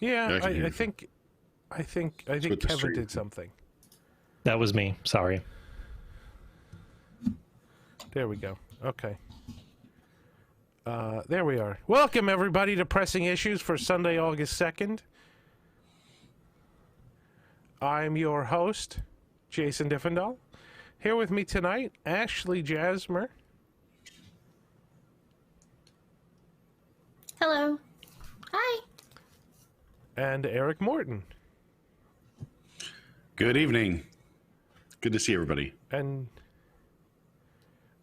Yeah, I I think with the Kevin stream. did something. That was me. Sorry. There we go. Okay. There we are. Welcome, everybody, to Pressing Issues for Sunday, August 2nd. I'm your host, Jason Diffendahl. Here with me tonight, Ashley Jasmer. Hello. Hi. And Eric Morton. Good evening. Good to see everybody. And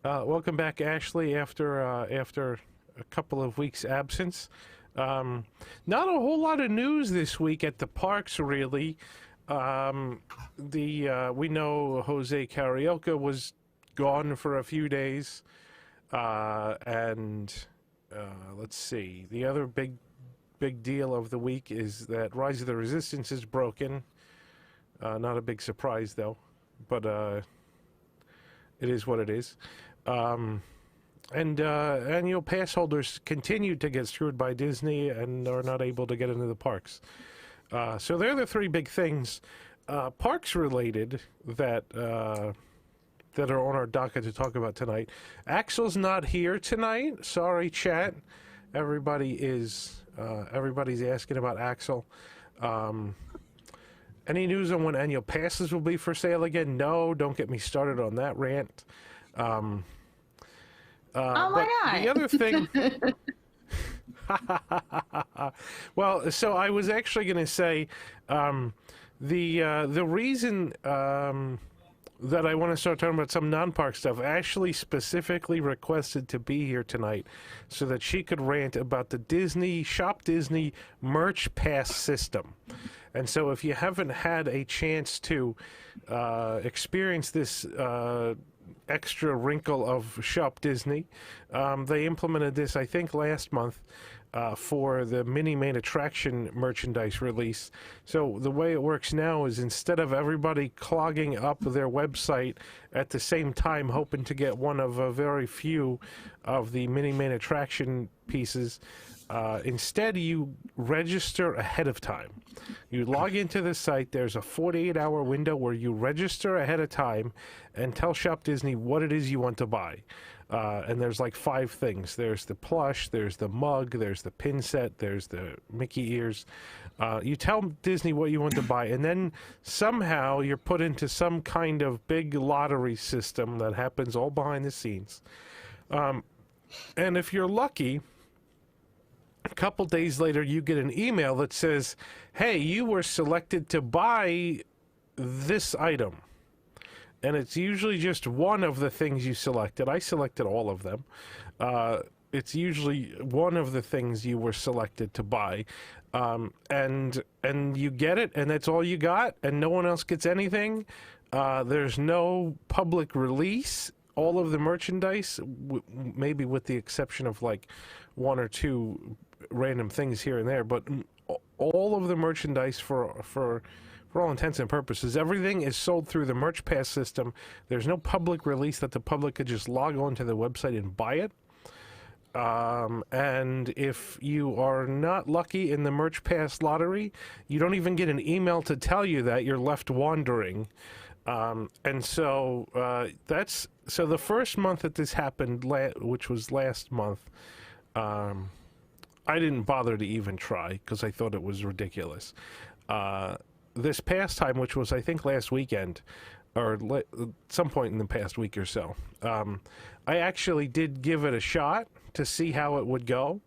welcome back, Ashley, after a couple of weeks' absence. Not a whole lot of news this week at the parks, really. We know Jose Carioca was gone for a few days, and let's see. The other big deal of the week is that Rise of the Resistance is broken. Not a big surprise, though, but it is what it is. And annual pass holders continue to get screwed by Disney and are not able to get into the parks. So they're the three big things, parks related, that are on our docket to talk about tonight. Axel's not here tonight. Sorry, chat. Everybody's asking about Axel. Any news on when annual passes will be for sale again? No, don't get me started on that rant. Why not? The other thing... Well, so I was actually going to say the reason that I want to start talking about some non-park stuff. Ashley specifically requested to be here tonight so that she could rant about the ShopDisney merch pass system. And so if you haven't had a chance to experience this extra wrinkle of ShopDisney, they implemented this, I think, last month for the mini main attraction merchandise release. So the way it works now is instead of everybody clogging up their website at the same time hoping to get one of a very few of the mini main attraction pieces, instead you register ahead of time. You log into the site, there's a 48-hour window where you register ahead of time and tell ShopDisney what it is you want to buy. And there's like 5 things. There's the plush, there's the mug, there's the pin set, there's the Mickey ears. You tell Disney what you want to buy, and then somehow you're put into some kind of big lottery system that happens all behind the scenes. And if you're lucky, a couple days later you get an email that says, hey, you were selected to buy this item. And it's usually just one of the things you selected. I selected all of them. It's usually one of the things you were selected to buy. And you get it, and that's all you got, and no one else gets anything. There's no public release. All of the merchandise, maybe with the exception of like 1 or 2 random things here and there, but all of the merchandise for all intents and purposes, everything is sold through the Merch Pass system. There's no public release that the public could just log on to the website and buy it. And if you are not lucky in the Merch Pass lottery, you don't even get an email to tell you that. You're left wandering. And so so the first month that this happened, which was last month, I didn't bother to even try because I thought it was ridiculous. This past time, which was I think last weekend, or some point in the past week or so, I actually did give it a shot to see how it would go.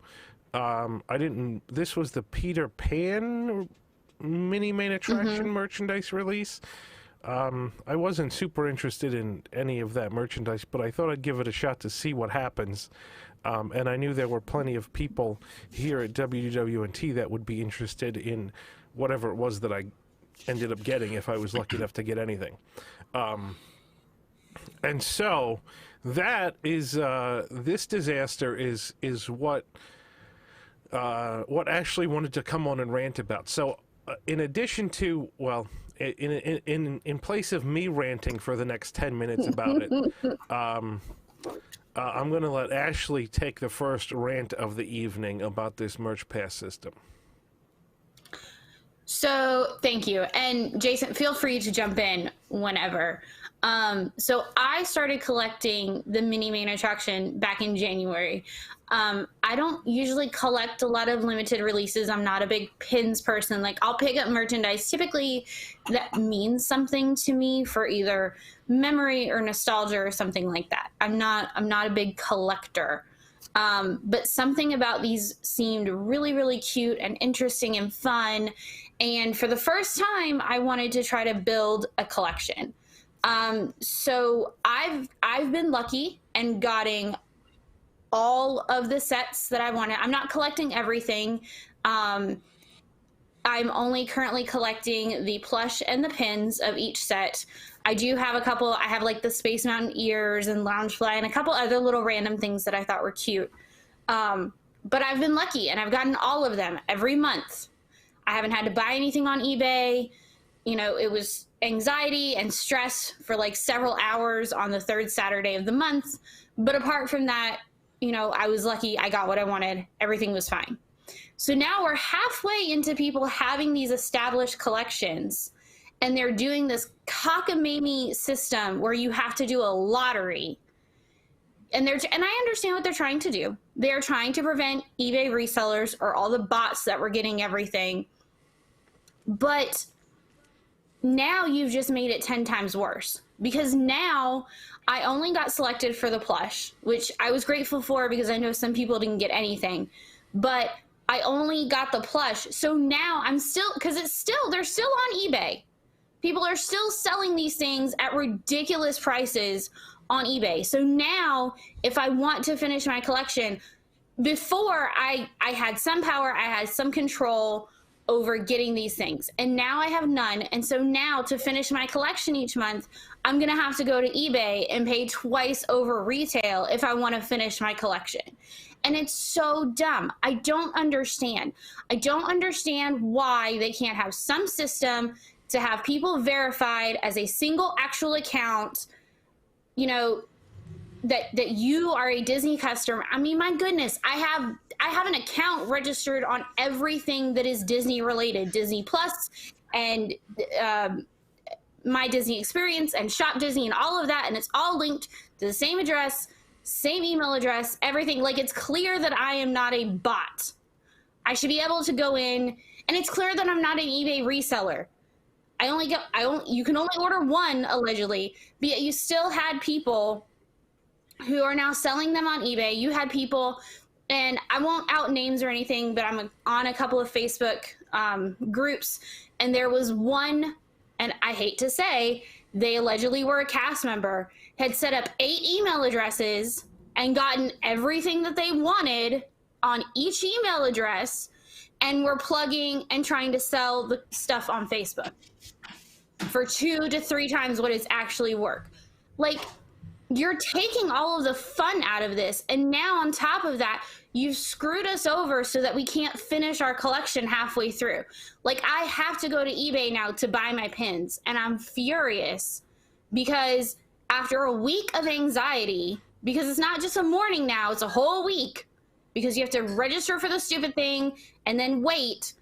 This was the Peter Pan mini main attraction merchandise release. I wasn't super interested in any of that merchandise, but I thought I'd give it a shot to see what happens. And I knew there were plenty of people here at WWNT that would be interested in whatever it was that I ended up getting, if I was lucky enough to get anything. And so that is this disaster is what Ashley wanted to come on and rant about. So in addition to, well, in place of me ranting for the next 10 minutes about it, I'm going to let Ashley take the first rant of the evening about this Merch Pass system. So thank you. And Jason, feel free to jump in whenever. So I started collecting the mini main attraction back in January. I don't usually collect a lot of limited releases. I'm not a big pins person. Like, I'll pick up merchandise typically that means something to me for either memory or nostalgia or something like that. I'm not a big collector. But something about these seemed really, really cute and interesting and fun. And for the first time, I wanted to try to build a collection. So I've been lucky and getting all of the sets that I wanted. I'm not collecting everything. I'm only currently collecting the plush and the pins of each set. I do have a couple. I have like the Space Mountain ears and Loungefly and a couple other little random things that I thought were cute. But I've been lucky and I've gotten all of them every month. I haven't had to buy anything on eBay. You know, it was anxiety and stress for like several hours on the third Saturday of the month. But apart from that, you know, I was lucky. I got what I wanted. Everything was fine. So now we're halfway into people having these established collections, and they're doing this cockamamie system where you have to do a lottery. And I understand what they're trying to do. They're trying to prevent eBay resellers or all the bots that were getting everything. But now you've just made it 10 times worse, because now I only got selected for the plush, which I was grateful for because I know some people didn't get anything, but I only got the plush. So now I'm still, because they're still on eBay. People are still selling these things at ridiculous prices on eBay. So now if I want to finish my collection, before I had some power, I had some control over getting these things, and now I have none. And so now to finish my collection each month, I'm gonna have to go to eBay and pay twice over retail if I want to finish my collection. And it's so dumb. I don't understand why they can't have some system to have people verified as a single actual account, you know, that you are a Disney customer. I mean, my goodness, I have an account registered on everything that is Disney related, Disney Plus and My Disney Experience and ShopDisney and all of that. And it's all linked to the same address, same email address, everything. Like, it's clear that I am not a bot. I should be able to go in, and it's clear that I'm not an eBay reseller. You can only order one allegedly, but yet you still had people who are now selling them on eBay. You had people, and I won't out names or anything, but I'm on a couple of Facebook groups, and there was one, and I hate to say, they allegedly were a cast member, had set up 8 email addresses and gotten everything that they wanted on each email address, and were plugging and trying to sell the stuff on Facebook for 2 to 3 times what it's actually worth. Like, you're taking all of the fun out of this, and now on top of that, you've screwed us over so that we can't finish our collection halfway through. Like, I have to go to eBay now to buy my pins, and I'm furious because after a week of anxiety, because it's not just a morning now, it's a whole week, because you have to register for the stupid thing and then wait.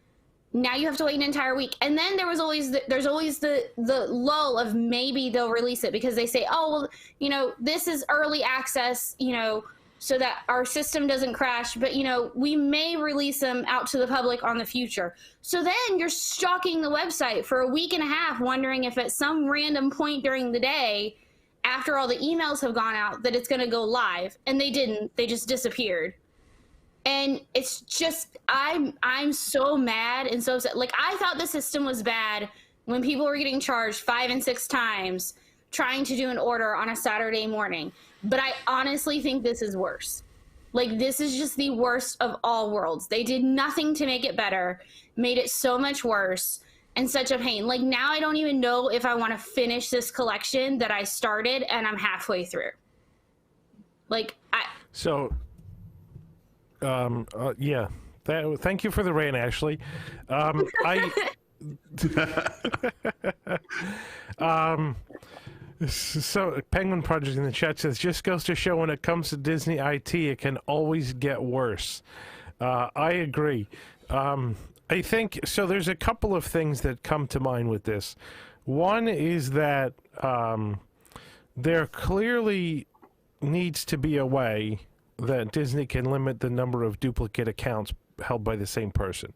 Now you have to wait an entire week. And then there's always the lull of maybe they'll release it, because they say, oh, well, you know, this is early access, you know, so that our system doesn't crash, but, you know, we may release them out to the public on the future. So then you're stalking the website for a week and a half, wondering if at some random point during the day, after all the emails have gone out, that it's going to go live. And they didn't. They just disappeared. And it's just, I'm so mad and so upset. Like, I thought the system was bad when people were getting charged 5 and 6 times trying to do an order on a Saturday morning. But I honestly think this is worse. Like, this is just the worst of all worlds. They did nothing to make it better, made it so much worse, and such a pain. Like, now I don't even know if I want to finish this collection that I started and I'm halfway through. Like, yeah. Thank you for the rant, Ashley. So Penguin Project in the chat says, just goes to show when it comes to Disney IT, it can always get worse. I agree. I think so. There's a couple of things that come to mind with this. One is that there clearly needs to be a way that Disney can limit the number of duplicate accounts held by the same person.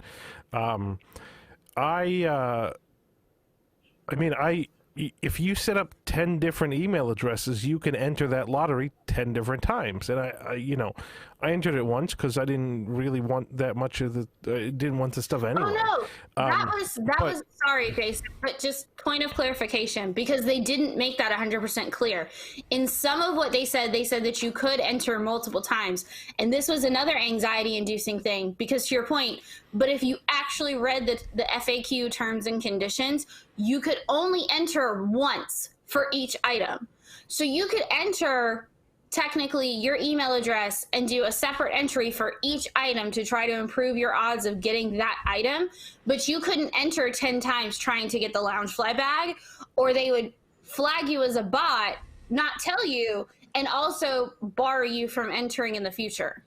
If you set up 10 different email addresses, you can enter that lottery 10 different times. And I entered it once because I didn't really want that much of the, didn't want the stuff anyway. Oh no, that was sorry, Jason, but just point of clarification, because they didn't make that 100% clear. In some of what they said that you could enter multiple times, and this was another anxiety-inducing thing, because to your point, but if you actually read the FAQ terms and conditions, you could only enter once for each item. So you could enter technically your email address and do a separate entry for each item to try to improve your odds of getting that item, but you couldn't enter 10 times trying to get the Loungefly bag, or they would flag you as a bot, not tell you, and also bar you from entering in the future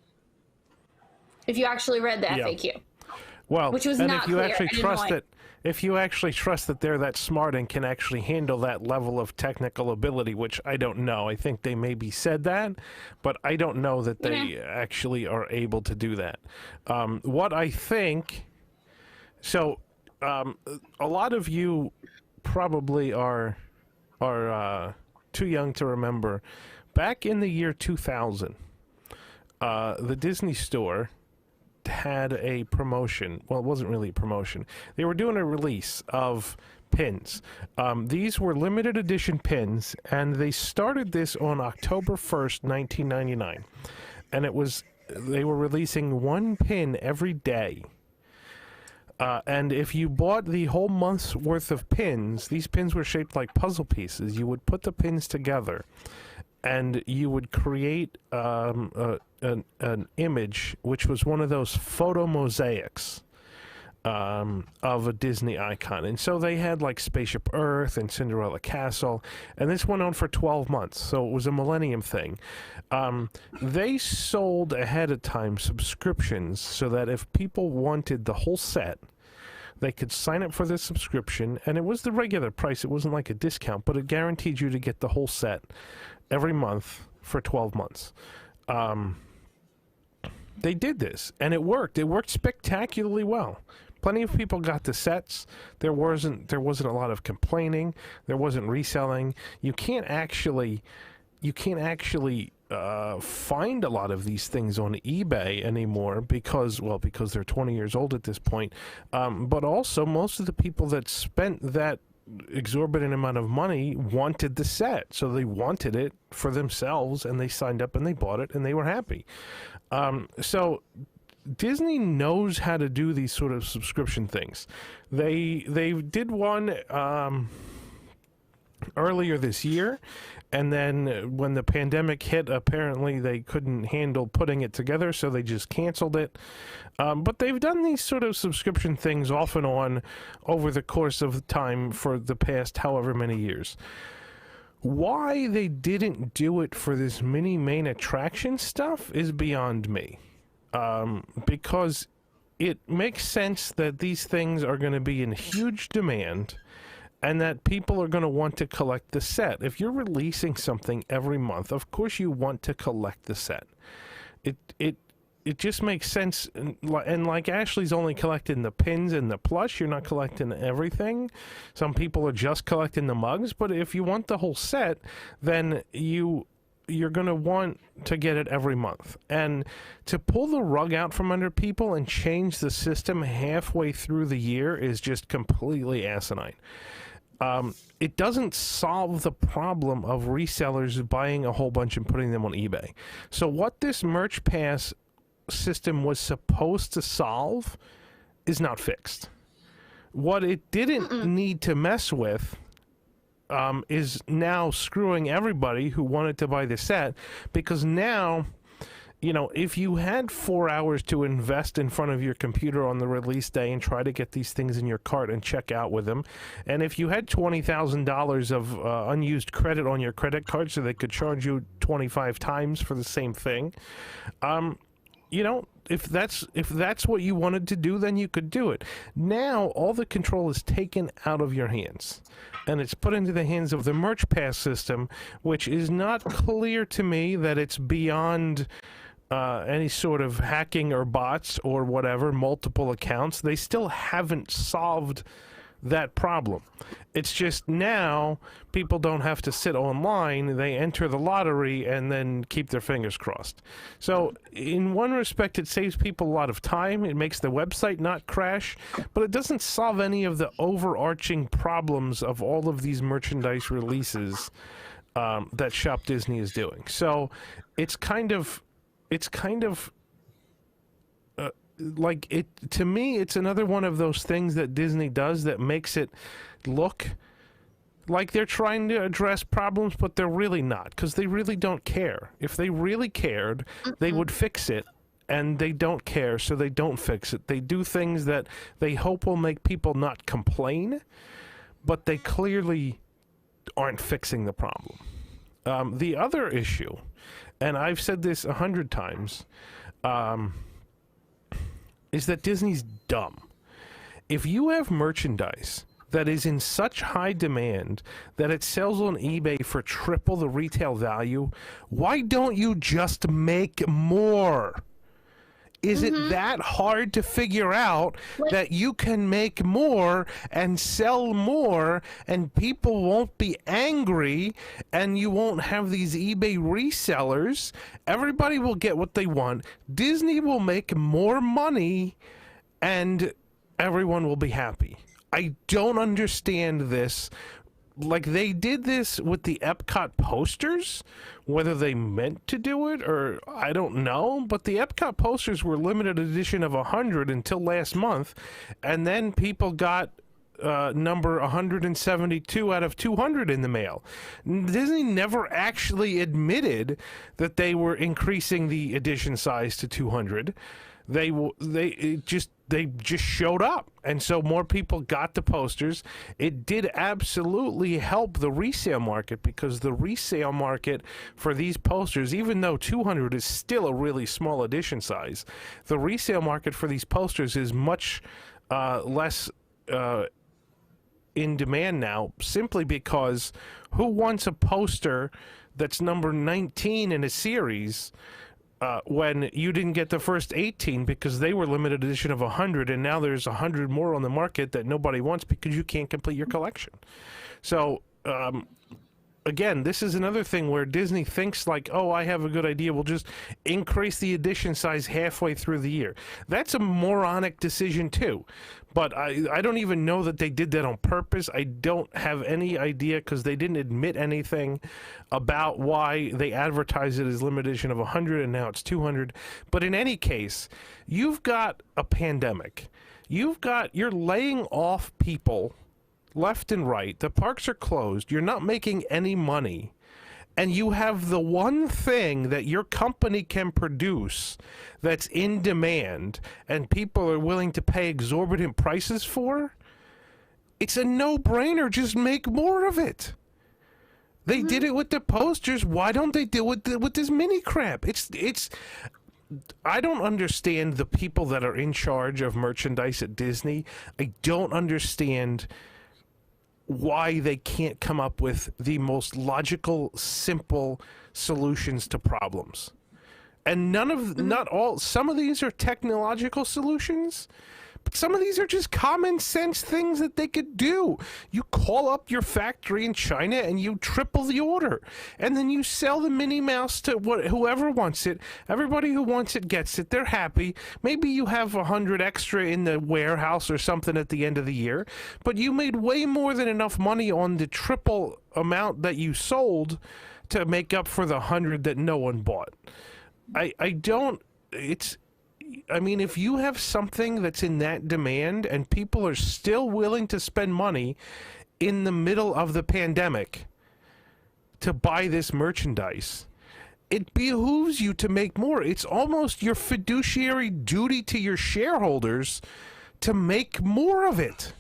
if you actually read the FAQ. Well, which was and not if you clear. actually trust that, if you actually trust that they're that smart and can actually handle that level of technical ability, which I don't know. I think they maybe said that, but I don't know that they actually are able to do that. What I think, so a lot of you probably are too young to remember. Back in the year 2000, the Disney Store had a promotion. Well, it wasn't really a promotion. They were doing a release of pins. These were limited edition pins, and they started this on October 1st, 1999. And they were releasing one pin every day. And if you bought the whole month's worth of pins, these pins were shaped like puzzle pieces. You would put the pins together, and you would create an image, which was one of those photo mosaics of a Disney icon. And so they had like Spaceship Earth and Cinderella Castle, and this went on for 12 months, so it was a millennium thing. They sold ahead of time subscriptions so that if people wanted the whole set, they could sign up for this subscription, and it was the regular price. It wasn't like a discount, but it guaranteed you to get the whole set every month for 12 months. They did this, and it worked. It worked spectacularly well. Plenty of people got the sets. There wasn't a lot of complaining. There wasn't reselling. You can't actually find a lot of these things on eBay anymore because they're 20 years old at this point. But also, most of the people that spent that exorbitant amount of money wanted the set, so they wanted it for themselves, and they signed up and they bought it and they were happy. So Disney knows how to do these sort of subscription things. They did one earlier this year, and then when the pandemic hit, apparently they couldn't handle putting it together, so they just canceled it. But they've done these sort of subscription things off and on over the course of time for the past however many years. Why they didn't do it for this mini main attraction stuff is beyond me. Because it makes sense that these things are going to be in huge demand, and that people are going to want to collect the set. If you're releasing something every month, of course you want to collect the set. It just makes sense. And like Ashley's only collecting the pins and the plush, you're not collecting everything. Some people are just collecting the mugs, but if you want the whole set, then you're going to want to get it every month. And to pull the rug out from under people and change the system halfway through the year is just completely asinine. It doesn't solve the problem of resellers buying a whole bunch and putting them on eBay. So what this Merch Pass system was supposed to solve is not fixed. What it didn't need to mess with is now screwing everybody who wanted to buy the set, because now, you know, if you had 4 hours to invest in front of your computer on the release day and try to get these things in your cart and check out with them, and if you had $20,000 of unused credit on your credit card so they could charge you 25 times for the same thing, you know, if that's what you wanted to do, then you could do it. Now all the control is taken out of your hands, and it's put into the hands of the Merch Pass system, which is not clear to me that it's beyond any sort of hacking or bots or whatever, multiple accounts. They still haven't solved that problem. It's just now people don't have to sit online. They enter the lottery and then keep their fingers crossed. So in one respect, it saves people a lot of time. It makes the website not crash, but it doesn't solve any of the overarching problems of all of these merchandise releases that Shop Disney is doing. So it's kind of like it to me. It's another one of those things that Disney does that makes it look like they're trying to address problems, but they're really not, because they really don't care. If they really cared, they would fix it, and they don't care, so they don't fix it. They do things that they hope will make people not complain, but they clearly aren't fixing the problem. The other issue, and I've said this 100 times, is that Disney's dumb. If you have merchandise that is in such high demand that it sells on eBay for triple the retail value, why don't you just make more? Is it that hard to figure out that you can make more and sell more and people won't be angry and you won't have these eBay resellers? Everybody will get what they want. Disney will make more money and everyone will be happy. I don't understand this. Like, they did this with the Epcot posters, whether they meant to do it or I don't know, but the Epcot posters were limited edition of 100 until last month, and then people got number 172 out of 200 in the mail. Disney never actually admitted that they were increasing the edition size to 200. They just showed up, and so more people got the posters. It did absolutely help the resale market, because the resale market for these posters, even though 200 is still a really small edition size, the resale market for these posters is much less in demand now, simply because who wants a poster that's number 19 in a series when you didn't get the first 18 because they were limited edition of 100, and now there's 100 more on the market that nobody wants because you can't complete your collection. So again, this is another thing where Disney thinks like, oh, I have a good idea, we'll just increase the edition size halfway through the year. That's a moronic decision too, but I don't even know that they did that on purpose. I don't have any idea, because they didn't admit anything about why they advertised it as limited edition of 100 and now it's 200. But in any case, you've got a pandemic. You're laying off people left and right. The parks are closed. You're not making any money. And you have the one thing that your company can produce that's in demand and people are willing to pay exorbitant prices for. It's a no-brainer. Just make more of it. They did it with the posters. Why don't they do it with this mini crap? It's I don't understand the people that are in charge of merchandise at Disney. I don't understand why they can't come up with the most logical, simple solutions to problems. And some of these are technological solutions, but some of these are just common sense things that they could do. You call up your factory in China and you triple the order, and then you sell the Minnie Mouse to whoever wants it. Everybody who wants it gets it. They're happy. Maybe you have 100 extra in the warehouse or something at the end of the year, but you made way more than enough money on the triple amount that you sold to make up for the 100 that no one bought. I mean, if you have something that's in that demand and people are still willing to spend money in the middle of the pandemic to buy this merchandise, it behooves you to make more. It's almost your fiduciary duty to your shareholders to make more of it.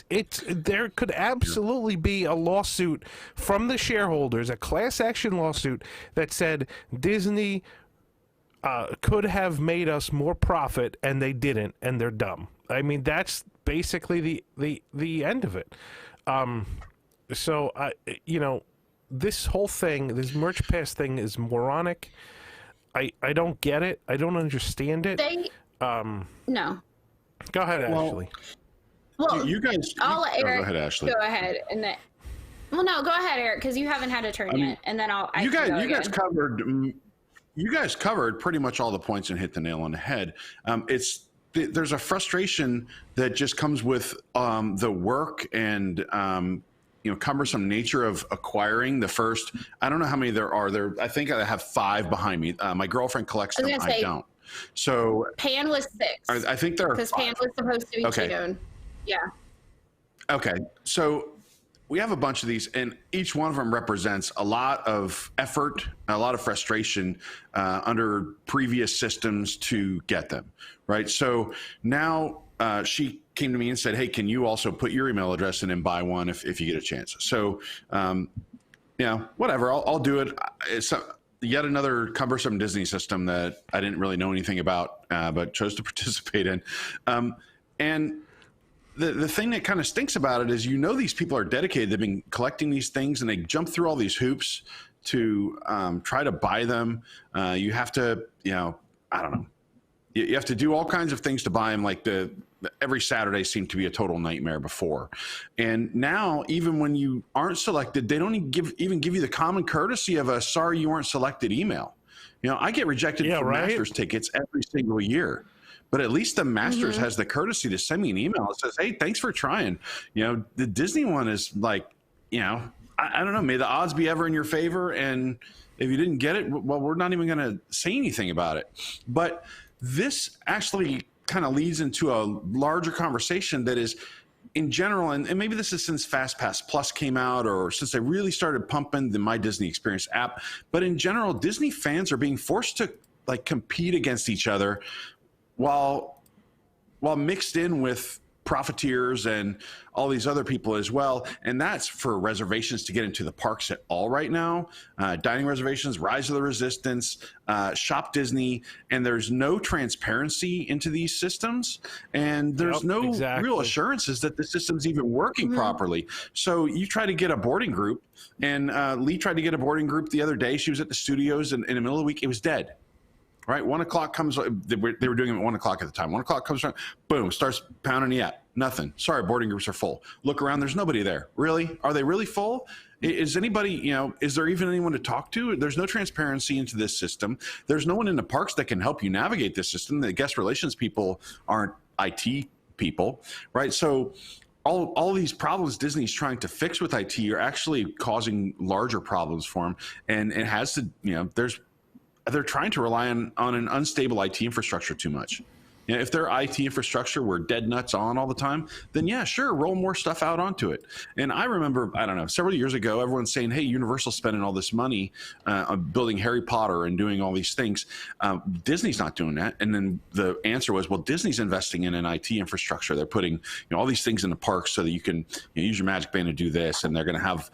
There could absolutely be a lawsuit from the shareholders, a class action lawsuit that said Disney could have made us more profit, and they didn't, and they're dumb. I mean, that's basically the end of it. So this whole thing, this merch pass thing, is moronic. I don't get it. I don't understand it. No. Go ahead, Ashley. Well, you guys. I'll let Eric go ahead, Ashley. Go ahead, and then. Well, no, go ahead, Eric, because you haven't had a turn yet, and then I'll. You guys covered. You guys covered pretty much all the points and hit the nail on the head. There's a frustration that just comes with the work and cumbersome nature of acquiring the first. I don't know how many there are. I think I have 5 behind me. My girlfriend collects them. I don't. So Pan was 6. I think there are because Pan was supposed to be June. Yeah. Okay, so we have a bunch of these, and each one of them represents a lot of effort, a lot of frustration under previous systems to get them, right? So now she came to me and said, hey, can you also put your email address in and buy one if you get a chance? So, whatever, I'll do it. It's yet another cumbersome Disney system that I didn't really know anything about, but chose to participate in. And the thing that kind of stinks about it is, these people are dedicated. They've been collecting these things, and they jump through all these hoops to try to buy them. You have to, I don't know. You have to do all kinds of things to buy them. Like every Saturday seemed to be a total nightmare before. And now, even when you aren't selected, they don't even give you the common courtesy of a sorry you weren't selected email. I get rejected for Masters tickets every single year. But at least the Masters has the courtesy to send me an email that says, hey, thanks for trying. The Disney one is like, I don't know, may the odds be ever in your favor. And if you didn't get it, well, we're not even going to say anything about it. But this actually kind of leads into a larger conversation that is, in general, and maybe this is since FastPass Plus came out, or since they really started pumping the My Disney Experience app. But in general, Disney fans are being forced to compete against each other while mixed in with profiteers and all these other people as well. And that's for reservations to get into the parks at all right now. Dining reservations, Rise of the Resistance, Shop Disney, and there's no transparency into these systems. And there's no real assurances that the system's even working properly. So you try to get a boarding group, and Lee tried to get a boarding group the other day. She was at the studios, and in the middle of the week, it was dead. Right, 1 o'clock comes. They were doing it at 1 o'clock at the time. 1 o'clock comes around, boom, starts pounding the app. Nothing. Sorry, boarding groups are full. Look around. There's nobody there. Really? Are they really full? Is anybody? Is there even anyone to talk to? There's no transparency into this system. There's no one in the parks that can help you navigate this system. The guest relations people aren't IT people, right? So all these problems Disney's trying to fix with IT are actually causing larger problems for them, and it has to. They're trying to rely on an unstable IT infrastructure too much. If their IT infrastructure were dead nuts on all the time, then yeah, sure, roll more stuff out onto it. And I remember, I don't know, several years ago, everyone's saying, hey, Universal's spending all this money on building Harry Potter and doing all these things. Disney's not doing that. And then the answer was, well, Disney's investing in an IT infrastructure. They're putting all these things in the parks so that you can use your Magic Band to do this. And they're going to have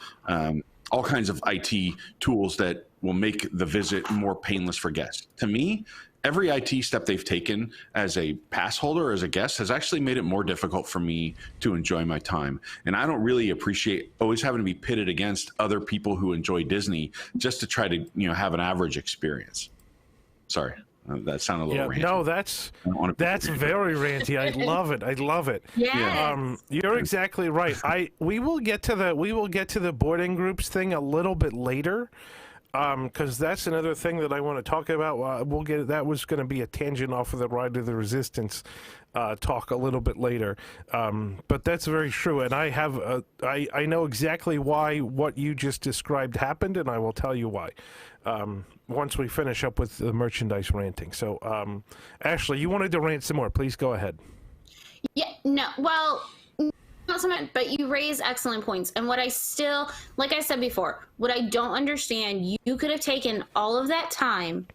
all kinds of IT tools that will make the visit more painless for guests. To me, every IT step they've taken as a pass holder, as a guest, has actually made it more difficult for me to enjoy my time. And I don't really appreciate always having to be pitted against other people who enjoy Disney just to try to have an average experience. Sorry, that sounded a little ranty. No, that's very ranty. I love it. I love it. Yeah. You're exactly right. We will get to the boarding groups thing a little bit later. Because that's another thing that I want to talk about. We'll get that was going to be a tangent off of the Ride of the Resistance talk a little bit later. But that's very true, and I know exactly why what you just described happened, and I will tell you why once we finish up with the merchandise ranting. So, Ashley, you wanted to rant some more. Please go ahead. Yeah. No. Well. Not so much, but you raise excellent points. And what I still, like I said before, what I don't understand, you could have taken all of that time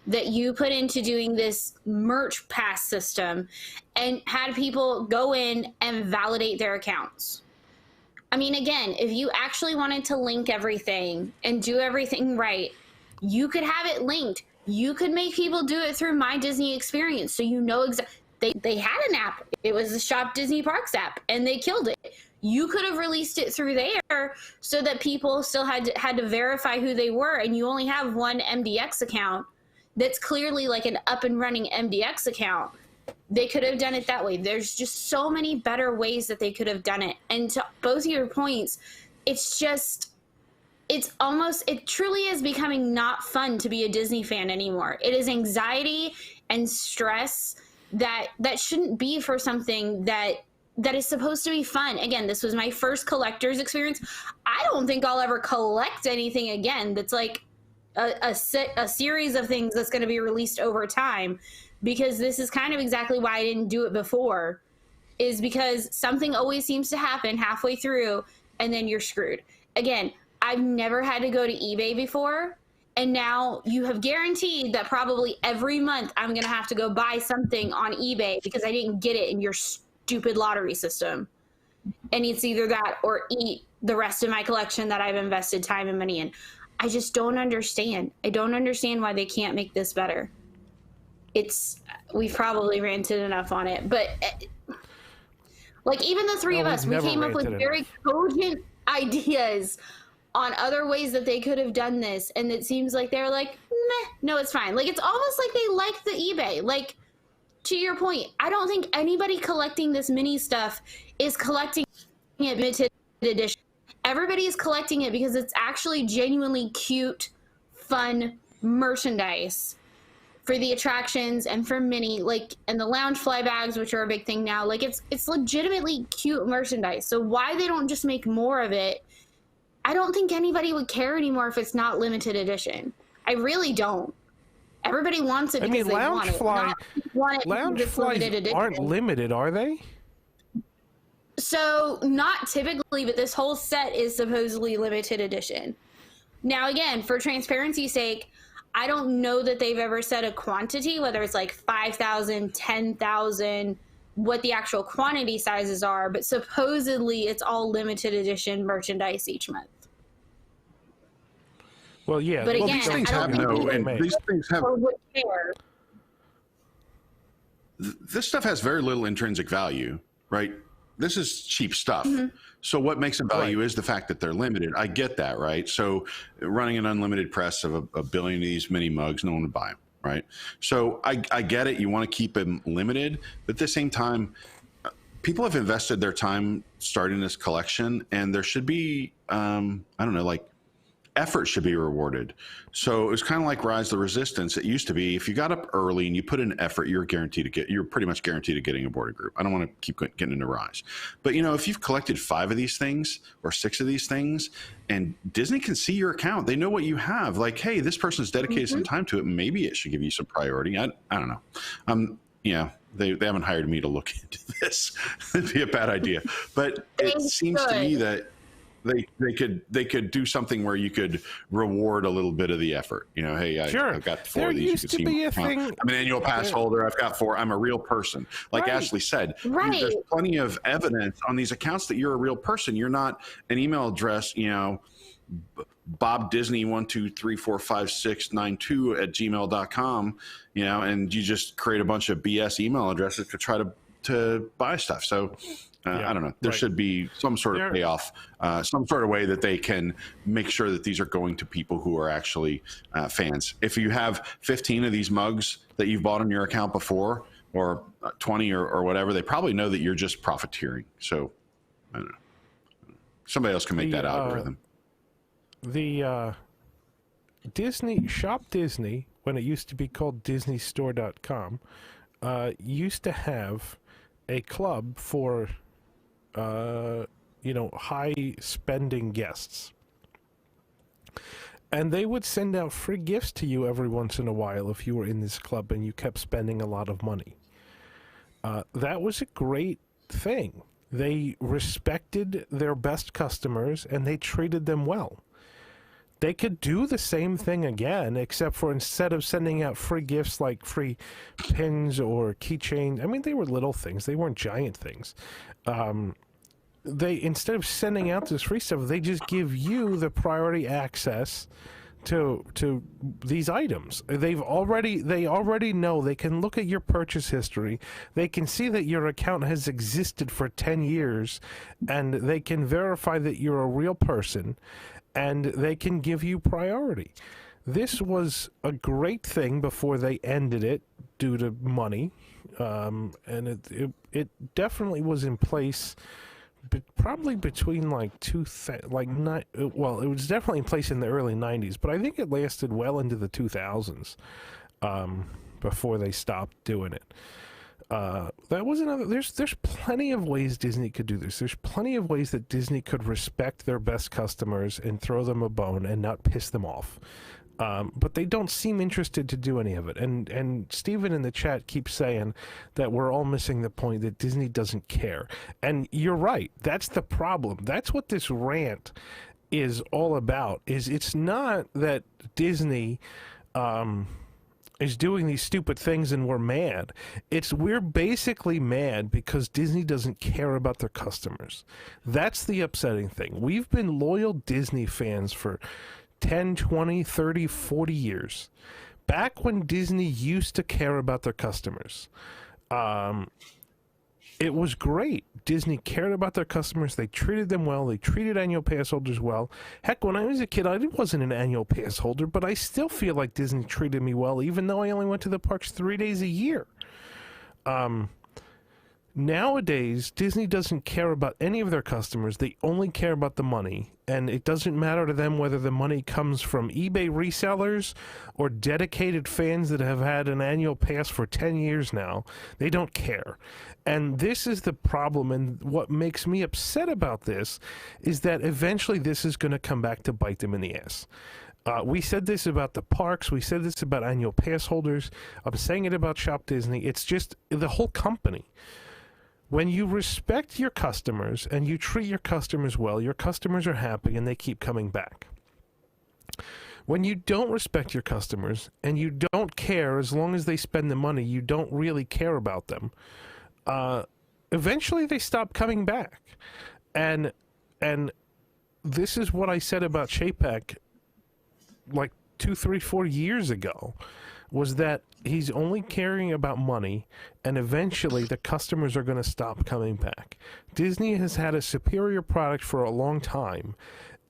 that you put into doing this merch pass system and had people go in and validate their accounts. I mean, again, if you actually wanted to link everything and do everything right, you could have it linked. You could make people do it through My Disney Experience, so you know exactly. They had an app. It was the Shop Disney Parks app, and they killed it. You could have released it through there so that people still had to verify who they were, and you only have one MDX account that's clearly like an up and running MDX account. They could have done it that way. There's just so many better ways that they could have done it. And to both of your points, it truly is becoming not fun to be a Disney fan anymore. It is anxiety and stress that shouldn't be for something that is supposed to be fun. Again, this was my first collector's experience. I don't think I'll ever collect anything again that's like a series of things that's going to be released over time, because this is kind of exactly why I didn't do it before, is because something always seems to happen halfway through and then you're screwed. Again, I've never had to go to eBay before, and now you have guaranteed that probably every month I'm going to have to go buy something on eBay because I didn't get it in your stupid lottery system. And it's either that or eat the rest of my collection that I've invested time and money in. I just don't understand. I don't understand why they can't make this better. We've probably ranted enough on it, but like even the three of us, we came up with very cogent ideas on other ways that they could have done this, and it seems like they're like, meh, no, it's fine. Like, it's almost like they like the eBay. Like, to your point, I don't think anybody collecting this mini stuff is collecting it limited edition. Everybody is collecting it because it's actually genuinely cute, fun merchandise for the attractions and for mini, like, and the lounge fly bags, which are a big thing now. Like, it's legitimately cute merchandise. So why they don't just make more of it, I don't think anybody would care anymore if it's not limited edition. I really don't. Everybody wants it because they want it. Lounge flies aren't limited, are they? So, not typically, but this whole set is supposedly limited edition. Now, again, for transparency's sake, I don't know that they've ever set a quantity, whether it's like 5,000, 10,000, what the actual quantity sizes are, but supposedly it's all limited edition merchandise each month. Well, yeah. But again, these things I don't think these things have. would care. This stuff has very little intrinsic value, right? This is cheap stuff. Mm-hmm. So what makes it value is the fact that they're limited. I get that, right? So running an unlimited press of a billion of these mini mugs, no one would buy them, right? So I get it. You want to keep them limited, but at the same time, people have invested their time starting this collection, and there should be, I don't know, like, effort should be rewarded. So it was kind of like Rise of the Resistance. It used to be if you got up early and you put in effort, you're pretty much guaranteed to getting a boarded group. I don't want to keep getting into Rise, but if you've collected 5 of these things or 6 of these things, and Disney can see your account, they know what you have. Like, hey, this person's dedicated some time to it. Maybe it should give you some priority. I don't know. They haven't hired me to look into this. It'd be a bad idea, but it seems to me that they could do something where you could reward a little bit of the effort. Hey, I've got 4 of these. Used to be a thing. I'm an annual pass holder. I've got 4. I'm a real person. Like Ashley said, there's plenty of evidence on these accounts that you're a real person. You're not an email address, Bob Disney 1234569 and you just create a bunch of BS email addresses to try to buy stuff. So I don't know. There should be some sort of payoff, some sort of way that they can make sure that these are going to people who are actually fans. If you have 15 of these mugs that you've bought on your account before, or 20 or whatever, they probably know that you're just profiteering. So I don't know. Somebody else can make that algorithm. The Shop Disney, when it used to be called DisneyStore.com, used to have a club for high spending guests, and they would send out free gifts to you every once in a while if you were in this club and you kept spending a lot of money. That was a great thing. They respected their best customers and they treated them well. They could do the same thing again, except for instead of sending out free gifts like free pins or keychains, I mean, they were little things. They weren't giant things. Instead of sending out this free stuff, they just give you the priority access to these items. They already know. They can look at your purchase history. They can see that your account has existed for 10 years, and they can verify that you're a real person, and they can give you priority. This was a great thing before they ended it due to money, and it definitely was in place. But probably between it was definitely in place in the early 90s, but I think it lasted well into the 2000s before they stopped doing it. That was another. There's plenty of ways Disney could do this. There's plenty of ways that Disney could respect their best customers and throw them a bone and not piss them off. But they don't seem interested to do any of it. And Steven in the chat keeps saying that we're all missing the point that Disney doesn't care. And you're right. That's the problem. That's what this rant is all about. It's not that Disney is doing these stupid things and we're mad. We're basically mad because Disney doesn't care about their customers. That's the upsetting thing. We've been loyal Disney fans for 10, 20, 30, 40 years. Back when Disney used to care about their customers. It was great. Disney cared about their customers. They treated them well. They treated annual pass holders well. Heck, when I was a kid, I wasn't an annual pass holder, but I still feel like Disney treated me well, even though I only went to the parks 3 days a year. Nowadays, Disney doesn't care about any of their customers. They only care about the money. And it doesn't matter to them whether the money comes from eBay resellers or dedicated fans that have had an annual pass for 10 years now. They don't care. And this is the problem. And what makes me upset about this is that eventually this is going to come back to bite them in the ass. We said this about the parks. We said this about annual pass holders. I'm saying it about Shop Disney. It's just the whole company. When you respect your customers and you treat your customers well, your customers are happy and they keep coming back. When you don't respect your customers and you don't care as long as they spend the money, you don't really care about them, eventually they stop coming back. And this is what I said about Chapek like 2, 3, 4 years ago, was that he's only caring about money, and eventually the customers are going to stop coming back. Disney has had a superior product for a long time,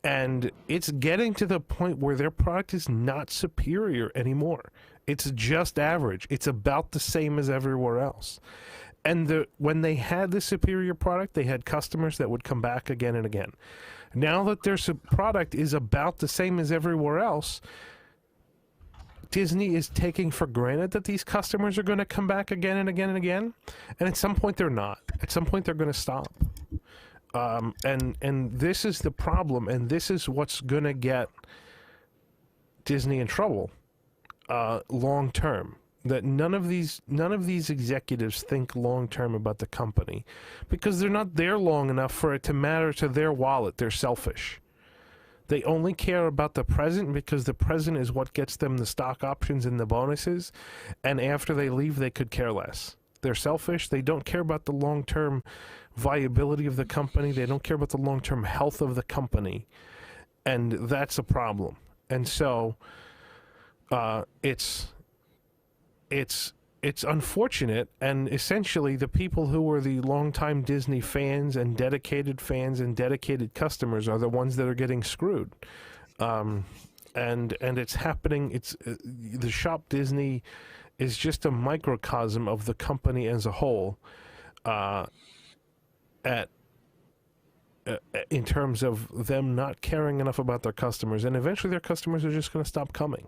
and it's getting to the point where their product is not superior anymore. It's just average. It's about the same as everywhere else. And when they had the superior product, they had customers that would come back again and again. Now that their product is about the same as everywhere else, Disney is taking for granted that these customers are going to come back again and again and again, and at some point they're not. At some point they're going to stop. And this is the problem, and this is what's going to get Disney in trouble long term. That none of these executives think long term about the company, because they're not there long enough for it to matter to their wallet. They're selfish. They only care about the present because the present is what gets them the stock options and the bonuses. And after they leave, they could care less. They're selfish. They don't care about the long-term viability of the company. They don't care about the long-term health of the company. And that's a problem. And so it's unfortunate, and essentially the people who were the longtime Disney fans and dedicated customers are the ones that are getting screwed. And it's happening. It's the Shop Disney is just a microcosm of the company as a whole, in terms of them not caring enough about their customers, and eventually their customers are just going to stop coming.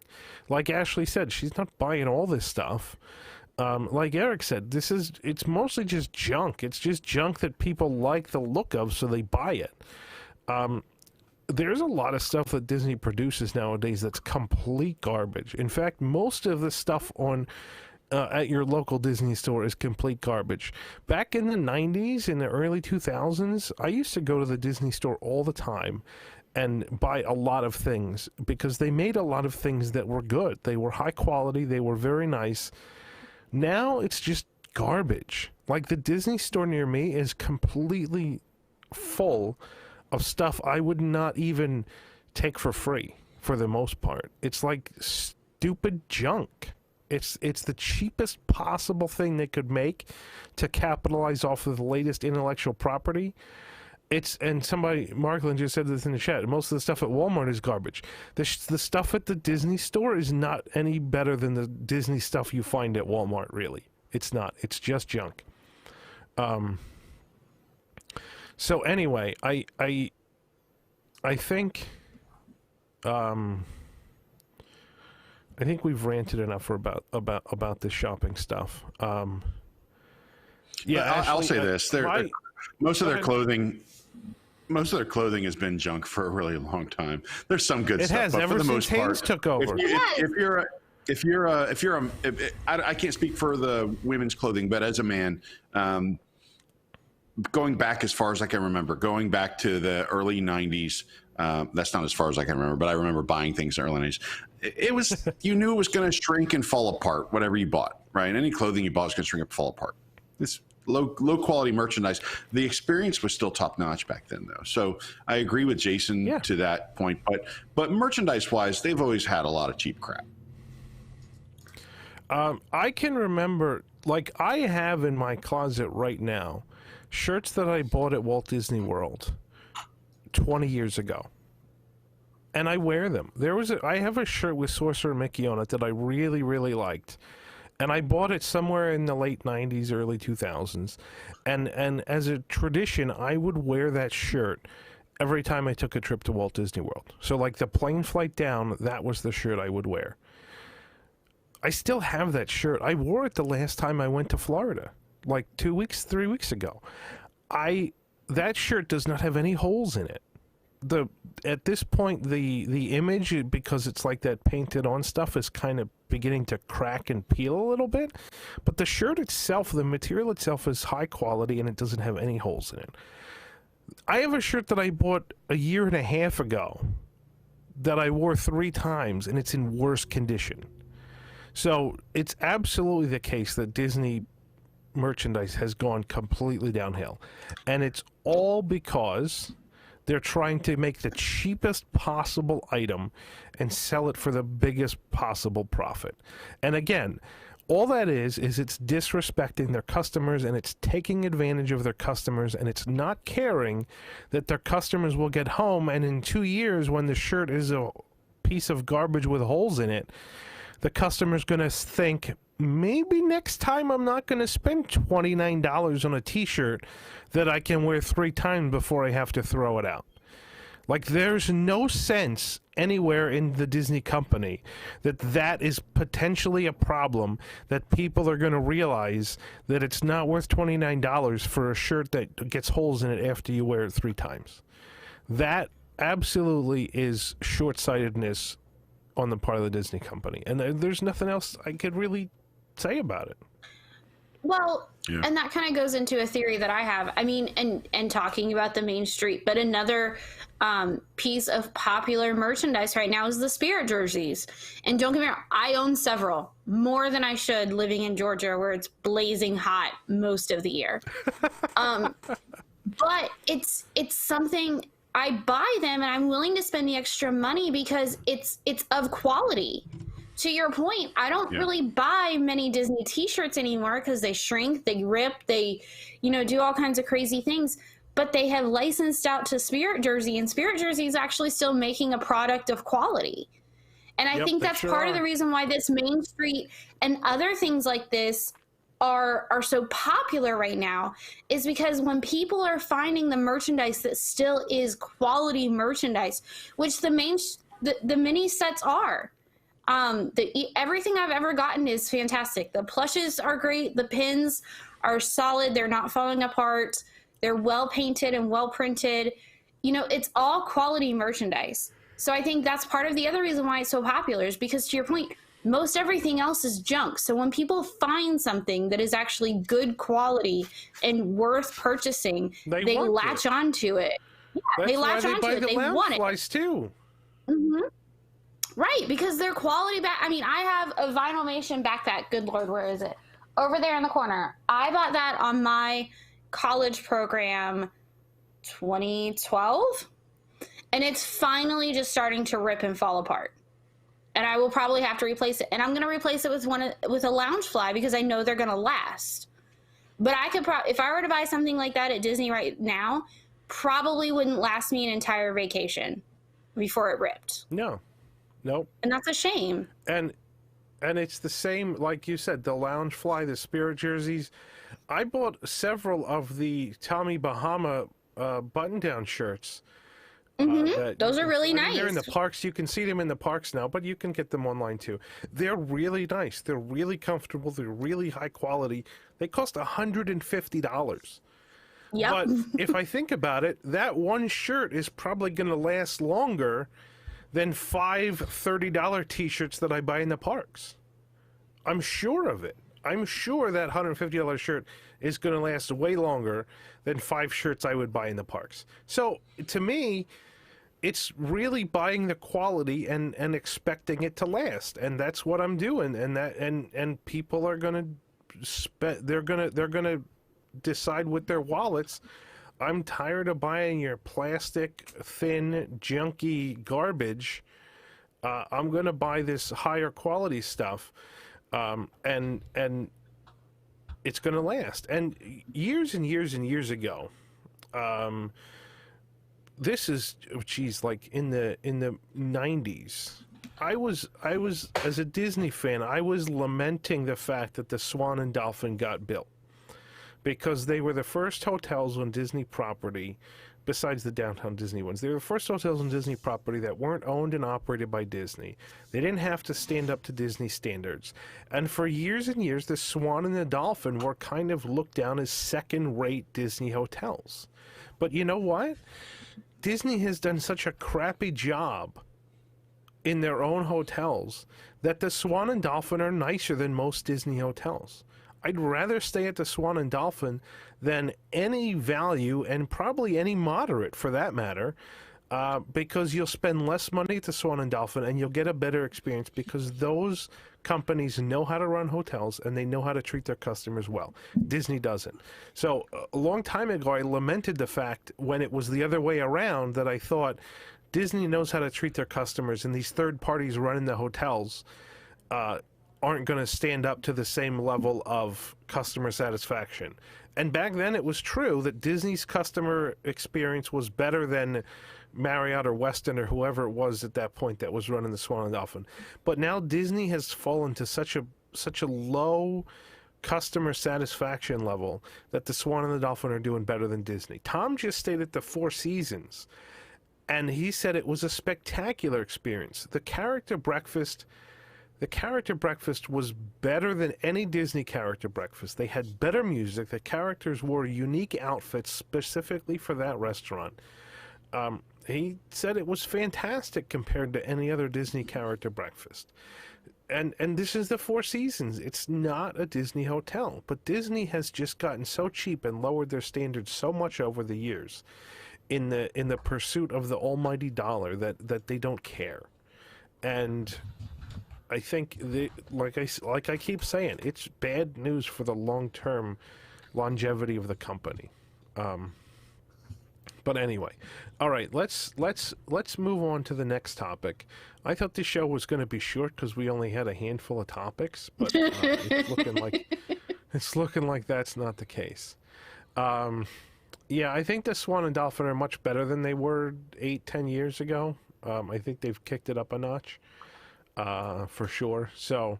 Like Ashley said, she's not buying all this stuff. Like Eric said, it's mostly just junk. It's just junk that people like the look of, so they buy it. There's a lot of stuff that Disney produces nowadays that's complete garbage. In fact, most of the stuff on at your local Disney store is complete garbage. Back in the 90s, in the early 2000s, I used to go to the Disney store all the time and buy a lot of things because they made a lot of things that were good. They were high quality. They were very nice. Now it's just garbage. Like the Disney store near me is completely full of stuff I would not even take for free. for the most part. It's like stupid junk. It's the cheapest possible thing they could make to capitalize off of the latest intellectual property. And somebody, Markland just said this in the chat, most of the stuff at Walmart is garbage. The stuff at the Disney store is not any better than the Disney stuff you find at Walmart, really. It's not. It's just junk. So anyway, I think I think we've ranted enough for about this shopping stuff. Yeah, I'll say this: most of their clothing has been junk for a really long time. There's some good stuff, but for the most part, took over. I can't speak for the women's clothing, but as a man, going back as far as I can remember, going back to the early '90s. That's not as far as I can remember, but I remember buying things in the early 90s. It was, you knew it was going to shrink and fall apart, whatever you bought, right? Any clothing you bought was going to shrink and fall apart. It's low quality merchandise. The experience was still top notch back then, though. So I agree with Jason to that point. But merchandise wise, they've always had a lot of cheap crap. I can remember, like, I have in my closet right now shirts that I bought at Walt Disney World 20 years ago, and I wear them. I have a shirt with Sorcerer Mickey on it that I really, really liked, and I bought it somewhere in the late 90s, early 2000s, and as a tradition, I would wear that shirt every time I took a trip to Walt Disney World. So like the plane flight down, that was the shirt I would wear. I still have that shirt. I wore it the last time I went to Florida, like 3 weeks ago. That shirt does not have any holes in it. At this point, the image, because it's like that painted on stuff, is kind of beginning to crack and peel a little bit. But the shirt itself, the material itself, is high quality and it doesn't have any holes in it. I have a shirt that I bought a year and a half ago that I wore 3 times and it's in worse condition. So it's absolutely the case that Disney merchandise has gone completely downhill, and it's all because they're trying to make the cheapest possible item and sell it for the biggest possible profit. And again, all that is it's disrespecting their customers, and it's taking advantage of their customers, and it's not caring that their customers will get home, and in 2 years, when the shirt is a piece of garbage with holes in it, the customer's going to think, maybe next time I'm not going to spend $29 on a t-shirt that I can wear 3 times before I have to throw it out. Like, there's no sense anywhere in the Disney company that is potentially a problem, that people are going to realize that it's not worth $29 for a shirt that gets holes in it after you wear it 3 times. That absolutely is short-sightedness on the part of the Disney company. And there's nothing else I could really say about it. Well, and that kind of goes into a theory that I have. I mean, and talking about the Main Street, but another piece of popular merchandise right now is the Spirit jerseys. And don't get me wrong, I own several, more than I should, living in Georgia where it's blazing hot most of the year. But it's something, I buy them and I'm willing to spend the extra money because it's of quality. To your point, I don't really buy many Disney t-shirts anymore because they shrink, they rip, they, do all kinds of crazy things. But they have licensed out to Spirit Jersey, and Spirit Jersey is actually still making a product of quality. And I think that's part of the reason why this Main Street and other things like this are so popular right now, is because when people are finding the merchandise that still is quality merchandise, which the mini sets are. Everything I've ever gotten is fantastic. The plushes are great. The pins are solid. They're not falling apart. They're well painted and well printed. It's all quality merchandise. So I think that's part of the other reason why it's so popular, is because, to your point, most everything else is junk. So when people find something that is actually good quality and worth purchasing, they latch onto it. Yeah, they latch onto it. They want it. Too. Mm-hmm. Right, because they're quality I mean, I have a Vinylmation backpack. Good Lord, where is it? Over there in the corner. I bought that on my college program 2012. and it's finally just starting to rip and fall apart. And I will probably have to replace it. And I'm going to replace it with with a Loungefly because I know they're going to last. But I could if I were to buy something like that at Disney right now, probably wouldn't last me an entire vacation before it ripped. No, nope. And that's a shame. And it's the same, like you said, the Loungefly, the Spirit jerseys. I bought several of the Tommy Bahama button-down shirts. Those are really nice. They're in the parks. You can see them in the parks now, but you can get them online too. They're really nice. They're really comfortable. They're really high quality. They cost $150. Yep. But if I think about it, that one shirt is probably going to last longer than 5 $30 t-shirts that I buy in the parks. I'm sure of it. I'm sure that $150 shirt is going to last way longer than 5 shirts I would buy in the parks. So to me, it's really buying the quality and expecting it to last, and that's what I'm doing. And people are going to they're going to decide with their wallets. I'm tired of buying your plastic, thin, junky garbage. I'm going to buy this higher quality stuff, and it's going to last. And years and years and years ago, this is, geez, like in the 90s. I was as a Disney fan, I was lamenting the fact that the Swan and Dolphin got built, because they were the first hotels on Disney property, besides the downtown Disney ones. They were the first hotels on Disney property that weren't owned and operated by Disney. They didn't have to stand up to Disney standards. And for years and years, the Swan and the Dolphin were kind of looked down as second-rate Disney hotels. But you know what? Disney has done such a crappy job in their own hotels that the Swan and Dolphin are nicer than most Disney hotels. I'd rather stay at the Swan and Dolphin than any value, and probably any moderate for that matter, because you'll spend less money at the Swan and Dolphin and you'll get a better experience, because those companies know how to run hotels and they know how to treat their customers well. Disney doesn't. So a long time ago, I lamented the fact, when it was the other way around, that I thought Disney knows how to treat their customers, and these third parties running the hotels aren't going to stand up to the same level of customer satisfaction. And back then it was true that Disney's customer experience was better than Marriott or Westin or whoever it was at that point that was running the Swan and Dolphin. But now Disney has fallen to such a low customer satisfaction level that the Swan and the Dolphin are doing better than Disney. Tom just stayed at the Four Seasons, and he said it was a spectacular experience. The character breakfast was better than any Disney character breakfast. They had better music. The characters wore unique outfits specifically for that restaurant. He said it was fantastic compared to any other Disney character breakfast. And this is the Four Seasons. It's not a Disney hotel, but Disney has just gotten so cheap and lowered their standards so much over the years in the pursuit of the almighty dollar that they don't care. And I think, like I keep saying, it's bad news for the long-term longevity of the company. But anyway, all right, let's move on to the next topic. I thought this show was going to be short because we only had a handful of topics, but it's looking like that's not the case. Yeah, I think the Swan and Dolphin are much better than they were 8-10 years ago. I think they've kicked it up a notch. For sure. So,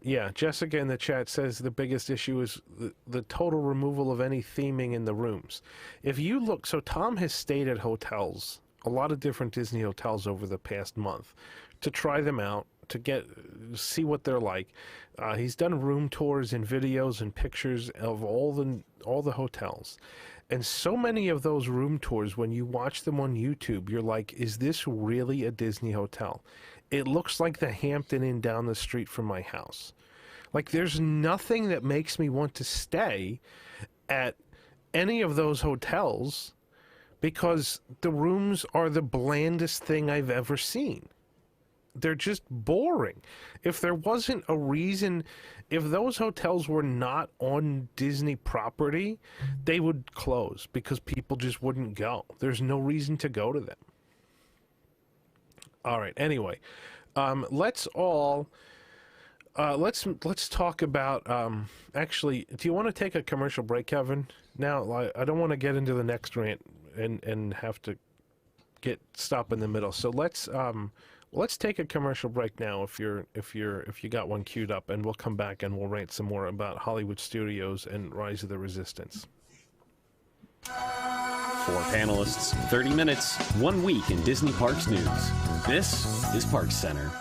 yeah, Jessica in the chat says the biggest issue is the total removal of any theming in the rooms. If you look, so Tom has stayed at hotels, a lot of different Disney hotels over the past month, to try them out, to see what they're like. He's done room tours and videos and pictures of all the hotels. And so many of those room tours, when you watch them on YouTube, you're like, is this really a Disney hotel? It looks like the Hampton Inn down the street from my house. Like, there's nothing that makes me want to stay at any of those hotels, because the rooms are the blandest thing I've ever seen. They're just boring. If there wasn't a reason, if those hotels were not on Disney property, they would close because people just wouldn't go. There's no reason to go to them. All right. Anyway, let's all let's talk about. Actually, do you want to take a commercial break, Kevin? Now, I don't want to get into the next rant and have to stop in the middle. So let's take a commercial break now if you got one queued up, and we'll come back and we'll rant some more about Hollywood Studios and Rise of the Resistance. 4 panelists, 30 minutes, 1 week in Disney Parks news. This is Parks Center.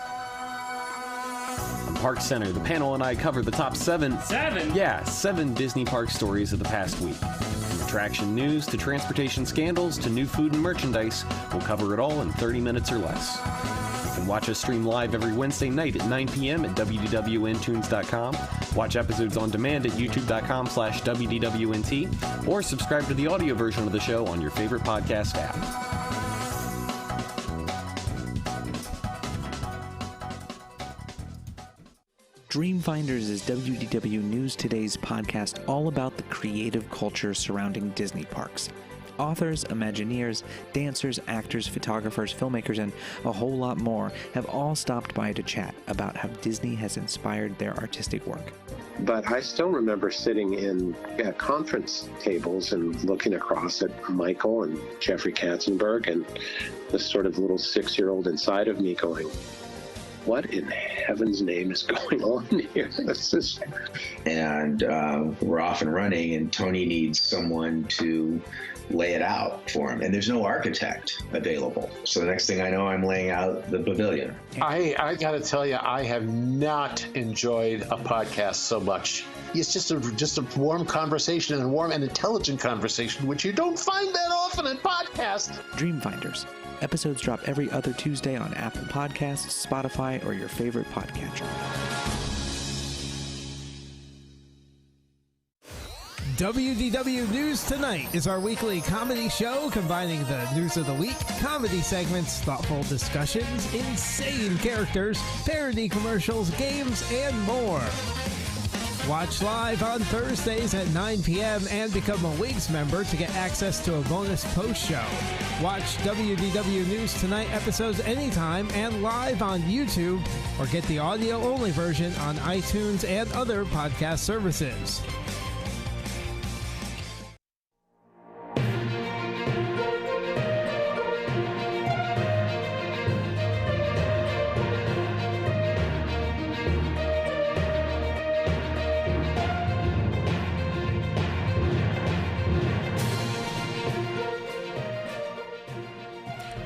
On Parks Center, the panel and I cover the top 7... 7? Yeah, 7 Disney park stories of the past week. From attraction news to transportation scandals to new food and merchandise, we'll cover it all in 30 minutes or less. You can watch us stream live every Wednesday night at 9 p.m. at www.intunes.com, watch episodes on demand at youtube.com/wdwnt, or subscribe to the audio version of the show on your favorite podcast app. Dreamfinders is WDW News Today's podcast all about the creative culture surrounding Disney parks. Authors, Imagineers, dancers, actors, photographers, filmmakers, and a whole lot more have all stopped by to chat about how Disney has inspired their artistic work. But I still remember sitting in conference tables and looking across at Michael and Jeffrey Katzenberg and this sort of little 6-year-old inside of me going, what in heaven's name is going on here? And we're off and running, and Tony needs someone to lay it out for him. And there's no architect available. So the next thing I know, I'm laying out the pavilion. I got to tell you, I have not enjoyed a podcast so much. It's just a warm conversation, and warm and intelligent conversation, which you don't find that often in podcasts. Dreamfinders. Episodes drop every other Tuesday on Apple Podcasts, Spotify, or your favorite podcatcher. WDW News Tonight is our weekly comedy show combining the news of the week, comedy segments, thoughtful discussions, insane characters, parody commercials, games, and more. Watch live on Thursdays at 9 p.m. and become a Wigs member to get access to a bonus post show. Watch WDW News Tonight episodes anytime and live on YouTube, or get the audio-only version on iTunes and other podcast services.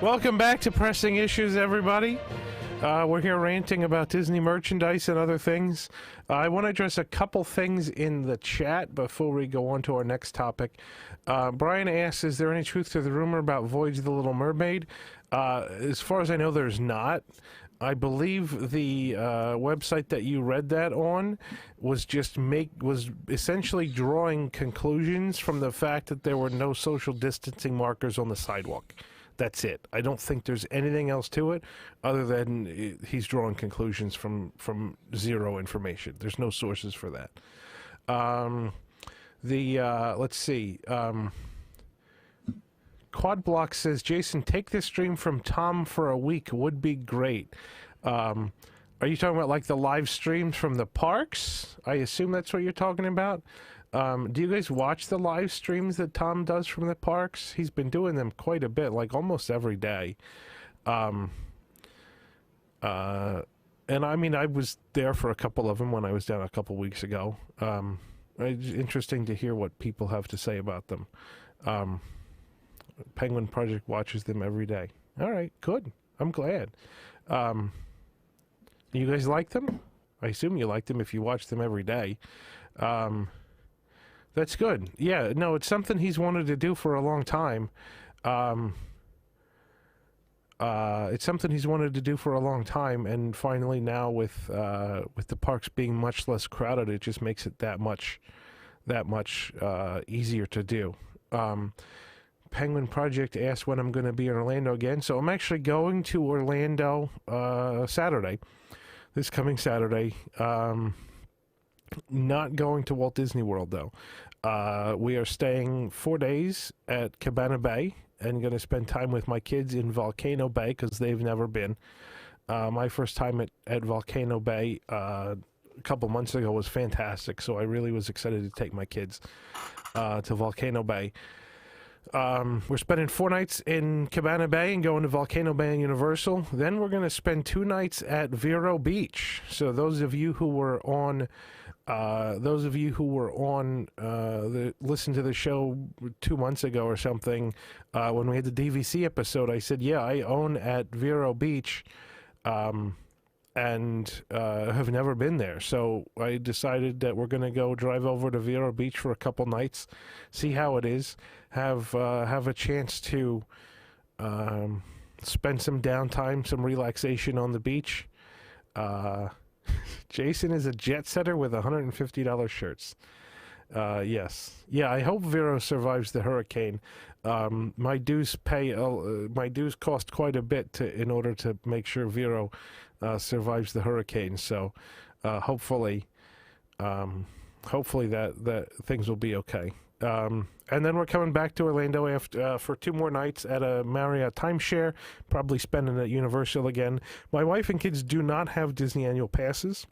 Welcome back to Pressing Issues, everybody. We're here ranting about Disney merchandise and other things. I want to address a couple things in the chat before we go on to our next topic. Brian asks, is there any truth to the rumor about Voyage of the Little Mermaid? As far as I know, there's not. I believe the website that you read that on was essentially drawing conclusions from the fact that there were no social distancing markers on the sidewalk. That's it. I don't think there's anything else to it other than he's drawing conclusions from zero information. There's no sources for that. Let's see. Quad Block says, Jason, take this stream from Tom for a week. Would be great. Are you talking about like the live streams from the parks? I assume that's what you're talking about. Do you guys watch the live streams that Tom does from the parks? He's been doing them quite a bit, like almost every day. And I mean, I was there for a couple of them when I was down a couple weeks ago. It's interesting to hear what people have to say about them. Penguin Project watches them every day. All right, good. I'm glad. You guys like them? I assume you like them if you watch them every day. That's good. Yeah, no, it's something he's wanted to do for a long time. It's something he's wanted to do for a long time, and finally now with the parks being much less crowded, it just makes it that much easier to do. Penguin Project asked when I'm going to be in Orlando again, so I'm actually going to Orlando Saturday, this coming Saturday. Not going to Walt Disney World, though. We are staying 4 days at Cabana Bay and going to spend time with my kids in Volcano Bay because they've never been. My first time at Volcano Bay a couple months ago was fantastic, so I really was excited to take my kids to Volcano Bay. We're spending 4 nights in Cabana Bay and going to Volcano Bay and Universal. Then we're going to spend 2 nights at Vero Beach. So those of you who were on listen to the show 2 months ago or something, when we had the DVC episode, I said, yeah, I own at Vero Beach, and have never been there. So I decided that we're going to go drive over to Vero Beach for a couple nights, see how it is, have a chance to spend some downtime, some relaxation on the beach. Jason is a jet setter with $150 shirts. Yes. Yeah, I hope Vero survives the hurricane. My dues cost quite a bit in order to make sure Vero survives the hurricane. So hopefully that things will be okay. And then we're coming back to Orlando after for 2 more nights at a Marriott timeshare, probably spending at Universal again. My wife and kids do not have Disney annual passes.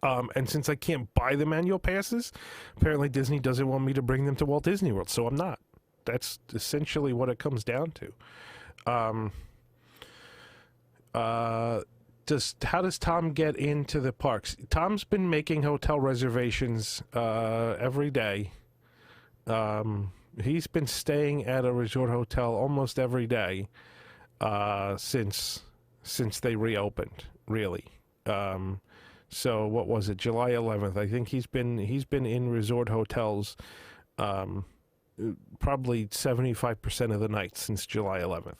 And since I can't buy them annual passes, apparently Disney doesn't want me to bring them to Walt Disney World, so I'm not. That's essentially what it comes down to. How does Tom get into the parks? Tom's been making hotel reservations every day. He's been staying at a resort hotel almost every day since they reopened, really. So what was it, July 11th? I think he's been in resort hotels probably 75% of the nights since July 11th.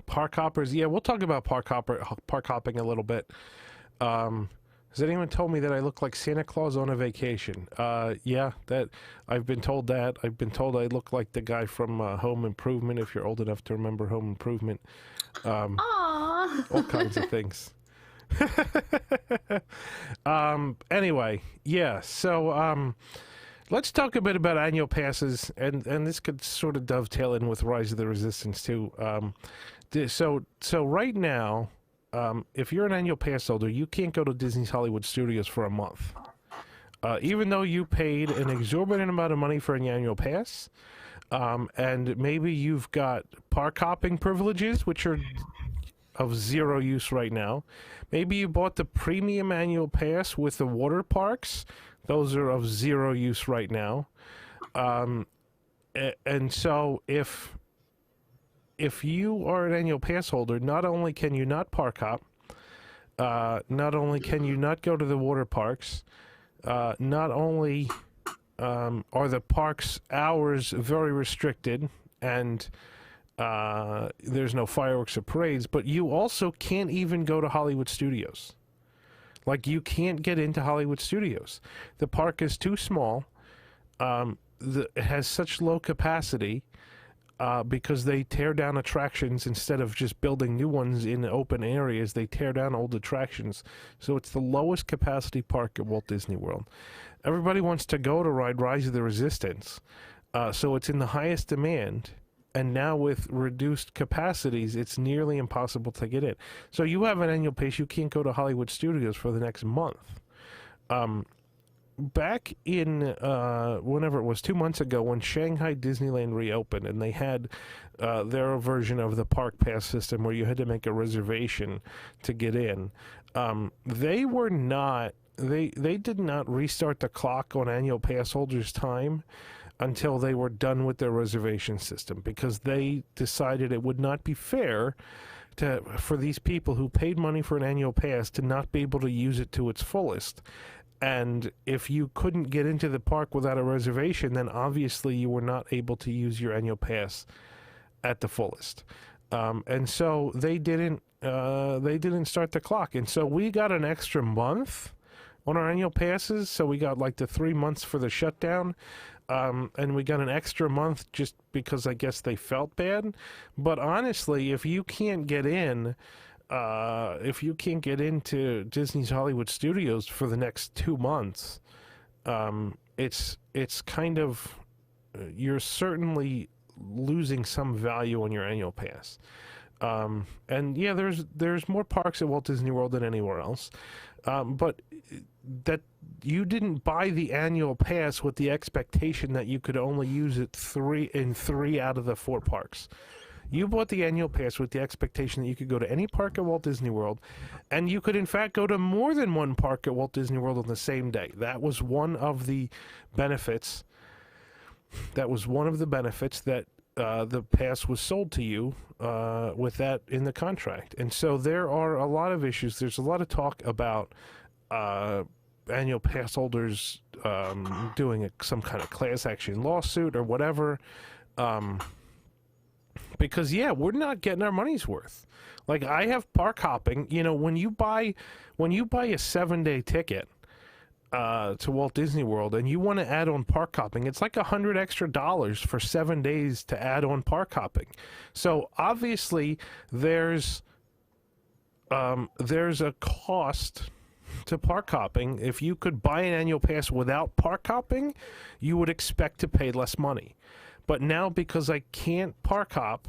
Park hoppers, yeah, we'll talk about park hopping a little bit. Has anyone told me that I look like Santa Claus on a vacation? Yeah, that I've been told that. I've been told I look like the guy from Home Improvement, if you're old enough to remember Home Improvement. All kinds of things. Anyway, yeah, so let's talk a bit about annual passes, and this could sort of dovetail in with Rise of the Resistance too. So right now, if you're an annual pass holder, you can't go to Disney's Hollywood Studios for a month. Even though you paid an exorbitant amount of money for an annual pass, and maybe you've got park hopping privileges, which are of zero use right now. Maybe you bought the premium annual pass with the water parks. Those are of zero use right now. And so if you are an annual pass holder, not only can you not park hop, not only can you not go to the water parks, not only are the parks hours very restricted and there's no fireworks or parades, but you also can't even go to Hollywood Studios. Like, you can't get into Hollywood Studios. The park is too small. It has such low capacity because they tear down attractions instead of just building new ones in open areas. They tear down old attractions. So it's the lowest capacity park at Walt Disney World. Everybody wants to go to ride Rise of the Resistance. So it's in the highest demand. And now with reduced capacities, it's nearly impossible to get in. So you have an annual pass, you can't go to Hollywood Studios for the next month. Back in, whenever it was, 2 months ago, when Shanghai Disneyland reopened, and they had their version of the park pass system where you had to make a reservation to get in, they did not restart the clock on annual pass holders' time until they were done with their reservation system, because they decided it would not be fair for these people who paid money for an annual pass to not be able to use it to its fullest. And if you couldn't get into the park without a reservation, then obviously you were not able to use your annual pass at the fullest. And so they didn't start the clock. And so we got an extra month on our annual passes. So we got like the 3 months for the shutdown. And we got an extra month just because I guess they felt bad. But honestly, if you can't get in, into Disney's Hollywood Studios for the next 2 months, it's kind of you're certainly losing some value on your annual pass. And yeah, there's more parks at Walt Disney World than anywhere else, but that you didn't buy the annual pass with the expectation that you could only use it in three out of the 4 parks. You bought the annual pass with the expectation that you could go to any park at Walt Disney World, and you could in fact go to more than one park at Walt Disney World on the same day. That was one of the benefits. That the pass was sold to you with that in the contract. And so there are a lot of issues. There's a lot of talk about annual pass holders doing some kind of class action lawsuit or whatever. Because yeah, we're not getting our money's worth. Like, I have park hopping. You know, when you buy a 7-day ticket to Walt Disney World and you want to add on park hopping, it's like $100 extra for 7 days to add on park hopping. So obviously there's a cost to park hopping. If you could buy an annual pass without park hopping, you would expect to pay less money. But now, because I can't park hop,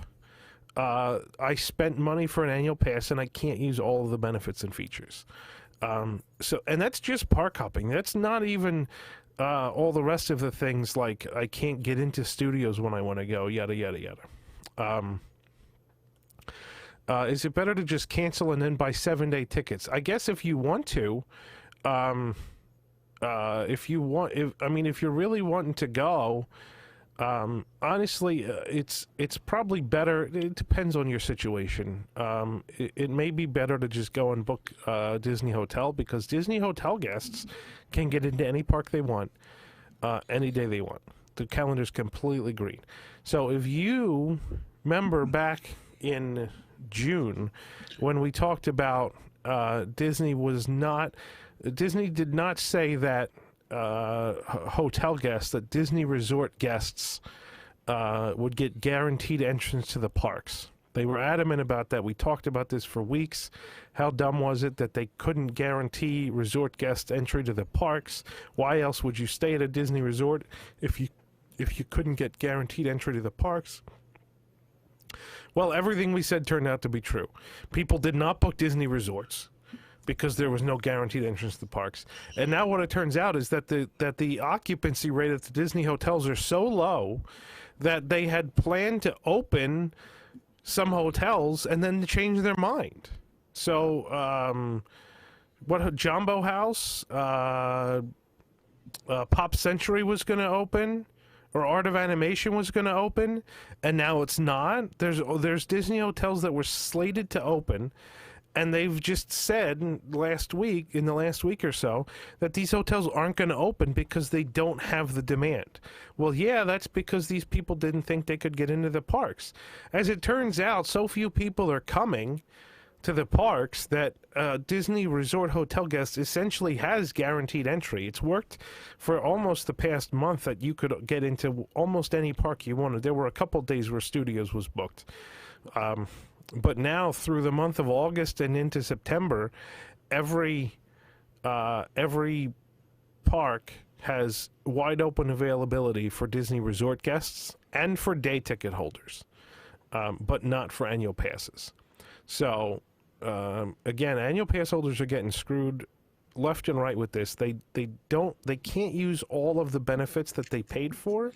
I spent money for an annual pass and I can't use all of the benefits and features. And that's just park hopping. That's not even all the rest of the things, like I can't get into studios when I want to go, yada, yada, yada. Is it better to just cancel and then buy 7-day tickets? I guess if you want to, if you're really wanting to go, honestly, it's probably better. It depends on your situation. It may be better to just go and book Disney Hotel, because Disney Hotel guests can get into any park they want, any day they want. The calendar's completely green. So if you remember back in June when we talked about Disney did not say that hotel guests, that Disney resort guests would get guaranteed entrance to the parks. They were adamant about that. We talked about this for weeks. How dumb was it that they couldn't guarantee resort guest entry to the parks? Why else would you stay at a Disney resort if you couldn't get guaranteed entry to the parks? Well, everything we said turned out to be true. People did not book Disney resorts because there was no guaranteed entrance to the parks. And now what it turns out is that the occupancy rate at the Disney hotels are so low that they had planned to open some hotels and then change their mind. So, Jumbo House, Pop Century was going to open, or Art of Animation was going to open, and now it's not. There's Disney hotels that were slated to open, and they've just said in the last week or so, that these hotels aren't going to open because they don't have the demand. Well, yeah, that's because these people didn't think they could get into the parks. As it turns out, so few people are coming to the parks that Disney Resort hotel guests essentially has guaranteed entry. It's worked for almost the past month that you could get into almost any park you wanted. There were a couple days where Studios was booked. But now, through the month of August and into September, every park has wide open availability for Disney Resort guests and for day ticket holders, but not for annual passes. So, again, annual pass holders are getting screwed left and right with this. They can't use all of the benefits that they paid for,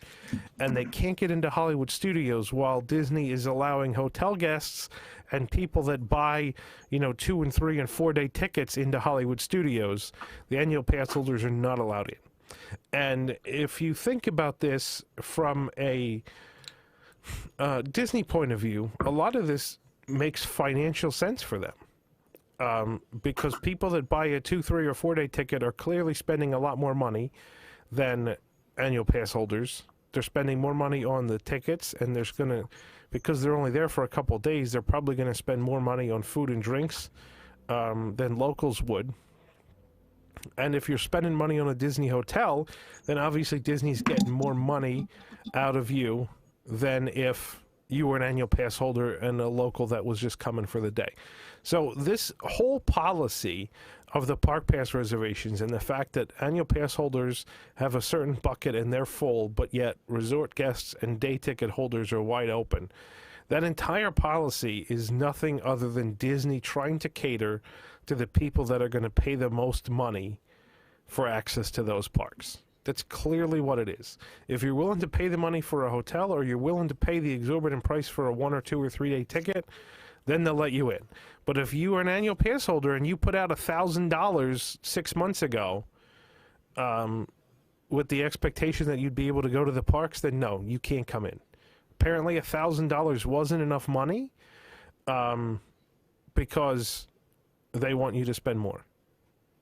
and they can't get into Hollywood Studios, while Disney is allowing hotel guests and people that buy 2 and 3 and 4 day tickets into Hollywood Studios. The annual pass holders are not allowed in. And if you think about this from a Disney point of view, a lot of this makes financial sense for them. Because people that buy a 2, 3, or 4 day ticket are clearly spending a lot more money than annual pass holders. They're spending more money on the tickets, and because they're only there for a couple of days, they're probably going to spend more money on food and drinks than locals would. And if you're spending money on a Disney hotel, then obviously Disney's getting more money out of you than if you were an annual pass holder and a local that was just coming for the day. So this whole policy of the park pass reservations and the fact that annual pass holders have a certain bucket and they're full, but yet resort guests and day ticket holders are wide open, that entire policy is nothing other than Disney trying to cater to the people that are going to pay the most money for access to those parks. That's clearly what it is. If you're willing to pay the money for a hotel, or you're willing to pay the exorbitant price for a 1 or 2 or 3 day ticket, then they'll let you in. But if you are an annual pass holder and you put out $1,000 6 months ago, with the expectation that you'd be able to go to the parks, then no, you can't come in. Apparently $1,000 wasn't enough money, because they want you to spend more.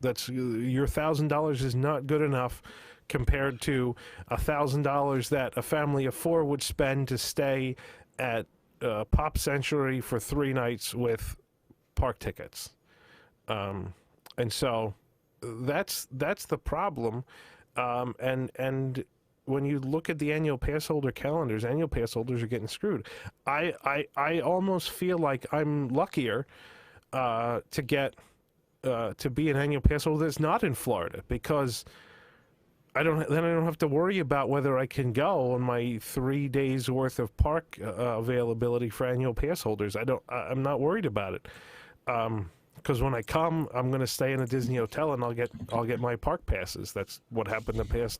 That's your $1,000 is not good enough compared to $1,000 that a family of 4 would spend to stay at Pop Century for 3 nights with park tickets. And so that's the problem. And when you look at the annual pass holder calendars, annual pass holders are getting screwed. I almost feel like I'm luckier to get to be an annual pass holder that's not in Florida, because I don't have to worry about whether I can go on my 3 days worth of park availability for annual pass holders. I'm not worried about it, because when I come, I'm going to stay in a Disney hotel and I'll get my park passes. That's what happened the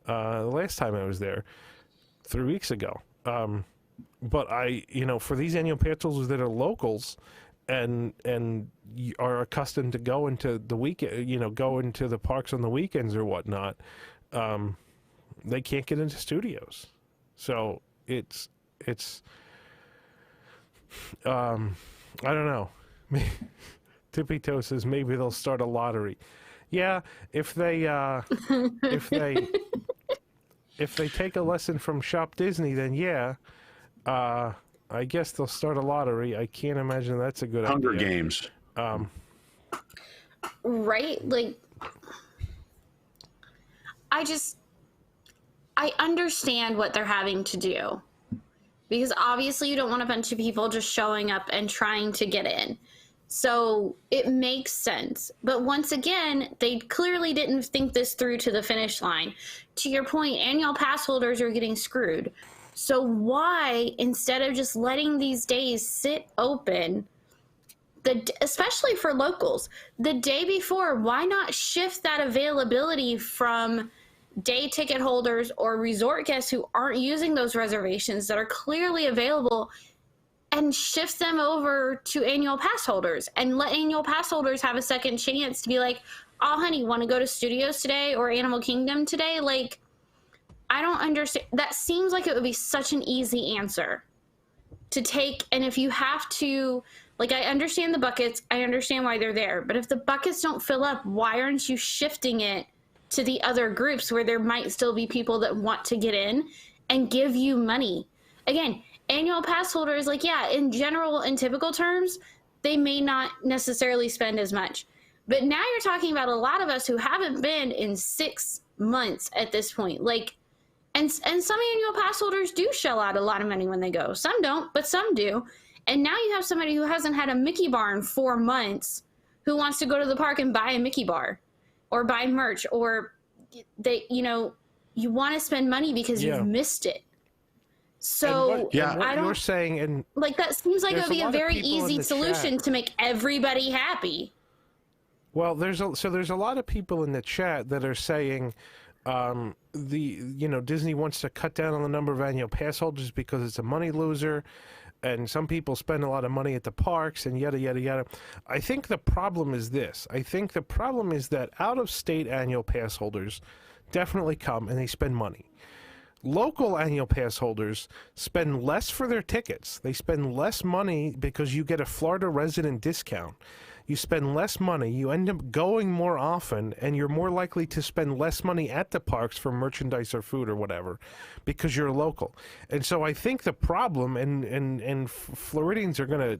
last time I was there 3 weeks ago. But for these annual pass holders that are locals and are accustomed to go into the weekend, go into the parks on the weekends or whatnot, they can't get into studios. So it's I don't know. Tippy Toe says maybe they'll start a lottery. Yeah, if they take a lesson from Shop Disney, then yeah, I guess they'll start a lottery. I can't imagine that's a good Hunger idea. Games. Right? Like, I understand what they're having to do, because obviously you don't want a bunch of people just showing up and trying to get in. So it makes sense. But once again, they clearly didn't think this through to the finish line. To your point, annual pass holders are getting screwed. So why, instead of just letting these days sit open, especially for locals, the day before, why not shift that availability from day ticket holders or resort guests who aren't using those reservations that are clearly available, and shift them over to annual pass holders and let annual pass holders have a second chance to be like, oh, honey, want to go to Studios today or Animal Kingdom today? Like, I don't understand. That seems like it would be such an easy answer to take. And if you have to, like, I understand the buckets. I understand why they're there. But if the buckets don't fill up, why aren't you shifting it to the other groups where there might still be people that want to get in and give you money? Again, annual pass holders, like, yeah, in general, in typical terms, they may not necessarily spend as much. But now you're talking about a lot of us who haven't been in 6 months at this point. Like, and some annual pass holders do shell out a lot of money when they go. Some don't, but some do. And now you have somebody who hasn't had a Mickey bar in 4 months who wants to go to the park and buy a Mickey bar or buy merch, or you want to spend money because you've missed it. So you're saying, and like, that seems like it would be a very easy solution to make everybody happy. Well, there's a lot of people in the chat that are saying, Disney wants to cut down on the number of annual pass holders because it's a money loser, and some people spend a lot of money at the parks and yada yada yada. I think the problem is this. I think the problem is that out-of-state annual pass holders definitely come and they spend money. Local annual pass holders spend less for their tickets. They spend less money because you get a Florida resident discount. You spend less money, you end up going more often, and you're more likely to spend less money at the parks for merchandise or food or whatever because you're local. And so I think the problem, and Floridians are going to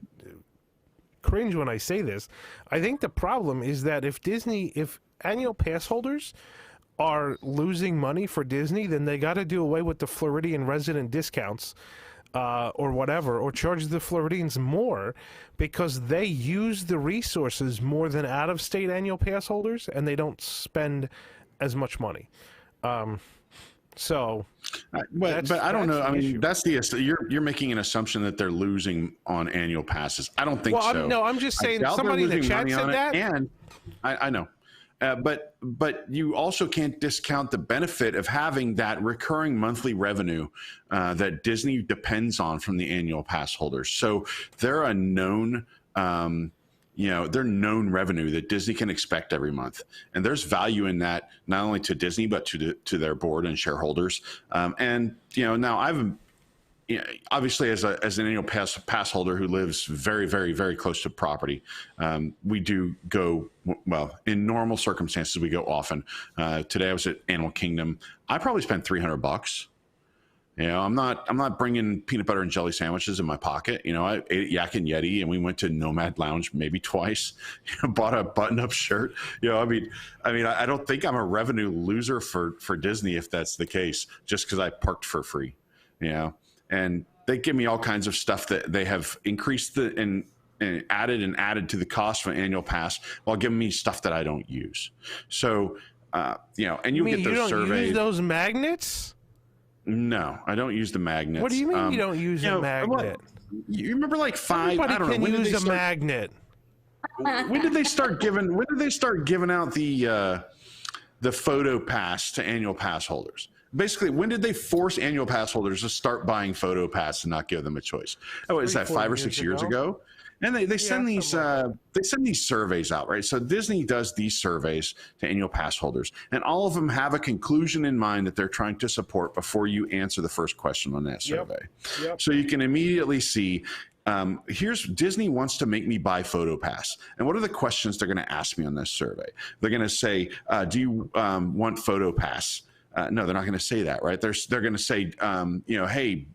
cringe when I say this, I think the problem is that if annual pass holders are losing money for Disney, then they got to do away with the Floridian resident discounts or whatever, or charge the Floridians more because they use the resources more than out-of-state annual pass holders, and they don't spend as much money. But I don't know. I mean, issue. that's you're making an assumption that they're losing on annual passes. I don't think so. I'm just saying somebody in the chat said that. And I know. But you also can't discount the benefit of having that recurring monthly revenue that Disney depends on from the annual pass holders. So they're a known, they're known revenue that Disney can expect every month, and there's value in that not only to Disney but to their board and shareholders. Now obviously as an annual pass holder who lives very, very, very close to property, we do go, well, in normal circumstances, we go often. Today I was at Animal Kingdom. I probably spent $300. I'm not bringing peanut butter and jelly sandwiches in my pocket. I ate at Yak and Yeti, and we went to Nomad Lounge maybe twice. Bought a button-up shirt. I don't think I'm a revenue loser for Disney if that's the case, just because I parked for free. And they give me all kinds of stuff that they have increased and added to the cost of an annual pass while giving me stuff that I don't use. So, and you get those surveys. Use those magnets? No, I don't use the magnets. What do you mean you don't use a magnet? You remember like five? Everybody I don't know. When use a magnet. When did they start giving out the photo pass to annual pass holders? Basically, when did they force annual pass holders to start buying photo pass and not give them a choice? Oh, is that 5 or 6 years ago? And they send these surveys out, right? So Disney does these surveys to annual pass holders, and all of them have a conclusion in mind that they're trying to support before you answer the first question on that survey. Yep. So you can immediately see, here's Disney wants to make me buy PhotoPass. And what are the questions they're going to ask me on this survey? They're going to say, do you want PhotoPass? No, they're not going to say that, right? They're going to say, hey,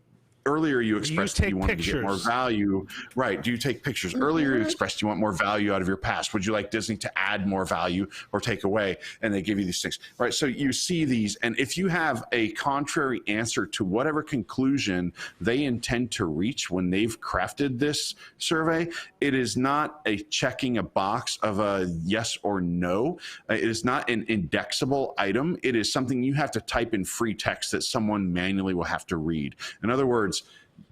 earlier you expressed that you wanted to get more value. Right. Do you take pictures? Earlier you expressed you want more value out of your pass. Would you like Disney to add more value or take away? And they give you these things. Right. So you see these. And if you have a contrary answer to whatever conclusion they intend to reach when they've crafted this survey, it is not a checking a box of a yes or no. It is not an indexable item. It is something you have to type in free text that someone manually will have to read. In other words,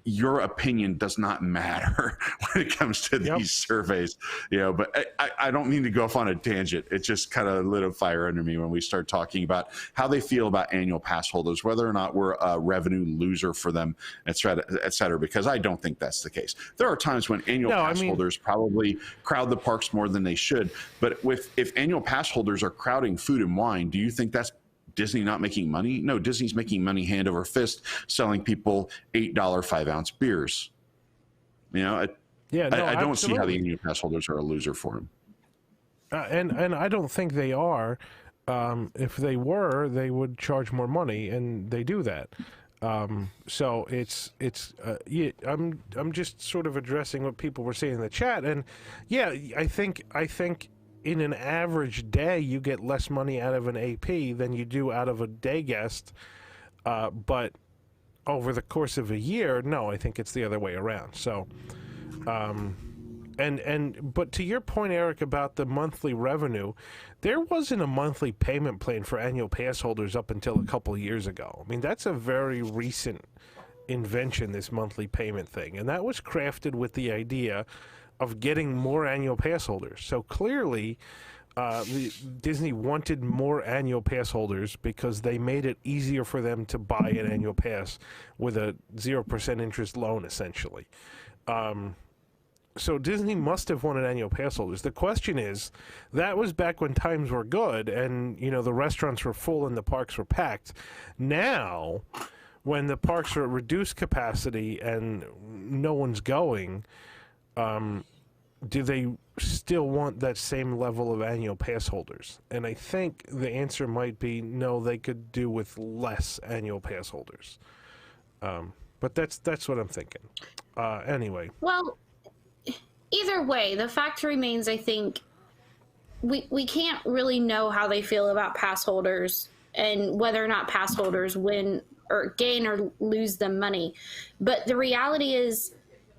your opinion does not matter when it comes to these surveys, but I don't mean to go off on a tangent. It just kind of lit a fire under me when we start talking about how they feel about annual pass holders, whether or not we're a revenue loser for them, et cetera, because I don't think that's the case. There are times when annual pass holders probably crowd the parks more than they should, but if annual pass holders are crowding food and wine, do you think that's Disney not making money? No, Disney's making money hand over fist, selling people $8 5-ounce beers. I don't see how the annual pass holders are a loser for them. And I don't think they are. If they were, they would charge more money, and they do that. So I'm just sort of addressing what people were saying in the chat, and I think in an average day, you get less money out of an AP than you do out of a day guest. But over the course of a year, no, I think it's the other way around. So, but to your point, Eric, about the monthly revenue, there wasn't a monthly payment plan for annual pass holders up until a couple of years ago. I mean, that's a very recent invention, this monthly payment thing. And that was crafted with the idea of getting more annual pass holders. So clearly, Disney wanted more annual pass holders because they made it easier for them to buy an annual pass with a 0% interest loan, essentially. So Disney must have wanted annual pass holders. The question is, that was back when times were good and, the restaurants were full and the parks were packed. Now, when the parks are at reduced capacity and no one's going, do they still want that same level of annual pass holders? And I think the answer might be no, they could do with less annual pass holders. But that's what I'm thinking. Anyway. Well, either way, the fact remains, I think, we can't really know how they feel about pass holders and whether or not pass holders win or gain or lose them money. But the reality is,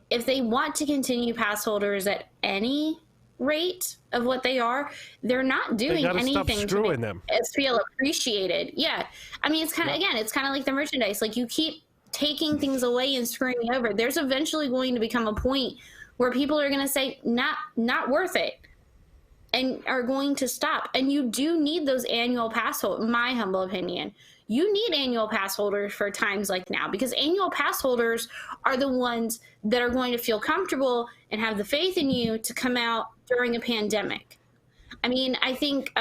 if they want to continue pass holders at any rate of what they are, they're not doing anything to make them feel appreciated. Yeah. I mean, it's kind of, again, it's kind of like the merchandise. Like, you keep taking things away and screwing over. There's eventually going to become a point where people are going to say, not worth it, and are going to stop. And you do need those annual pass holders, my humble opinion. You need annual pass holders for times like now, because annual pass holders are the ones that are going to feel comfortable and have the faith in you to come out during a pandemic. I mean, I think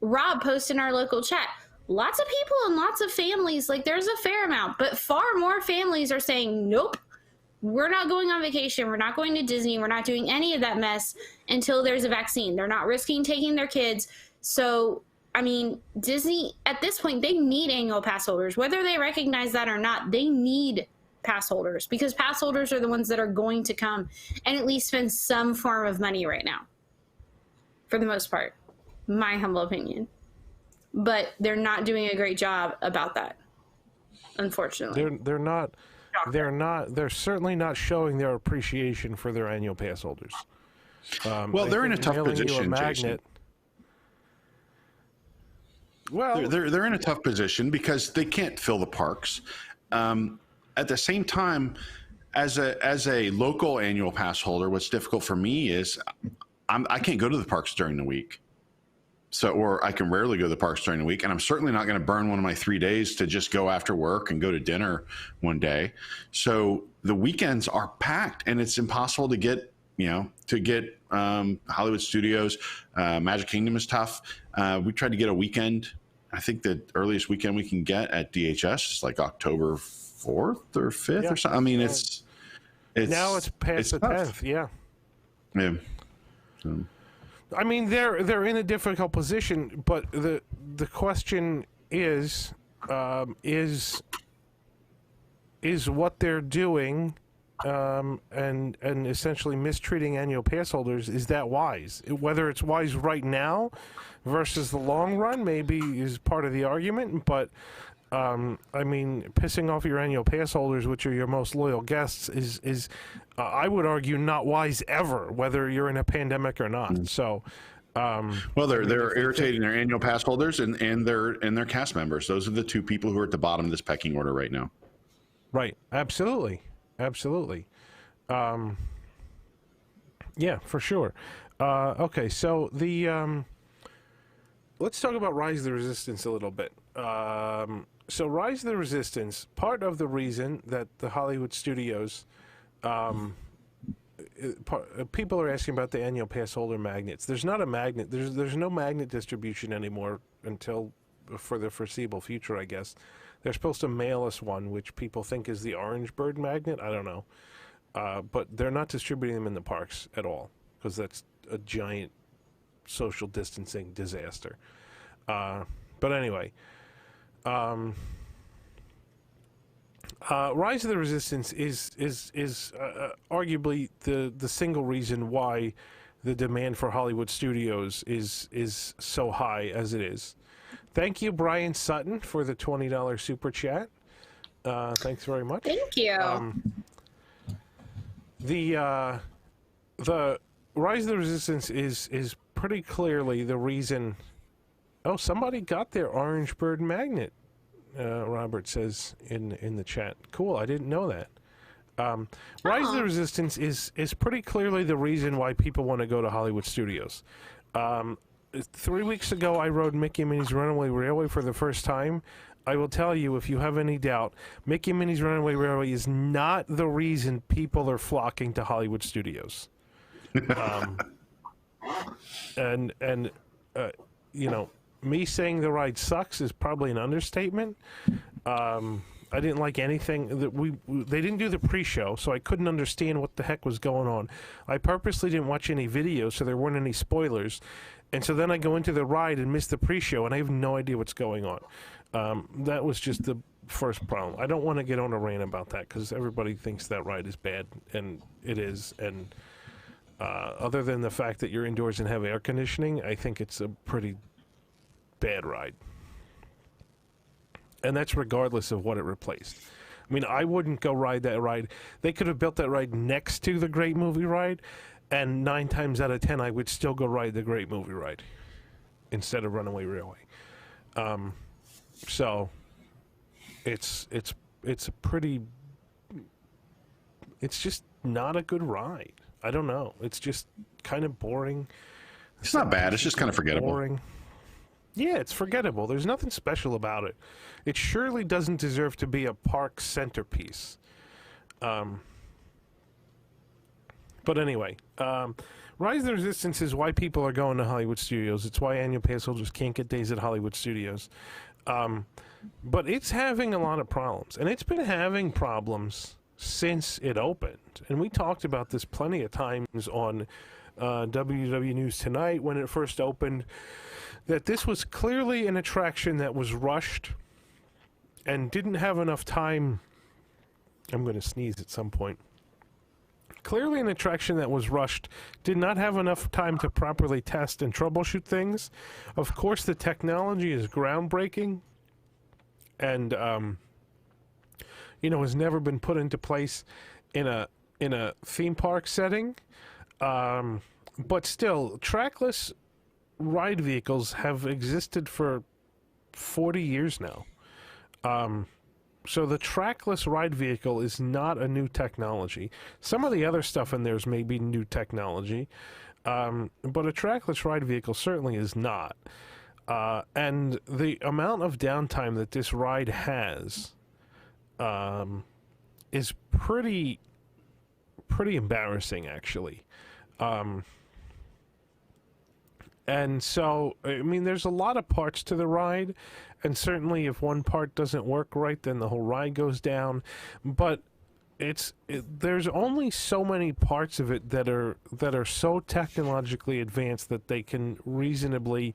Rob posted in our local chat, lots of people and lots of families, like, there's a fair amount, but far more families are saying, nope, we're not going on vacation. We're not going to Disney. We're not doing any of that mess until there's a vaccine. They're not risking taking their kids. So, I mean, Disney, at this point, they need annual pass holders. Whether they recognize that or not, they need pass holders, because pass holders are the ones that are going to come and at least spend some form of money right now, for the most part, my humble opinion. But they're not doing a great job about that, unfortunately. They're certainly not showing their appreciation for their annual pass holders. Well, they're in a tough position, Jason. Well, they're in a tough position because they can't fill the parks. At the same time, as a local annual pass holder, what's difficult for me is I can't go to the parks during the week. Or I can rarely go to the parks during the week, and I'm certainly not going to burn one of my 3 days to just go after work and go to dinner one day. So the weekends are packed, and it's impossible to get Hollywood Studios. Magic Kingdom is tough. We tried to get a weekend. I think the earliest weekend we can get at DHS is like October 4th or 5th or something. I mean, it's now it's past the 10th. Yeah. Yeah. So. I mean, they're in a difficult position, but the question is what they're doing, and essentially mistreating annual pass holders, is that wise? Whether it's wise right now versus the long run, maybe is part of the argument, but I mean, pissing off your annual pass holders, which are your most loyal guests, is I would argue not wise ever, whether you're in a pandemic or not. So, well, they're irritating their annual pass holders and their cast members. Those are the two people who are at the bottom of this pecking order right now. Right. Absolutely. Yeah, for sure. Okay, so let's talk about Rise of the Resistance a little bit. So Rise of the Resistance, part of the reason that the Hollywood Studios, people are asking about the annual pass holder magnets. There's not a magnet. There's no magnet distribution anymore until for the foreseeable future, I guess. They're supposed to mail us one, which people think is the orange bird magnet. I don't know. But they're not distributing them in the parks at all, because that's a giant social distancing disaster. But anyway, Rise of the Resistance is arguably the single reason why the demand for Hollywood Studios is so high as it is. Thank you, Brian Sutton, for the $20 super chat. Thanks very much. Thank you. The Rise of the Resistance is pretty clearly the reason. Oh, somebody got their orange bird magnet. Robert says in the chat. Cool, I didn't know that. Rise of the Resistance is pretty clearly the reason why people want to go to Hollywood Studios. 3 weeks ago, I rode Mickey and Minnie's Runaway Railway for the first time. I will tell you, if you have any doubt, Mickey and Minnie's Runaway Railway is not the reason people are flocking to Hollywood Studios. And you know, me saying the ride sucks is probably an understatement. I didn't like anything that they didn't do the pre-show, so I couldn't understand what the heck was going on. I purposely didn't watch any videos, so there weren't any spoilers. And so then I go into the ride and miss the pre-show, and I have no idea what's going on. That was just the first problem. I don't want to get on a rant about that, because everybody thinks that ride is bad, and it is. And other than the fact that you're indoors and have air conditioning, I think it's a pretty bad ride. And that's regardless of what it replaced. I mean, I wouldn't go ride that ride. They could have built that ride next to the Great Movie Ride, and 9 times out of 10, I would still go ride the Great Movie Ride instead of Runaway Railway. So it's a pretty. It's just not a good ride. I don't know. It's just kind of boring. It's not bad. It's just kind of forgettable. Boring. Yeah, it's forgettable. There's nothing special about it. It surely doesn't deserve to be a park centerpiece. But anyway, Rise of the Resistance is why people are going to Hollywood Studios. It's why annual pass holders can't get days at Hollywood Studios. But it's having a lot of problems. And it's been having problems since it opened. And we talked about this plenty of times on WDW News Tonight when it first opened, that this was clearly an attraction that was rushed and didn't have enough time. I'm going to sneeze at some point. Clearly an attraction that was rushed, did not have enough time to properly test and troubleshoot things. Of course, the technology is groundbreaking and, has never been put into place in a theme park setting. But still, trackless ride vehicles have existed for 40 years now. So the trackless ride vehicle is not a new technology. Some of the other stuff in there is maybe new technology, but a trackless ride vehicle certainly is not. And the amount of downtime that this ride has is pretty embarrassing, actually. And so, I mean, there's a lot of parts to the ride, and certainly if one part doesn't work right, then the whole ride goes down. But there's only so many parts of it that are so technologically advanced that they can reasonably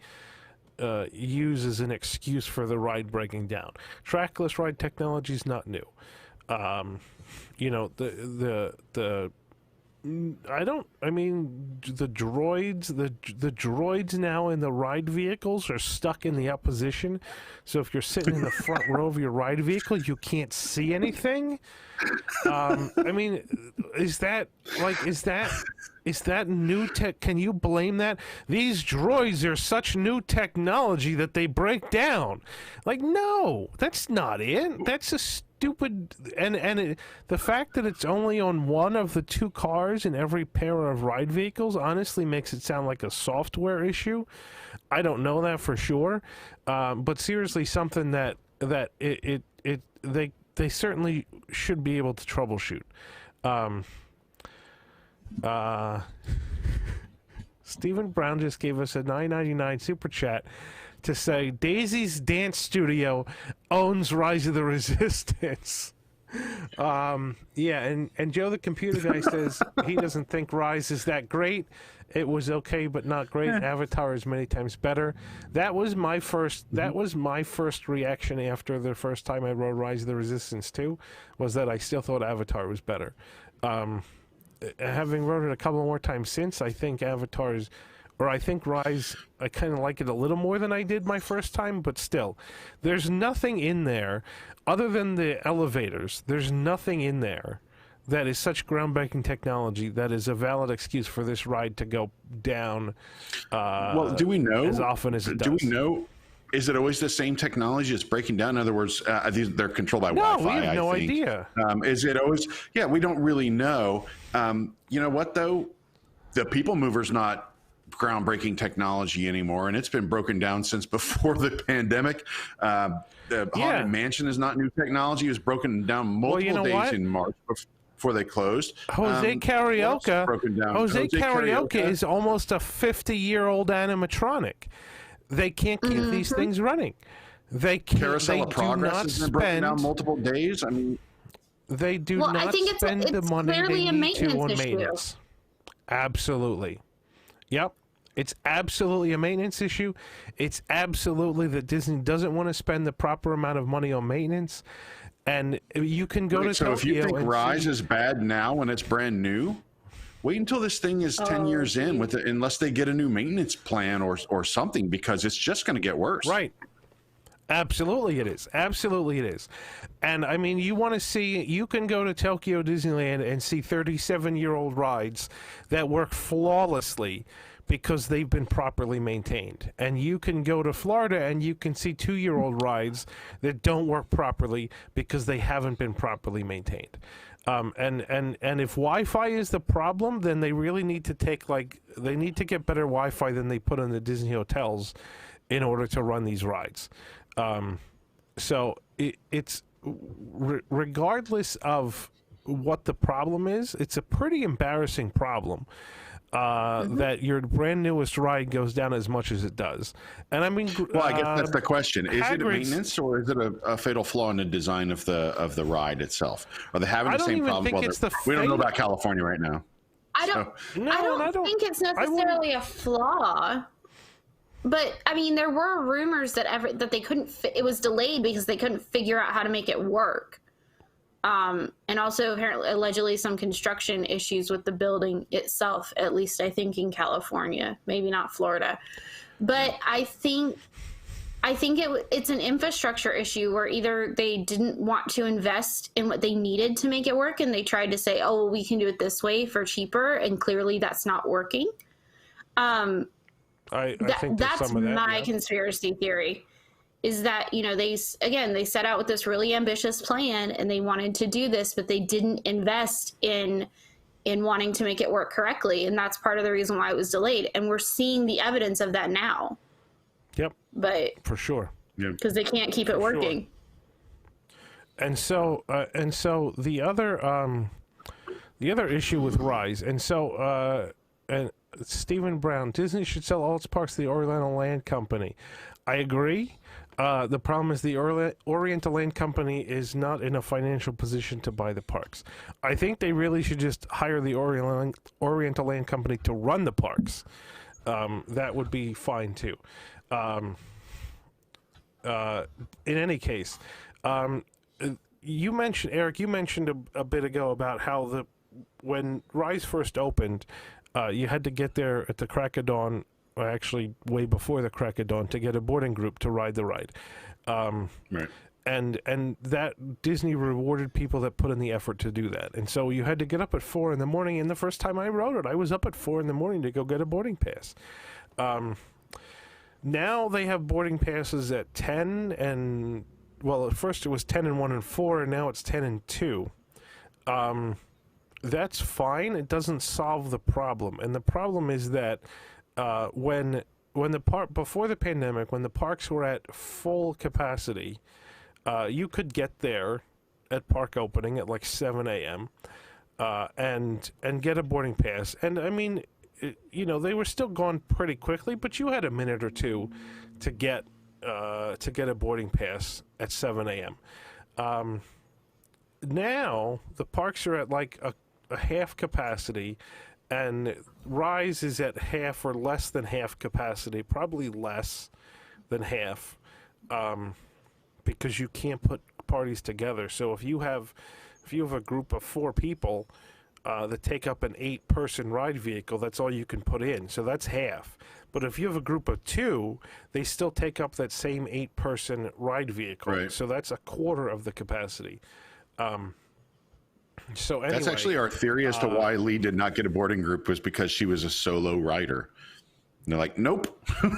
use as an excuse for the ride breaking down. Trackless ride technology is not new. The droids now in the ride vehicles are stuck in the opposition. So if you're sitting in the front row of your ride vehicle, you can't see anything. Is that new tech? Can you blame that? These droids are such new technology that they break down. Like, no, that's not it. That's a stupid, the fact that it's only on one of the 2 cars in every pair of ride vehicles honestly makes it sound like a software issue. I don't know that for sure, but seriously, something that they certainly should be able to troubleshoot. Stephen Brown just gave us a $9.99 super chat to say Daisy's Dance Studio owns Rise of the Resistance. And Joe the computer guy says he doesn't think Rise is that great. It was okay, but not great. Avatar is many times better. That was my first reaction after the first time I rode Rise of the Resistance 2, was that I still thought Avatar was better. Having rode it a couple more times since, I think Rise, I kind of like it a little more than I did my first time, but still, there's nothing in there other than the elevators. There's nothing in there that is such groundbreaking technology that is a valid excuse for this ride to go down. Well, do we know as often as it does? Do we know? Is it always the same technology that's breaking down? In other words, they're controlled by Wi-Fi. No, we have no idea. Is it always? Yeah, we don't really know. You know what though? The People Mover's not groundbreaking technology anymore, and it's been broken down since before the pandemic. The Haunted Mansion is not new technology. It was broken down multiple days in March before they closed. Jose Karaoke is almost a 50-year-old animatronic. They can't keep these things running. They can't. Carousel of Progress has been broken down multiple days. I mean, they do not spend the money they need to on maintenance. Absolutely. Yep. It's absolutely a maintenance issue. It's absolutely that Disney doesn't want to spend the proper amount of money on maintenance. And you can go to so Tokyo. If you think Rise is bad now when it's brand new, wait until this thing is 10 years in with it, unless they get a new maintenance plan or something, because it's just going to get worse. Right. Absolutely it is. Absolutely it is. And I mean, you can go to Tokyo Disneyland and see 37-year-old rides that work flawlessly because they've been properly maintained. And you can go to Florida and you can see 2-year-old rides that don't work properly because they haven't been properly maintained. And if Wi-Fi is the problem, then they really need to they need to get better Wi-Fi than they put in the Disney hotels in order to run these rides. So it's regardless of what the problem is, it's a pretty embarrassing problem. That your brand newest ride goes down as much as it does. And I mean, well, I guess that's the question. Is it a Hagrid's- maintenance or is it a fatal flaw in the design of the ride itself? Are they having the same problem? We don't know about California right now. I don't think it's necessarily a flaw. But I mean, there were rumors that they couldn't. It was delayed because they couldn't figure out how to make it work. And also apparently, allegedly, some construction issues with the building itself. At least I think in California, maybe not Florida. But I think it's an infrastructure issue where either they didn't want to invest in what they needed to make it work, and they tried to say, "Oh, well, we can do it this way for cheaper," and clearly that's not working. I think that's some of that, my yeah. conspiracy theory, is that, you know, they set out with this really ambitious plan and they wanted to do this, but they didn't invest in wanting to make it work correctly, and that's part of the reason why it was delayed. And we're seeing the evidence of that now. Yep. But for sure. Because they can't keep it working. Sure. And so the other issue with Rise, and Stephen Brown, Disney should sell all its parks to the Oriental Land Company. I agree. The problem is the Oriental Land Company is not in a financial position to buy the parks. I think they really should just hire the Oriental Land Company to run the parks. That would be fine too. In any case, you mentioned, Eric, a bit ago about how when Rise first opened, you had to get there at the crack of dawn, or actually way before the crack of dawn, to get a boarding group to ride the ride. Right. And that Disney rewarded people that put in the effort to do that. And so you had to get up at 4 a.m. And the first time I rode it, I was up at 4 a.m. to go get a boarding pass. Now they have boarding passes at 10 and, well, at first it was 10 and 1 and 4, and now it's 10 and 2. That's fine. It doesn't solve the problem. And the problem is that before the pandemic, when the parks were at full capacity, you could get there at park opening at like 7 a.m. And get a boarding pass. And I mean, they were still gone pretty quickly, but you had a minute or two to get a boarding pass at 7 a.m. Now the parks are at like a half capacity, and Rise is at half or less than half capacity, probably less than half, because you can't put parties together. So if you have a group of 4 people that take up an 8-person ride vehicle, that's all you can put in. So that's half. But if you have a group of 2, they still take up that same 8-person ride vehicle. Right. So that's a quarter of the capacity. So anyway, that's actually our theory as to why Lee did not get a boarding group, was because she was a solo rider. And they're like, nope, we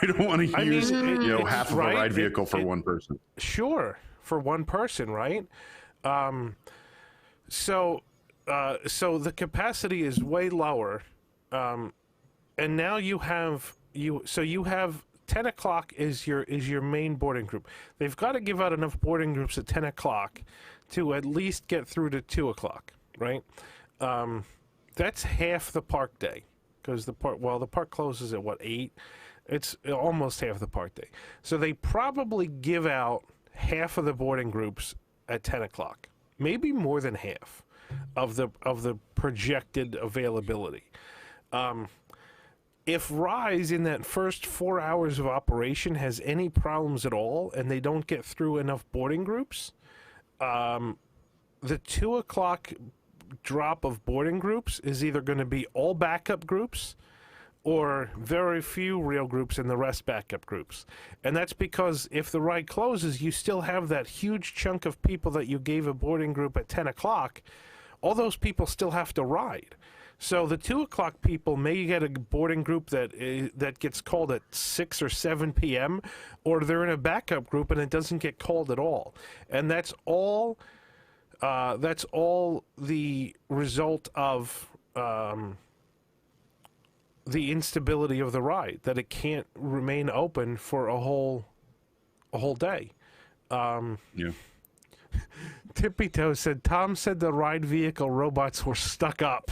don't want to use half of a ride vehicle for one person. Sure, for one person, right? So the capacity is way lower, and now you have 10 o'clock is your main boarding group. They've got to give out enough boarding groups at 10 o'clock to at least get through to 2 o'clock, right? That's half the park day, because the park closes at 8? It's almost half the park day. So they probably give out half of the boarding groups at 10 o'clock, maybe more than half of the projected availability. If Rise in that first 4 hours of operation has any problems at all, and they don't get through enough boarding groups, the 2 o'clock drop of boarding groups is either going to be all backup groups, or very few real groups and the rest backup groups. And that's because if the ride closes, you still have that huge chunk of people that you gave a boarding group at 10 o'clock. All those people still have to ride. So the 2 o'clock people may get a boarding group that gets called at 6 or 7 p.m., or they're in a backup group and it doesn't get called at all. And that's all the result of the instability of the ride, that it can't remain open for a whole day. Yeah. Tippy Toe said, Tom said the ride vehicle robots were stuck up.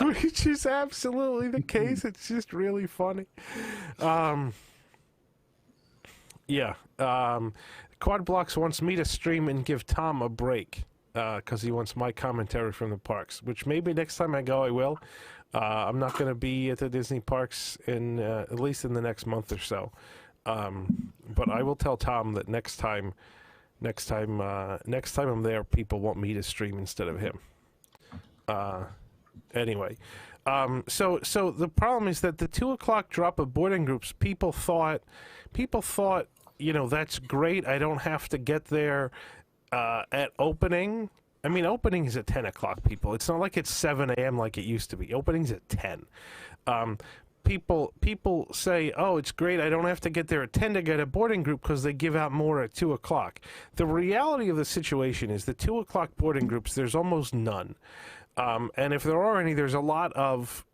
which is absolutely the case. It's just really funny. Quad Blocks wants me to stream and give Tom a break because he wants my commentary from the parks, which maybe next time I go I will. I'm not going to be at the Disney parks in at least in the next month or so. But I will tell Tom that next time I'm there, people want me to stream instead of him. Anyway, so the problem is that the 2 o'clock drop of boarding groups, people thought, that's great. I don't have to get there at opening. I mean, opening is at 10 o'clock, people. It's not like it's 7 a.m. like it used to be. Opening's at 10. People say, oh, it's great, I don't have to get there at 10 to get a boarding group because they give out more at 2 o'clock. The reality of the situation is the 2 o'clock boarding groups, there's almost none. And if there are any, there's a lot of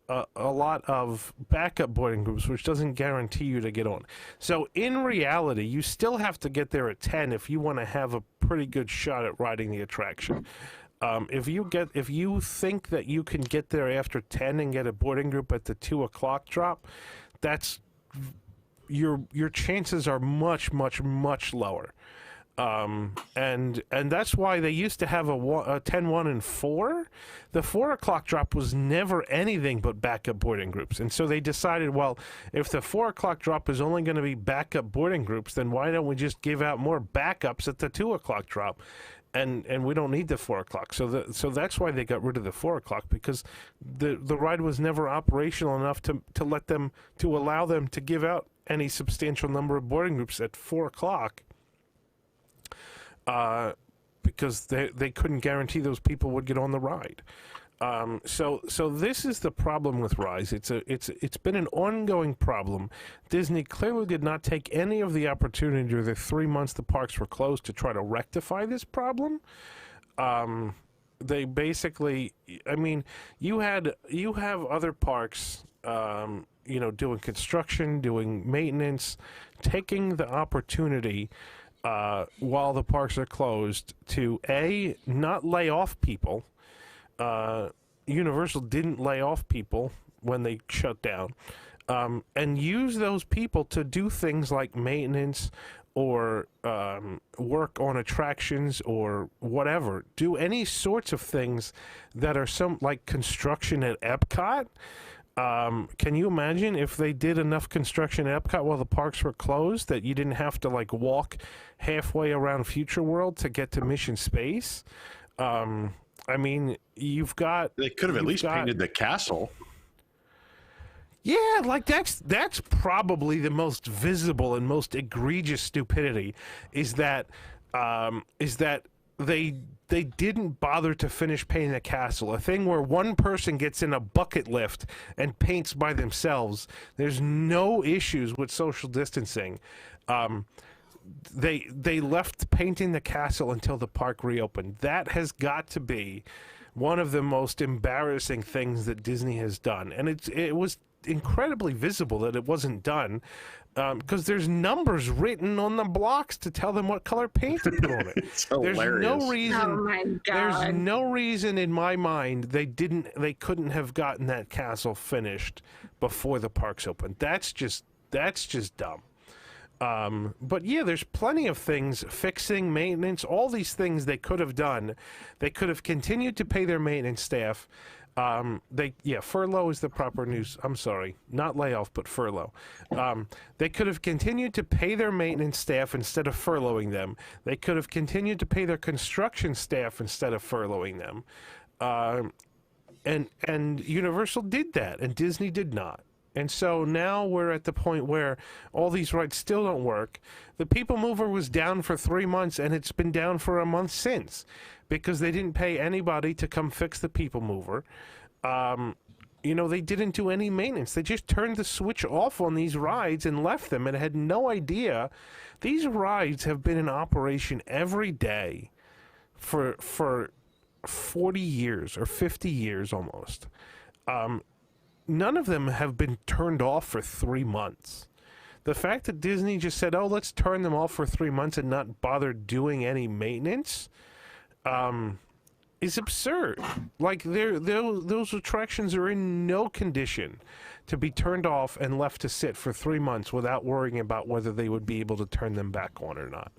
backup boarding groups, which doesn't guarantee you to get on. So in reality, you still have to get there at 10 if you want to have a pretty good shot at riding the attraction. If you think that you can get there after 10 and get a boarding group at the 2 o'clock drop, that's your chances are much lower. And that's why they used to have a 10, 1, and 4. The 4 o'clock drop was never anything but backup boarding groups. And so they decided, well, if the 4 o'clock drop is only going to be backup boarding groups, then why don't we just give out more backups at the 2 o'clock drop? And we don't need the 4 o'clock. So that's why they got rid of the 4 o'clock, because the ride was never operational enough to allow them to give out any substantial number of boarding groups at 4 o'clock. Because they couldn't guarantee those people would get on the ride. So this is the problem with Rise. It's been an ongoing problem. Disney clearly did not take any of the opportunity during the 3 months the parks were closed to try to rectify this problem. They basically, I mean, you have other parks, doing construction, doing maintenance, taking the opportunity while the parks are closed to not lay off people. Universal didn't lay off people when they shut down, and use those people to do things like maintenance or work on attractions or whatever. Do any sorts of things that are like construction at Epcot. Can you imagine if they did enough construction at Epcot while the parks were closed that you didn't have to like walk halfway around Future World to get to Mission Space? I mean, they could have at least painted the castle. Yeah, like that's probably the most visible and most egregious stupidity is that they didn't bother to finish painting the castle. A thing where one person gets in a bucket lift and paints by themselves. There's no issues with social distancing. They left painting the castle until the park reopened. That has got to be one of the most embarrassing things that Disney has done, and it was incredibly visible that it wasn't done. Because there's numbers written on the blocks to tell them what color paint to put on it. It's hilarious. There's no reason. Oh my God. There's no reason in my mind they couldn't have gotten that castle finished before the parks opened. That's just dumb. But yeah, there's plenty of things, fixing, maintenance, all these things they could have done. They could have continued to pay their maintenance staff. Furlough is the proper news. I'm sorry, not layoff, but furlough. They could have continued to pay their maintenance staff instead of furloughing them. They could have continued to pay their construction staff instead of furloughing them. And Universal did that, and Disney did not. And so now we're at the point where all these rides still don't work. The People Mover was down for 3 months, and it's been down for a month since because they didn't pay anybody to come fix the People Mover. They didn't do any maintenance. They just turned the switch off on these rides and left them and had no idea. These rides have been in operation every day for 40 years or 50 years almost. None of them have been turned off for 3 months. The fact that Disney just said, oh, let's turn them off for 3 months and not bother doing any maintenance is absurd. Like, those attractions are in no condition to be turned off and left to sit for 3 months without worrying about whether they would be able to turn them back on or not.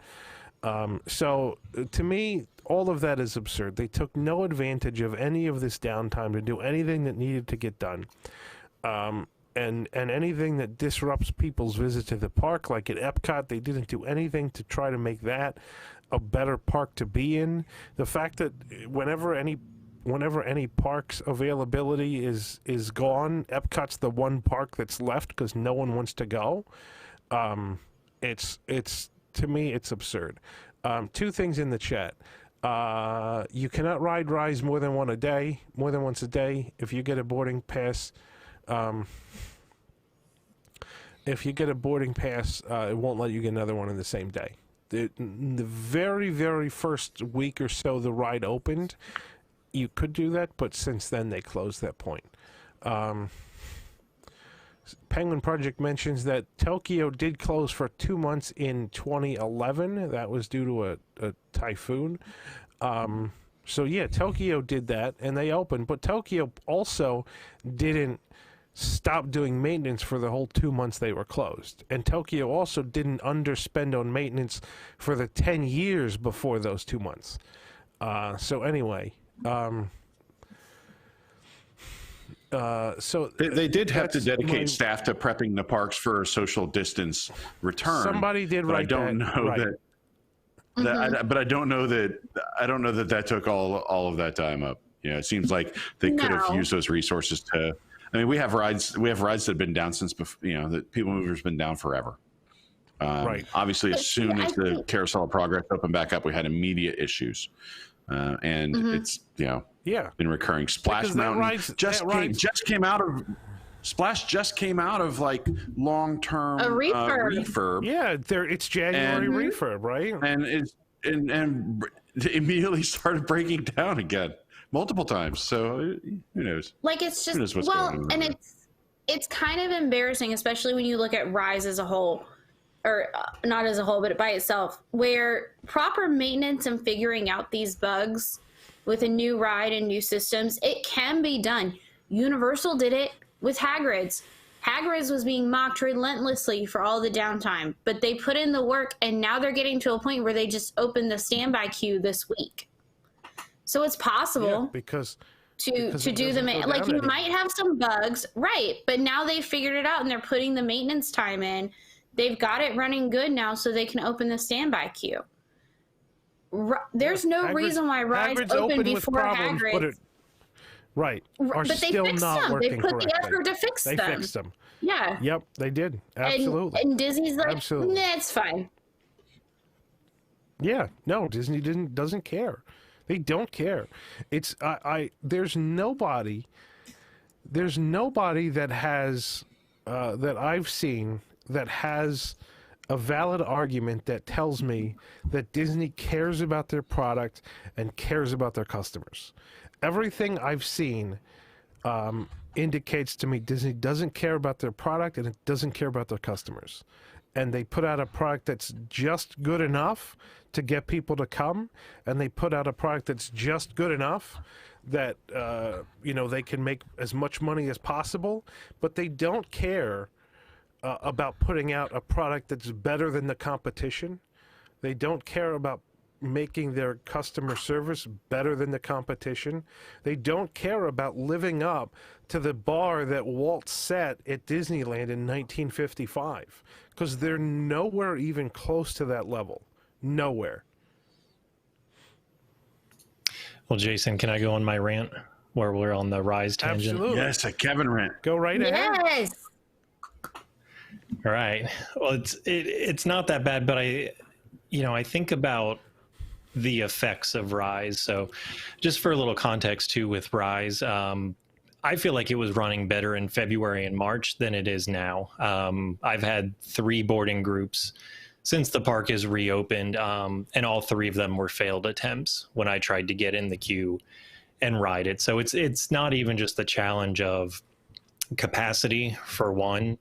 So, to me, all of that is absurd. They took no advantage of any of this downtime to do anything that needed to get done. And anything that disrupts people's visit to the park, like at Epcot, they didn't do anything to try to make that a better park to be in. The fact that whenever any park's availability is gone, Epcot's the one park that's left because no one wants to go. It's to me, it's absurd. 2 things in the chat. You cannot ride rides more than once a day. If you get a boarding pass, it won't let you get another one in the same day. The very, very first week or so the ride opened, you could do that, but since then they closed that point. Penguin Project mentions that Tokyo did close for 2 months in 2011. That was due to a typhoon. So yeah, Tokyo did that, and they opened. But Tokyo also didn't stop doing maintenance for the whole 2 months they were closed. And Tokyo also didn't underspend on maintenance for the 10 years before those 2 months. So anyway... so they did have to dedicate staff to prepping the parks for a social distance return. Somebody did write that. But I don't know that that took all of that time up. It seems like they could have used those resources to. I mean, we have rides that have been down since before. The People Mover's been down forever. Right. Obviously, as soon as the Carousel of Progress opened back up, we had immediate issues, and it's been recurring. Splash Mountain just came out of Splash just came out of like long-term refurb. Yeah, it's January refurb, right? And immediately started breaking down again multiple times. So who knows? Like, it's just and it's kind of embarrassing, especially when you look at Rise as a whole, or not as a whole, but by itself, where proper maintenance and figuring out these bugs with a new ride and new systems, it can be done. Universal did it with Hagrid's. Hagrid's was being mocked relentlessly for all the downtime, but they put in the work, and now they're getting to a point where they just opened the standby queue this week. So it's possible because to do the like you might have some bugs, right? But now they've figured it out, and they're putting the maintenance time in. They've got it running good now, so they can open the standby queue. There's no reason why rides open before Hagrid's. Right. But they fixed them. They put the effort to fix them. They fixed them. Yeah. Yep, they did. Absolutely. And Disney's like, nah, it's fine. Yeah. No, Disney doesn't care. They don't care. It's there's nobody that has that I've seen that has a valid argument that tells me that Disney cares about their product and cares about their customers. Everything I've seen indicates to me Disney doesn't care about their product and it doesn't care about their customers. And they put out a product that's just good enough to get people to come, and they put out a product that's just good enough that they can make as much money as possible, but they don't care about putting out a product that's better than the competition. They don't care about making their customer service better than the competition. They don't care about living up to the bar that Walt set at Disneyland in 1955, because they're nowhere even close to that level. Nowhere. Well, Jason, can I go on my rant? where we're on the Rise tangent? Absolutely. Yes, a Kevin rant. Go right ahead. Yes. All right. Well, it's not that bad, but I think about the effects of Rise. So just for a little context too with Rise, I feel like it was running better in February and March than it is now. I've had 3 boarding groups since the park is reopened, and all 3 of them were failed attempts when I tried to get in the queue and ride it. So it's not even just the challenge of capacity for one,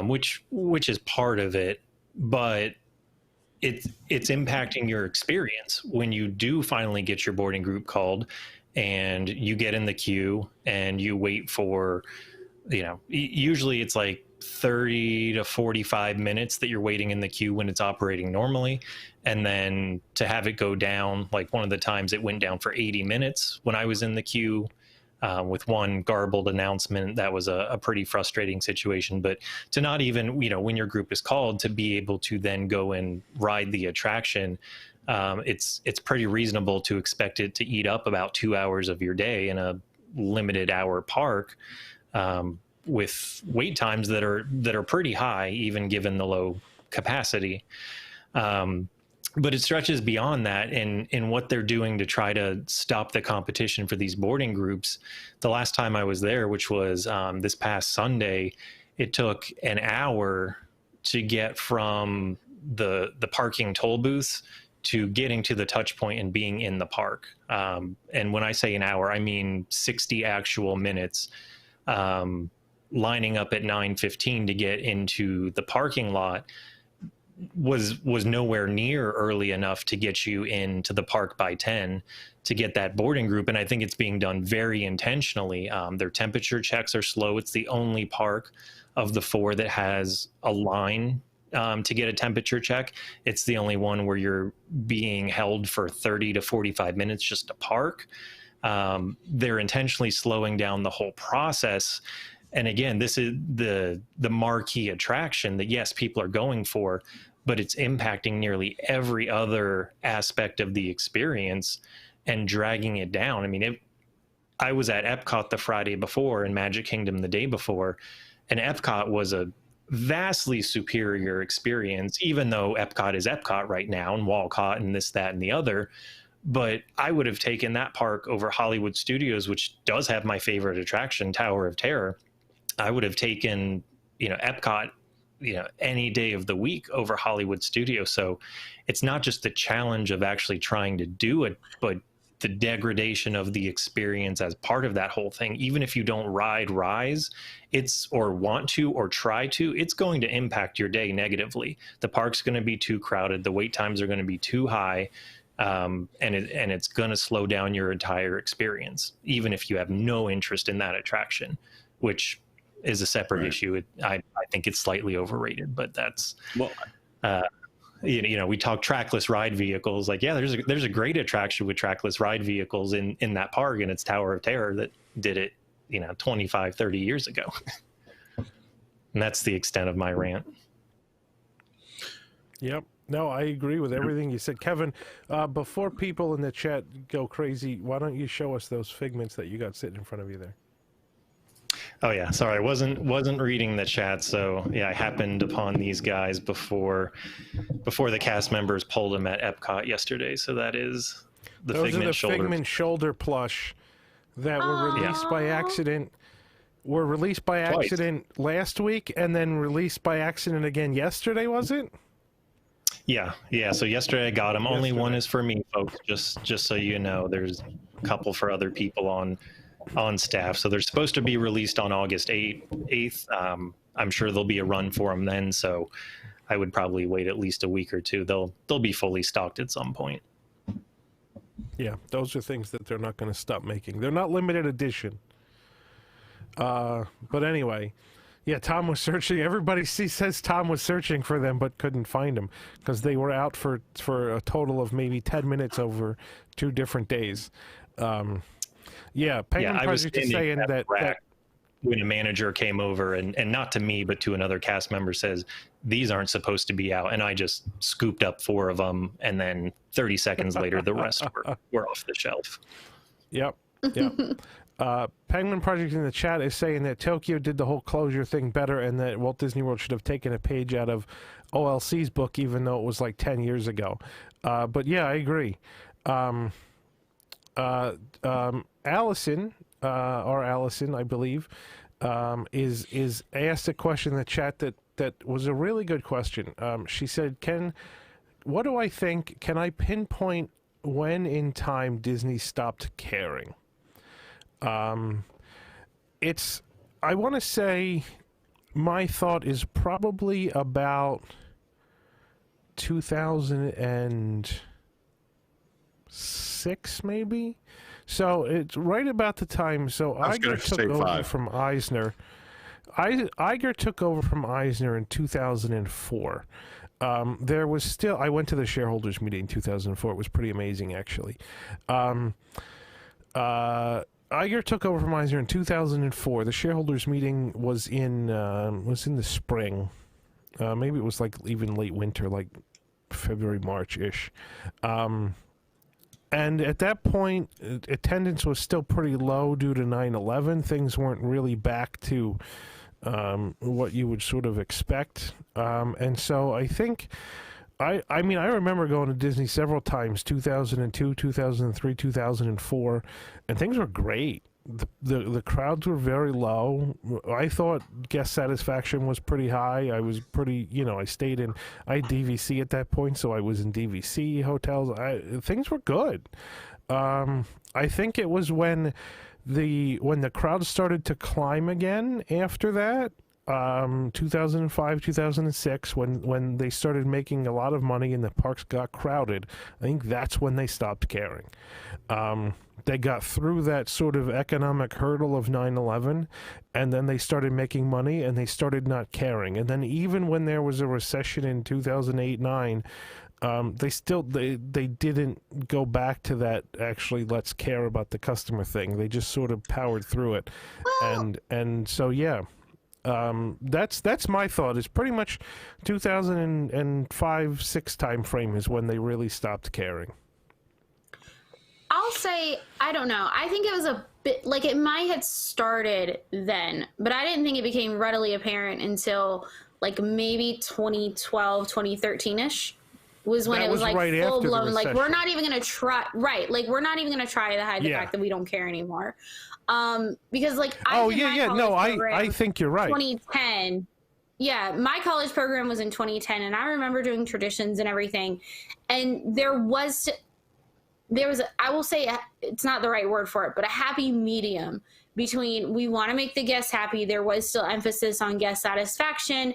which is part of it, but it's impacting your experience when you do finally get your boarding group called and you get in the queue and you wait for, usually it's like 30 to 45 minutes that you're waiting in the queue when it's operating normally. And then to have it go down, like one of the times it went down for 80 minutes when I was in the queue, with one garbled announcement, that was a pretty frustrating situation. But to not even, when your group is called, to be able to then go and ride the attraction, it's pretty reasonable to expect it to eat up about 2 hours of your day in a limited hour park, with wait times that are pretty high, even given the low capacity. But it stretches beyond that in what they're doing to try to stop the competition for these boarding groups. The last time I was there, which was this past Sunday, it took an hour to get from the parking toll booths to getting to the touch point and being in the park. And when I say an hour, I mean 60 actual minutes, lining up at 9:15 to get into the parking lot was nowhere near early enough to get you into the park by 10 to get that boarding group. And I think it's being done very intentionally. Their temperature checks are slow. It's the only park of the 4 that has a line to get a temperature check. It's the only one where you're being held for 30 to 45 minutes just to park. They're intentionally slowing down the whole process. And again, this is the marquee attraction that, yes, people are going for, but it's impacting nearly every other aspect of the experience and dragging it down. I mean, I was at Epcot the Friday before and Magic Kingdom the day before, and Epcot was a vastly superior experience, even though Epcot is Epcot right now and Walcott and this, that, and the other. But I would have taken that park over Hollywood Studios, which does have my favorite attraction, Tower of Terror. I would have taken, Epcot, any day of the week over Hollywood Studios. So it's not just the challenge of actually trying to do it, but the degradation of the experience as part of that whole thing. Even if you don't ride Rise, or want to, or try to, it's going to impact your day negatively. The park's going to be too crowded. The wait times are going to be too high. And it's going to slow down your entire experience, even if you have no interest in that attraction, which is a separate issue. I think it's slightly overrated, but that's, we talk trackless ride vehicles. Like, yeah, there's a great attraction with trackless ride vehicles in that park, and it's Tower of Terror that did it, 25, 30 years ago. And that's the extent of my rant. Yep. No, I agree with everything you said. Kevin, before people in the chat go crazy, why don't you show us those figments that you got sitting in front of you there? Oh yeah, sorry, I wasn't reading the chat, so yeah, I happened upon these guys before the cast members pulled them at Epcot yesterday. So that is those are the Figment shoulder plush that were released by accident. Were released by accident last week, and then released by accident again yesterday. Was it? Yeah. So yesterday I got them. Only one is for me, folks. Just so you know, there's a couple for other people on staff. So they're supposed to be released on August 8th. I'm sure there'll be a run for them then. So I would probably wait at least a week or two. They'll be fully stocked at some point. Yeah, those are things that they're not going to stop making. They're not limited edition. But anyway, yeah, Tom was searching. Everybody says Tom was searching for them but couldn't find them because they were out for a total of maybe 10 minutes over 2 different days. Yeah, Penguin Project is saying that when a manager came over and not to me but to another cast member says these aren't supposed to be out, and I just scooped up 4 of them, and then 30 seconds later the rest were off the shelf. Yep. Penguin Project in the chat is saying that Tokyo did the whole closure thing better and that Walt Disney World should have taken a page out of OLC's book, even though it was like 10 years ago. But yeah, I agree. Allison, I believe, is asked a question in the chat that was a really good question. She said, what do I think? Can I pinpoint when in time Disney stopped caring? I want to say my thought is probably about 2006, maybe. So it's right about the time. So Iger took over from Eisner. Iger took over from Eisner in 2004. There was still, I went to the shareholders meeting in 2004. It was pretty amazing, actually. Iger took over from Eisner in 2004. The shareholders meeting was in the spring. Maybe it was like even late winter, like February, March-ish. And at that point, attendance was still pretty low due to 9/11. Things weren't really back to what you would sort of expect. And so I think, I mean, I remember going to Disney several times, 2002, 2003, 2004, and things were great. The crowds were very low. I thought guest satisfaction was pretty high. I was pretty, I stayed in, I had DVC at that point, so I was in DVC hotels. Things were good. I think it was when the crowd started to climb again after that, 2005, 2006, when they started making a lot of money and the parks got crowded. I think that's when they stopped caring. They got through that sort of economic hurdle of 9/11, and then they started making money and they started not caring. And then even when there was a recession in 2008-9, they didn't go back to that, actually, let's care about the customer thing. They just sort of powered through it. And so, yeah. That's my thought. It's pretty much 2005-06 time frame is when they really stopped caring. I'll say, I don't know. I think it was a bit, like, it might have started then, but I didn't think it became readily apparent until, like, maybe 2012, 2013-ish was when it was like, right, full blown, like, we're not even going to try, right, like, we're not even going to try to hide the fact that we don't care anymore. Because, like, I think you're right. 2010. Yeah, my college program was in 2010, and I remember doing traditions and everything. And there was, I will say, it's not the right word for it, but a happy medium between, we want to make the guests happy. There was still emphasis on guest satisfaction.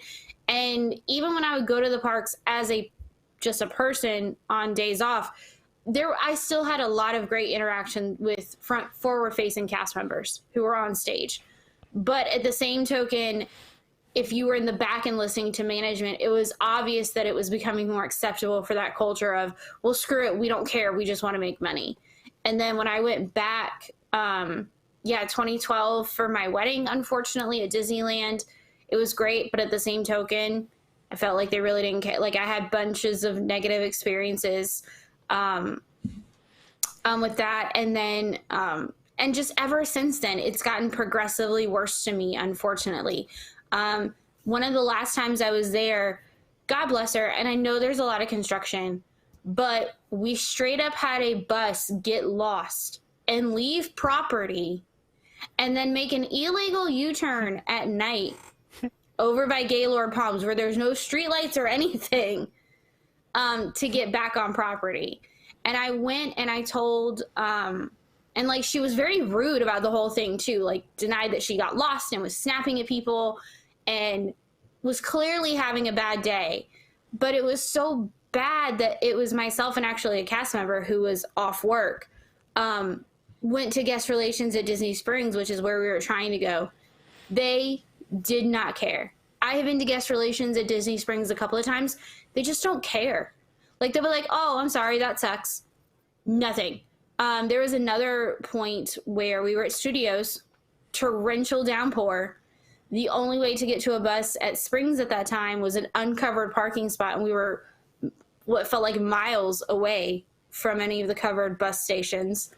And even when I would go to the parks as just a person on days off, I still had a lot of great interaction with forward-facing cast members who were on stage. But at the same token, if you were in the back and listening to management, it was obvious that it was becoming more acceptable for that culture of, well, screw it, we don't care, we just want to make money. And then when I went back, 2012 for my wedding, unfortunately, at Disneyland, it was great, but at the same token, I felt like they really didn't care. Like, I had bunches of negative experiences with that. And then, and just ever since then, it's gotten progressively worse to me, unfortunately. One of the last times I was there, God bless her, and I know there's a lot of construction, but we straight up had a bus get lost and leave property and then make an illegal U-turn at night over by Gaylord Palms where there's no streetlights or anything, to get back on property. And I went and I told, and like, she was very rude about the whole thing too, like denied that she got lost and was snapping at people and was clearly having a bad day. But it was so bad that it was myself and actually a cast member who was off work, went to guest relations at Disney Springs, which is where we were trying to go. They did not care. I have been to guest relations at Disney Springs a couple of times. They just don't care. Like, they'll be like, oh, I'm sorry, that sucks. Nothing. There was another point where we were at Studios, torrential downpour. The only way to get to a bus at Springs at that time was an uncovered parking spot, and we were what felt like miles away from any of the covered bus stations.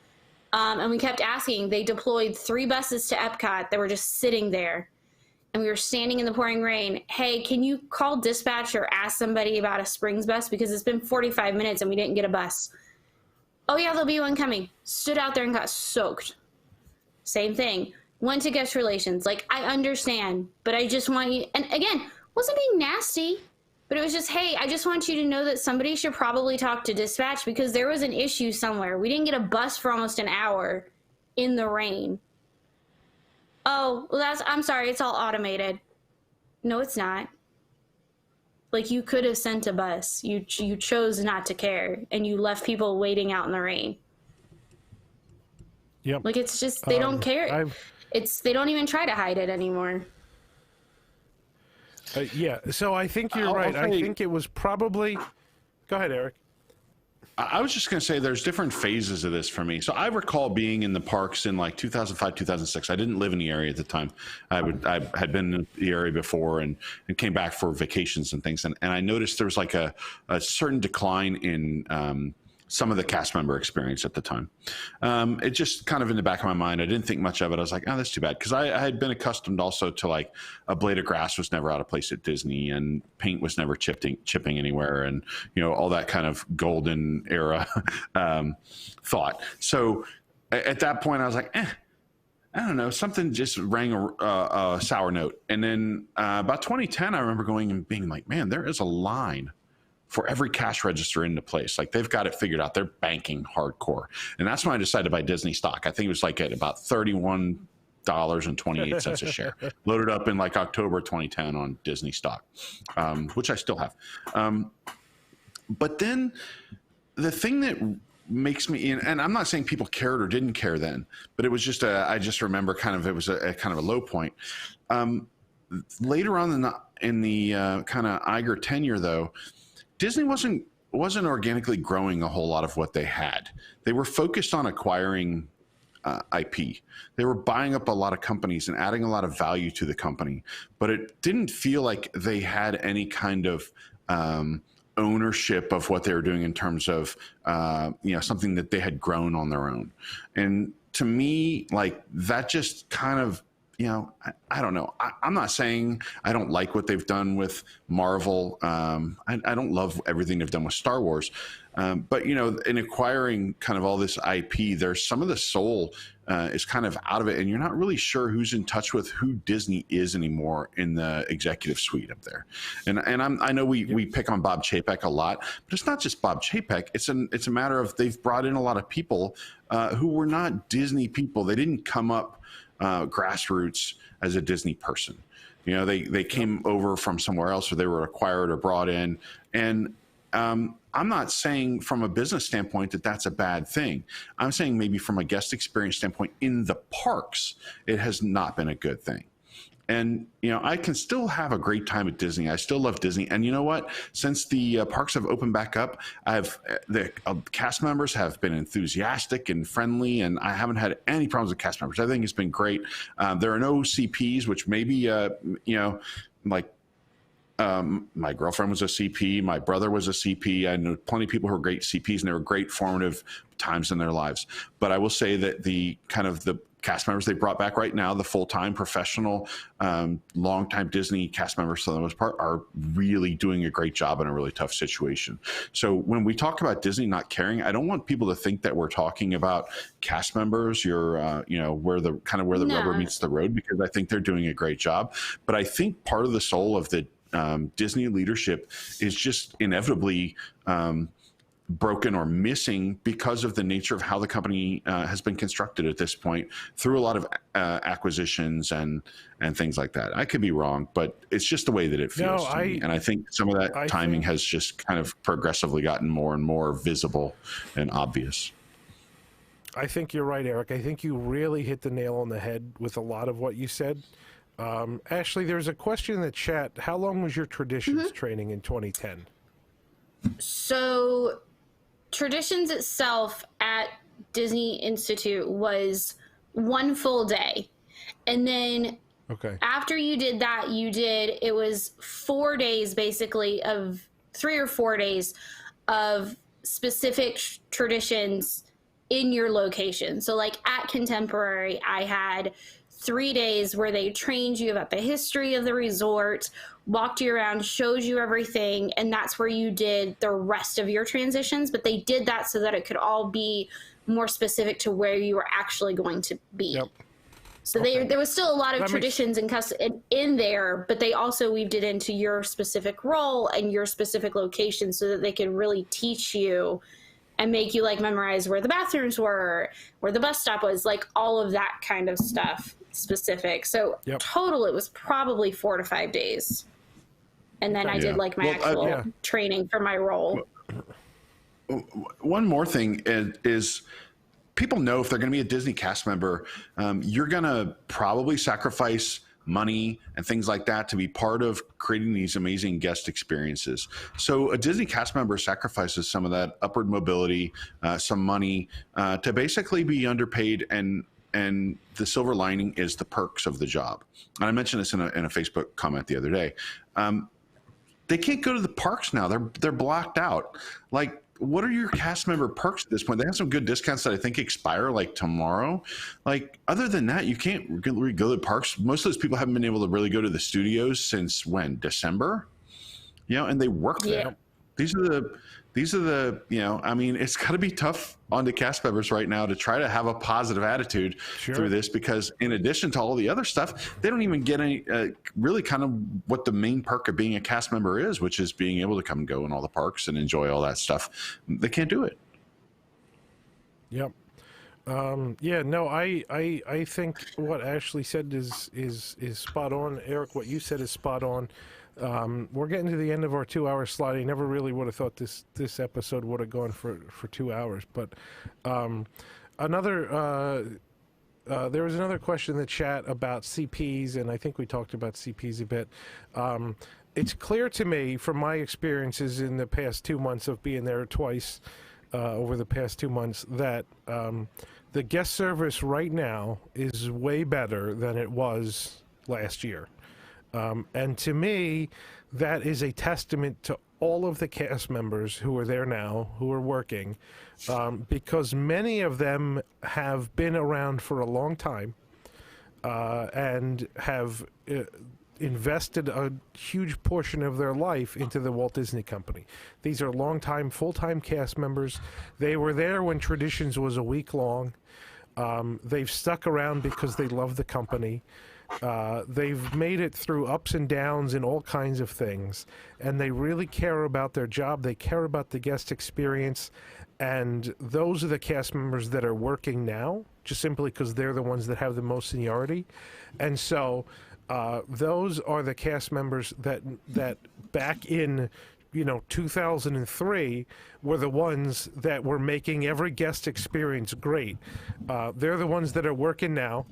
And we kept asking. They deployed 3 buses to Epcot that were just sitting there. And we were standing in the pouring rain. Hey, can you call dispatch or ask somebody about a Springs bus? Because it's been 45 minutes and we didn't get a bus. Oh, yeah, there'll be one coming. Stood out there and got soaked. Same thing. Went to guest relations. Like, I understand, but I just want you... And again, wasn't being nasty, but it was just, hey, I just want you to know that somebody should probably talk to dispatch because there was an issue somewhere. We didn't get a bus for almost an hour in the rain. Oh, well, I'm sorry, it's all automated. No, it's not. Like, you could have sent a bus. You chose not to care, and you left people waiting out in the rain. Yep. Like, it's just, they don't care. They don't even try to hide it anymore. Yeah, so I think you're right. I think it was probably... Go ahead, Eric. I was just going to say there's different phases of this for me. So I recall being in the parks in like 2005, 2006. I didn't live in the area at the time. I had been in the area before and came back for vacations and things. And I noticed there was like a certain decline in some of the cast member experience at the time. It just kind of in the back of my mind, I didn't think much of it. I was like, oh, that's too bad. Because I had been accustomed also to like a blade of grass was never out of place at Disney and paint was never chipping anywhere. And, you know, all that kind of golden era thought. So at that point I was like, I don't know, something just rang a sour note. And then about 2010, I remember going and being like, man, there is a line for every cash register into place. Like they've got it figured out. They're banking hardcore. And that's when I decided to buy Disney stock. I think it was like at about $31.28 a share. Loaded up in like October 2010 on Disney stock, which I still have. But then the thing that makes me, and I'm not saying people cared or didn't care then, but it was just I just remember kind of, it was a kind of a low point. Later on in the kind of Iger tenure though, Disney wasn't organically growing a whole lot of what they had. They were focused on acquiring IP. They were buying up a lot of companies and adding a lot of value to the company, but it didn't feel like they had any kind of ownership of what they were doing in terms of something that they had grown on their own. And to me, like that just kind of, I don't know. I'm not saying I don't like what they've done with Marvel. I don't love everything they've done with Star Wars. But, in acquiring kind of all this IP, there's some of the soul is kind of out of it. And you're not really sure who's in touch with who Disney is anymore in the executive suite up there. And I know we pick on Bob Chapek a lot, but it's not just Bob Chapek. It's a matter of they've brought in a lot of people who were not Disney people. They didn't come up grassroots as a Disney person. They came over from somewhere else, or they were acquired or brought in. And I'm not saying from a business standpoint that that's a bad thing. I'm saying maybe from a guest experience standpoint in the parks, it has not been a good thing. And, I can still have a great time at Disney. I still love Disney. And you know what? Since the parks have opened back up, the cast members have been enthusiastic and friendly, and I haven't had any problems with cast members. I think it's been great. There are no CPs, which maybe, my girlfriend was a CP. My brother was a CP. I know plenty of people who are great CPs, and they were great formative times in their lives. But I will say that the cast members they brought back right now, the full-time professional, long-time Disney cast members for the most part, are really doing a great job in a really tough situation. So when we talk about Disney not caring, I don't want people to think that we're talking about cast members, where the rubber meets the road, because I think they're doing a great job. But I think part of the soul of the Disney leadership is just inevitably broken or missing because of the nature of how the company has been constructed at this point through a lot of acquisitions and things like that. I could be wrong, but it's just the way that it feels to me. And I think some of that timing has just kind of progressively gotten more and more visible and obvious. I think you're right, Eric. I think you really hit the nail on the head with a lot of what you said. Ashley, there's a question in the chat. How long was your Traditions training in 2010? So Traditions itself at Disney Institute was 1 full day. And then after you did that, it was 4 days basically of 3 or 4 days of specific traditions in your location. So like at Contemporary, I had 3 days where they trained you about the history of the resort, walked you around, showed you everything, and that's where you did the rest of your transitions. But they did that so that it could all be more specific to where you were actually going to be. Yep. So there was still a lot of traditions and in there, but they also weaved it into your specific role and your specific location so that they could really teach you and make you like memorize where the bathrooms were, where the bus stop was, like all of that kind of stuff specific. So total, it was probably 4 to 5 days. And then I did like my actual training for my role. One more thing is people know if they're going to be a Disney cast member, you're going to probably sacrifice money and things like that to be part of creating these amazing guest experiences. So a Disney cast member sacrifices some of that upward mobility, some money to basically be underpaid, and the silver lining is the perks of the job. And I mentioned this in a Facebook comment the other day. They can't go to the parks now. They're blocked out. Like, what are your cast member perks at this point? They have some good discounts that I think expire like tomorrow. Like, other than that, you can't really go to the parks. Most of those people haven't been able to really go to the studios since when? December? You know, and they work there. These are the, you know, I mean, it's got to be tough on the cast members right now to try to have a positive attitude through this, because in addition to all the other stuff, they don't even get any really kind of what the main perk of being a cast member is, which is being able to come and go in all the parks and enjoy all that stuff. They can't do it. Yep. I think what Ashley said is spot on. Eric, what you said is spot on. We're getting to the end of our 2-hour slot. I never really would have thought this episode would have gone for 2 hours. But there was another question in the chat about CPs, and I think we talked about CPs a bit. It's clear to me from my experiences in the past 2 months of being there twice over the past 2 months that the guest service right now is way better than it was last year. And to me, that is a testament to all of the cast members who are there now, who are working, because many of them have been around for a long time and have invested a huge portion of their life into the Walt Disney Company. These are longtime, full-time cast members. They were there when Traditions was a week long. They've stuck around because they love the company. They've made it through ups and downs and all kinds of things, and they really care about their job. They care about the guest experience, and those are the cast members that are working now, just simply because they're the ones that have the most seniority. And so those are the cast members that back in 2003 were the ones that were making every guest experience great. They're the ones that are working now,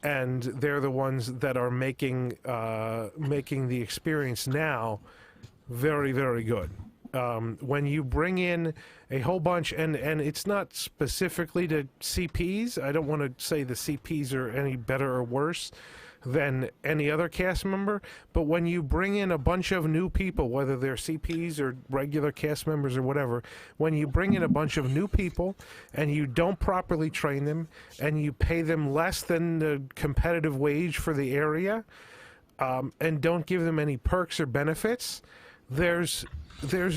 and they're the ones that are making the experience now very, very good. When you bring in a whole bunch, and it's not specifically to CPs. I don't want to say the CPs are any better or worse than any other cast member, but when you bring in a bunch of new people, whether they're CPs or regular cast members or whatever, when you bring in a bunch of new people and you don't properly train them and you pay them less than the competitive wage for the area, and don't give them any perks or benefits, there's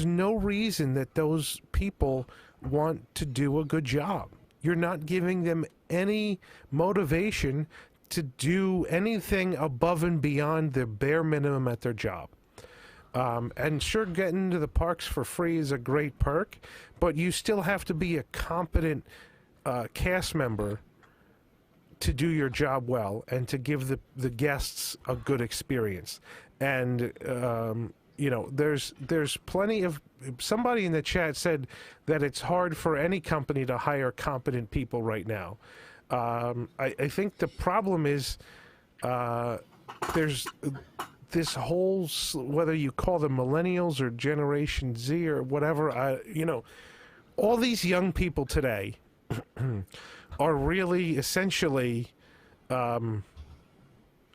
no reason that those people want to do a good job. You're not giving them any motivation to do anything above and beyond the bare minimum at their job. And sure, getting to the parks for free is a great perk, but you still have to be a competent cast member to do your job well and to give the guests a good experience. And there's plenty of, somebody in the chat said that it's hard for any company to hire competent people right now. I think the problem is there's this whole, whether you call them millennials or Generation Z or whatever, all these young people today are really essentially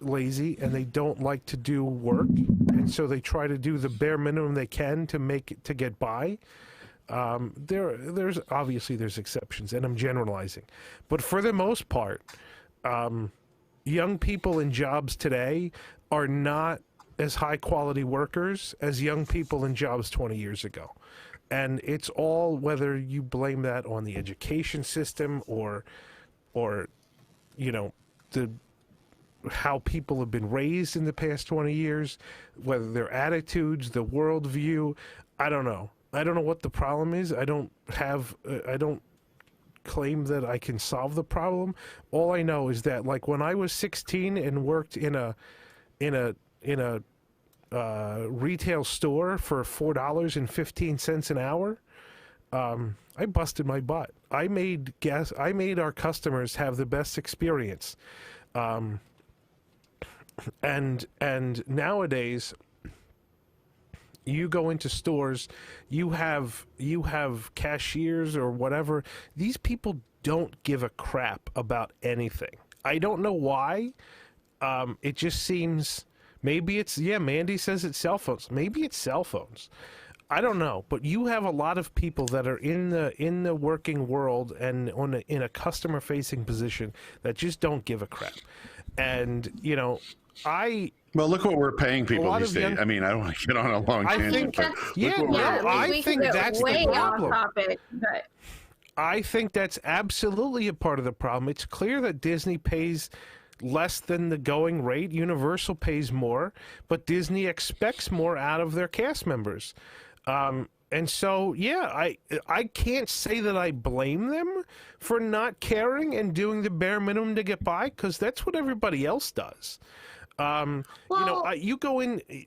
lazy, and they don't like to do work, and so they try to do the bare minimum they can to get by. There's obviously there's exceptions, and I'm generalizing, but for the most part, young people in jobs today are not as high quality workers as young people in jobs 20 years ago. And it's all, whether you blame that on the education system or you know, how people have been raised in the past 20 years, whether their attitudes, the worldview, I don't know. I don't know what the problem is. I don't claim that I can solve the problem. All I know is that, like, when I was 16 and worked in a retail store for $4.15 an hour, I busted my butt. I made our customers have the best experience. And nowadays, you go into stores, you have cashiers or whatever. These people don't give a crap about anything. I don't know why. It just seems, maybe it's, Mandy says it's cell phones. Maybe it's cell phones. I don't know, but you have a lot of people that are in the working world and in a customer facing position that just don't give a crap. And well, look what we're paying people these days. I mean, I don't want to get on a long tangent, but I think that's the problem. Topic, but I think that's absolutely a part of the problem. It's clear that Disney pays less than the going rate. Universal pays more, but Disney expects more out of their cast members. And so, I can't say that I blame them for not caring and doing the bare minimum to get by, because that's what everybody else does. You go into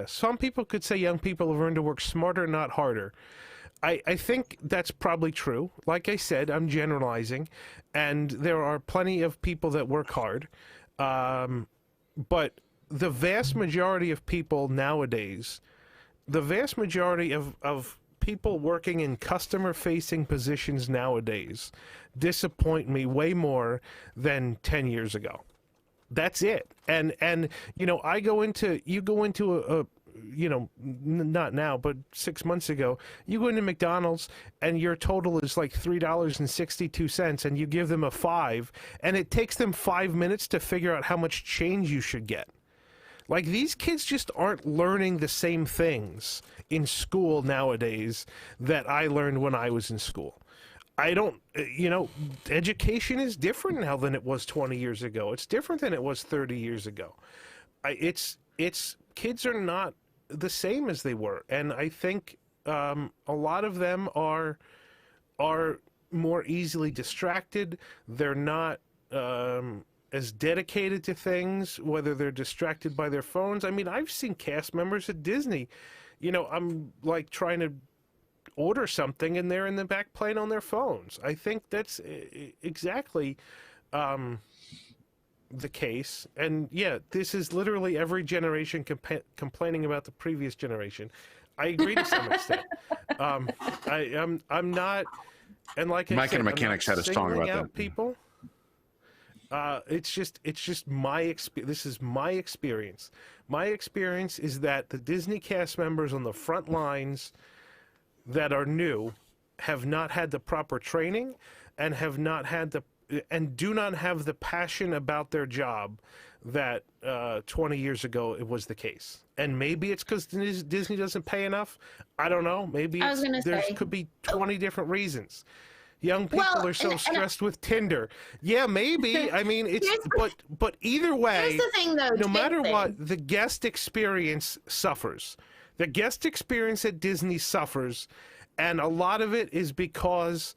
some people could say young people have learned to work smarter, not harder. I think that's probably true. Like I said, I'm generalizing, and there are plenty of people that work hard. But the vast majority of people nowadays, the vast majority of people working in customer-facing positions nowadays disappoint me way more than 10 years ago. That's it. And you go into not now, but 6 months ago, you go into McDonald's and your total is like $3.62, and you give them a $5, and it takes them 5 minutes to figure out how much change you should get. Like, these kids just aren't learning the same things in school nowadays that I learned when I was in school. I don't, education is different now than it was 20 years ago. It's different than it was 30 years ago. Kids are not the same as they were. And I think a lot of them are more easily distracted. They're not as dedicated to things, whether they're distracted by their phones. I mean, I've seen cast members at Disney, I'm like trying to order something and they're in the back playing on their phones. I think that's exactly the case. And this is literally every generation complaining about the previous generation. I agree to some extent. I'm not, and like Mike and the Mechanics had a song about that. People. It's just my experience. This is my experience. My experience is that the Disney cast members on the front lines that are new have not had the proper training and do not have the passion about their job that 20 years ago it was the case. And maybe it's because Disney doesn't pay enough. I don't know. Maybe there could be 20 different reasons. Young people are so stressed with Tinder. Yeah, maybe. I mean, but either way, here's the thing, though, no matter what, the guest experience suffers. The guest experience at Disney suffers, and a lot of it is because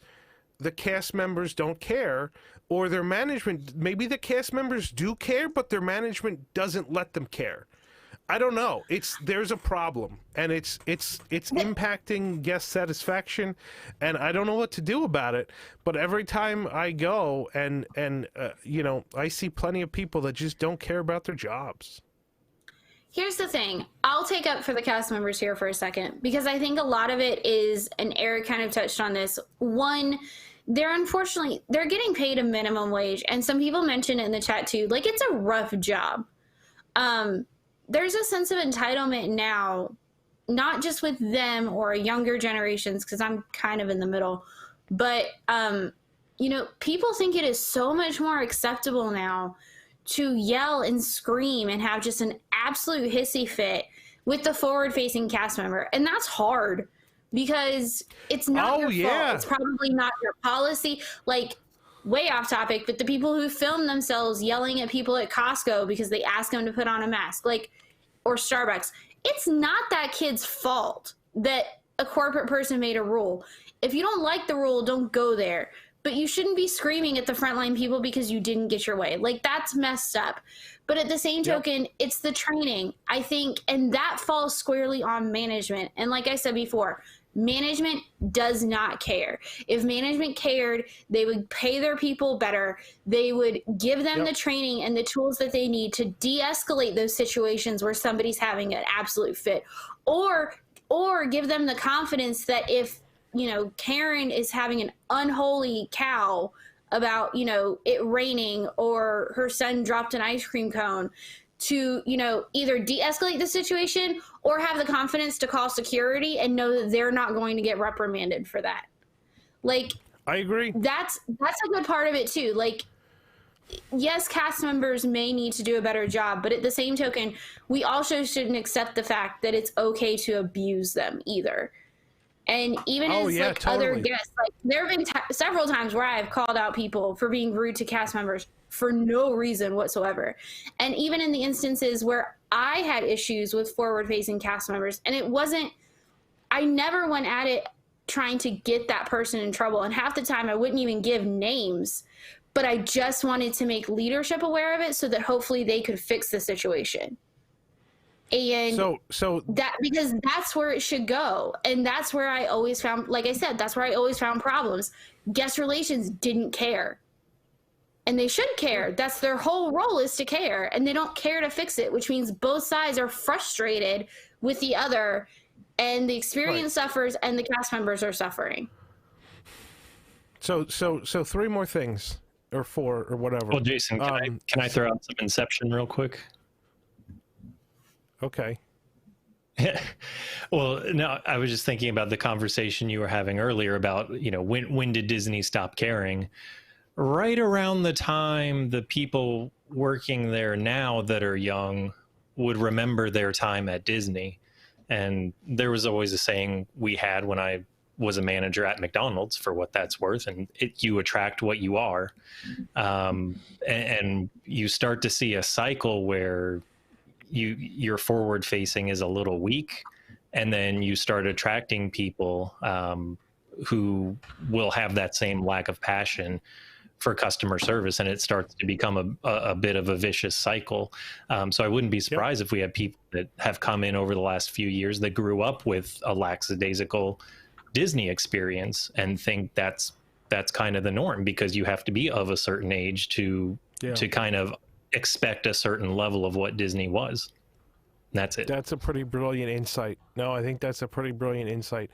the cast members don't care, or their management. Maybe the cast members do care, but their management doesn't let them care. I don't know. There's a problem, and it's impacting guest satisfaction, and I don't know what to do about it. But every time I go and I see plenty of people that just don't care about their jobs. Here's the thing. I'll take up for the cast members here for a second, because I think a lot of it is, and Eric kind of touched on this. One, they're getting paid a minimum wage, and some people mentioned in the chat too, like, it's a rough job. there's a sense of entitlement now, not just with them or younger generations, because I'm kind of in the middle, but you know, people think it is so much more acceptable now to yell and scream and have just an absolute hissy fit with the forward-facing cast member, and that's hard because it's not your fault. It's probably not your policy. Like, way off topic, but the people who film themselves yelling at people at Costco because they ask them to put on a mask, like, or Starbucks, it's not that kid's fault that a corporate person made a rule. If you don't like the rule, don't go there. But you shouldn't be screaming at the frontline people because you didn't get your way. Like, that's messed up. But at the same token, it's the training, I think, and that falls squarely on management. And like I said before, management does not care. If management cared, they would pay their people better. They would give them the training and the tools that they need to de-escalate those situations where somebody's having an absolute fit, or give them the confidence that if, you know, Karen is having an unholy cow about, you know, it raining or her son dropped an ice cream cone, to, you know, either de-escalate the situation or have the confidence to call security and know that they're not going to get reprimanded for that. Like, I agree. That's a good part of it too. Like, yes, cast members may need to do a better job, but at the same token, we also shouldn't accept the fact that it's okay to abuse them either. And even other guests, like, there have been several times where I have called out people for being rude to cast members for no reason whatsoever. And even in the instances where I had issues with forward-facing cast members, and it wasn't, I never went at it trying to get that person in trouble. And half the time I wouldn't even give names, but I just wanted to make leadership aware of it so that hopefully they could fix the situation. And so that, because that's where it should go. And that's where I always found, like I said, that's where I always found problems. Guest relations didn't care. And they should care. That's their whole role, is to care. And they don't care to fix it, which means both sides are frustrated with the other, and the experience suffers and the cast members are suffering. So three more things, or four, or whatever. Well, Jason, can I throw out some Inception real quick? Okay. Well, no, I was just thinking about the conversation you were having earlier about, you know, when did Disney stop caring? Right around the time the people working there now that are young would remember their time at Disney. And there was always a saying we had when I was a manager at McDonald's, for what that's worth, and you attract what you are. And you start to see a cycle where your forward facing is a little weak, and then you start attracting people who will have that same lack of passion for customer service, and it starts to become a bit of a vicious cycle. So I wouldn't be surprised if we have people that have come in over the last few years that grew up with a lackadaisical Disney experience and think that's kind of the norm, because you have to be of a certain age to kind of expect a certain level of what Disney was. That's it. That's a pretty brilliant insight. No, I think that's a pretty brilliant insight.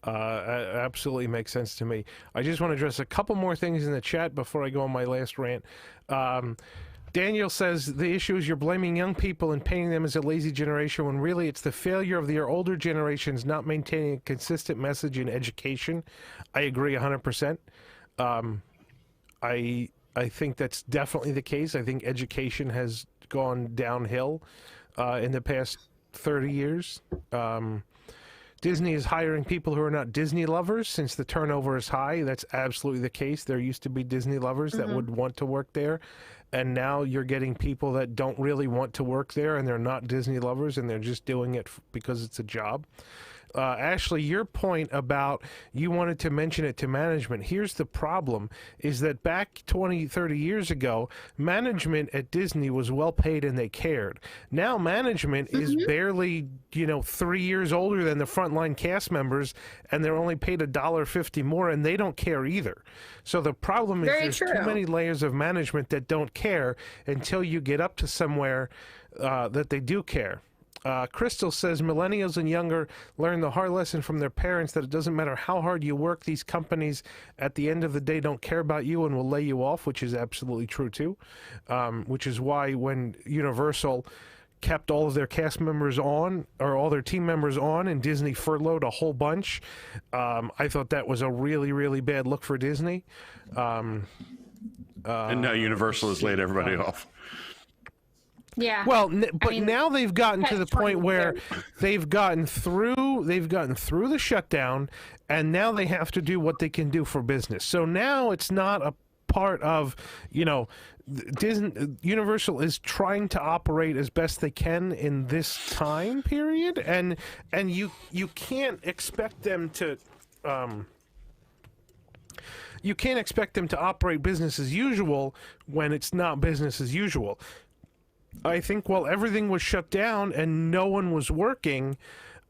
Absolutely makes sense to me. I just want to address a couple more things in the chat before I go on my last rant. Daniel says the issue is you're blaming young people and painting them as a lazy generation, when really it's the failure of the older generations not maintaining a consistent message in education. I agree 100%. I think that's definitely the case. I think education has gone downhill in the past 30 years. Disney is hiring people who are not Disney lovers since the turnover is high. That's absolutely the case. There used to be Disney lovers that would want to work there, and now you're getting people that don't really want to work there, and they're not Disney lovers, and they're just doing it because it's a job. Ashley, your point about you wanted to mention it to management. Here's the problem, is that back 20, 30 years ago, management at Disney was well paid and they cared. Now management is barely, 3 years older than the frontline cast members, and they're only paid $1.50 more, and they don't care either. So the problem is there's too many layers of management that don't care until you get up to somewhere that they do care. Crystal says millennials and younger learn the hard lesson from their parents that it doesn't matter how hard you work, these companies at the end of the day don't care about you and will lay you off, which is absolutely true too. Which is why when Universal kept all of their cast members on, or all their team members on, and Disney furloughed a whole bunch. I thought that was a really, really bad look for Disney. And now Universal has laid everybody off. Yeah. Well, now they've gotten to the point where they've gotten through the shutdown, and now they have to do what they can do for business. So now it's not a part of, Universal is trying to operate as best they can in this time period, and you can't expect them to. You can't expect them to operate business as usual when it's not business as usual. I think while everything was shut down and no one was working,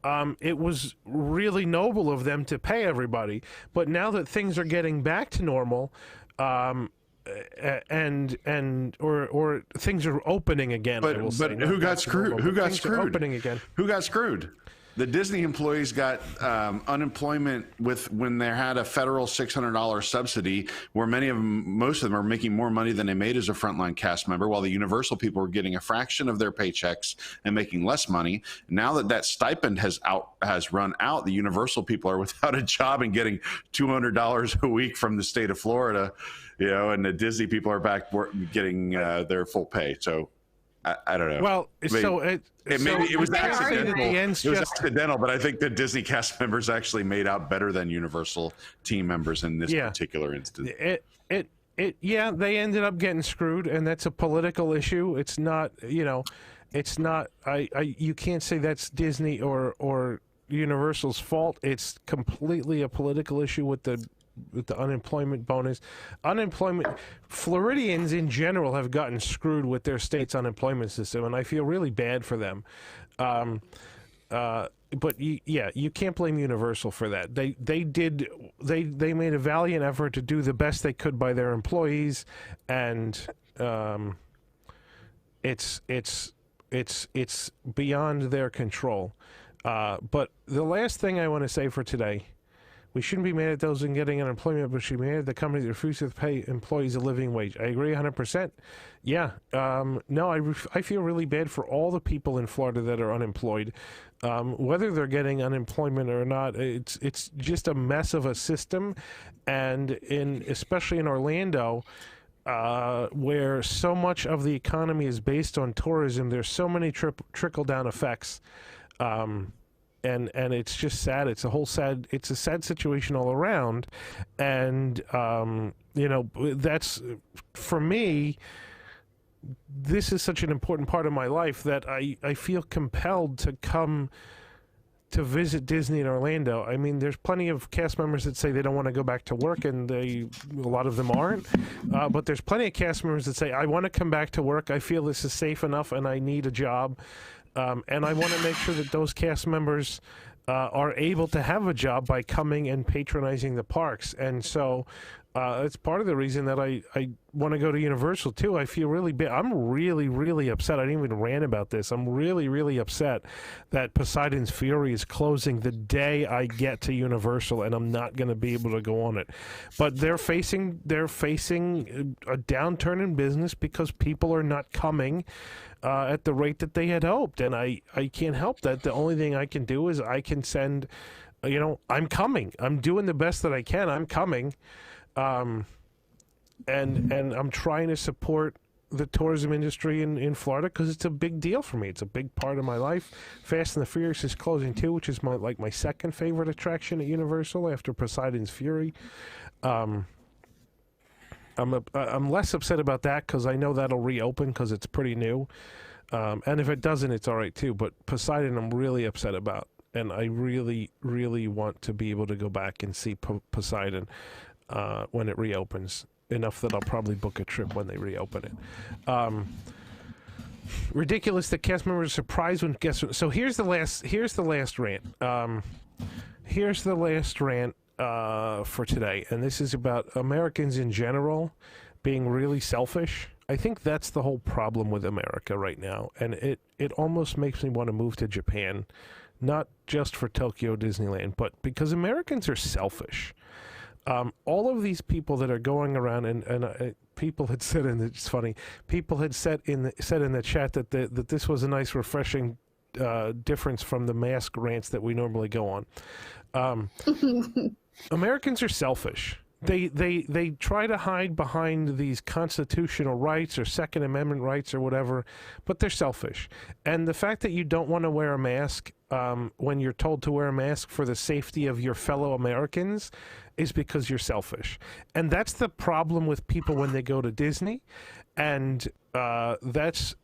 it was really noble of them to pay everybody. But now that things are getting back to normal, or things are opening again. But who got screwed? Who got screwed? Opening again. Who got screwed? The Disney employees got unemployment when they had a federal $600 subsidy, where most of them are making more money than they made as a frontline cast member, while the Universal people were getting a fraction of their paychecks and making less money. Now that stipend has run out, the Universal people are without a job and getting $200 a week from the state of Florida, and the Disney people are back getting their full pay. So I don't know. Well, it was accidental. It was accidental, but I think the Disney cast members actually made out better than Universal team members in this particular instance. Yeah, they ended up getting screwed, and that's a political issue. It's not, it's not. You can't say that's Disney or Universal's fault. It's completely a political issue with the unemployment bonus. Floridians in general have gotten screwed with their state's unemployment system, and I feel really bad for them. But you can't blame Universal for that. They made a valiant effort to do the best they could by their employees, and it's beyond their control. But the last thing I want to say for today. We shouldn't be mad at those in getting unemployment, but should be mad at the companies that refuse to pay employees a living wage. I agree 100%. Yeah. No, I feel really bad for all the people in Florida that are unemployed. Whether they're getting unemployment or not, it's just a mess of a system. And especially in Orlando, where so much of the economy is based on tourism, there's so many trickle-down effects. And it's just sad. It's a sad situation all around. And, that's, for me, this is such an important part of my life that I feel compelled to come to visit Disney in Orlando. I mean, there's plenty of cast members that say they don't want to go back to work, and a lot of them aren't. But there's plenty of cast members that say, I want to come back to work. I feel this is safe enough, and I need a job. And I want to make sure that those cast members are able to have a job by coming and patronizing the parks. And so it's part of the reason that I want to go to Universal, too. I feel really bad. I'm really, really upset. I didn't even rant about this. I'm really, really upset that Poseidon's Fury is closing the day I get to Universal, and I'm not going to be able to go on it. But they're facing a downturn in business because people are not coming at the rate that they had hoped. And I can't help that. The only thing I can do is I can send, I'm coming. I'm doing the best that I can. I'm coming. And I'm trying to support the tourism industry in Florida because it's a big deal for me. It's a big part of my life. Fast and the Furious is closing too, which is my second favorite attraction at Universal after Poseidon's Fury. I'm less upset about that because I know that'll reopen because it's pretty new. And if it doesn't, it's all right too. But Poseidon, I'm really upset about, and I really, really want to be able to go back and see Poseidon when it reopens. Enough that I'll probably book a trip when they reopen it. Ridiculous that cast members are surprised when guests. So here's the last rant. Here's the last rant for today, and this is about Americans in general being really selfish. I think that's the whole problem with America right now, and it almost makes me want to move to Japan, not just for Tokyo Disneyland, but because Americans are selfish. All of these people that are going around, and people had said it's funny. People had said in the chat that that this was a nice, refreshing difference from the mask rants that we normally go on. Americans are selfish. They try to hide behind these constitutional rights or Second Amendment rights or whatever, but they're selfish. And the fact that you don't want to wear a mask when you're told to wear a mask for the safety of your fellow Americans is because you're selfish. And that's the problem with people when they go to Disney. And that's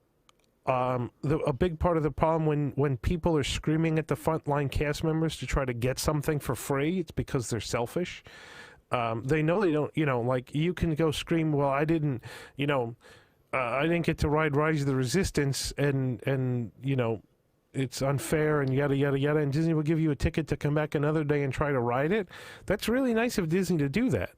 a big part of the problem when people are screaming at the frontline cast members to try to get something for free. It's because they're selfish. They know they don't, like you can go scream, well, I didn't get to ride Rise of the Resistance and it's unfair and yada, yada, yada. And Disney will give you a ticket to come back another day and try to ride it. That's really nice of Disney to do that.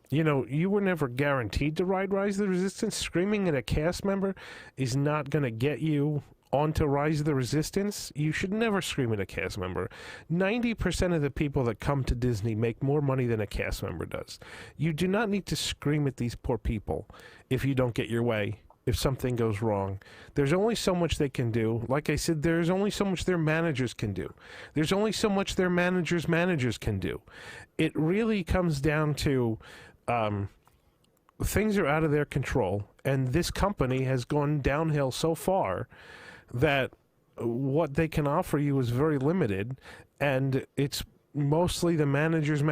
You were never guaranteed to ride Rise of the Resistance. Screaming at a cast member is not going to get you onto Rise of the Resistance. You should never scream at a cast member. 90% of the people that come to Disney make more money than a cast member does. You do not need to scream at these poor people if you don't get your way, if something goes wrong. There's only so much they can do. Like I said, there's only so much their managers can do. There's only so much their managers' managers can do. It really comes down to things are out of their control, and this company has gone downhill so far that what they can offer you is very limited, and it's mostly the managers'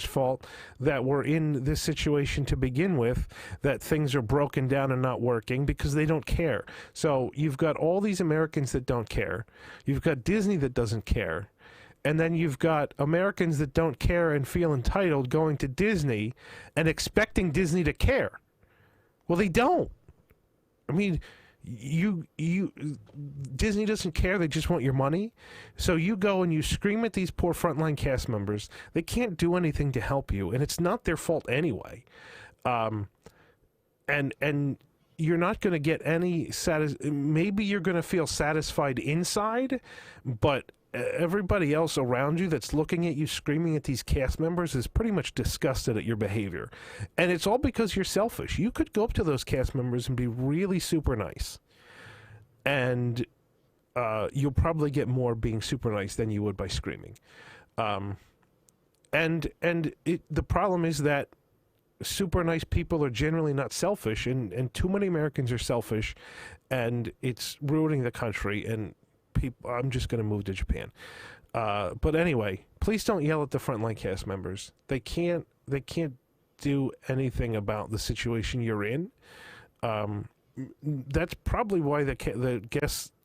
fault that we're in this situation to begin with, that things are broken down and not working because they don't care. So you've got all these Americans that don't care. You've got Disney that doesn't care. And then you've got Americans that don't care and feel entitled going to Disney and expecting Disney to care. Well, they don't. I mean, Disney doesn't care. They just want your money. So you go and you scream at these poor frontline cast members. They can't do anything to help you, and it's not their fault anyway. And you're not going to get any maybe you're going to feel satisfied inside, but everybody else around you that's looking at you screaming at these cast members is pretty much disgusted at your behavior. And it's all because you're selfish. You could go up to those cast members and be really super nice. And you'll probably get more being super nice than you would by screaming. And the problem is that super nice people are generally not selfish, and too many Americans are selfish, and it's ruining the country. And I'm just going to move to Japan. But anyway, please don't yell at the frontline cast members. They can't do anything about the situation you're in. That's probably why the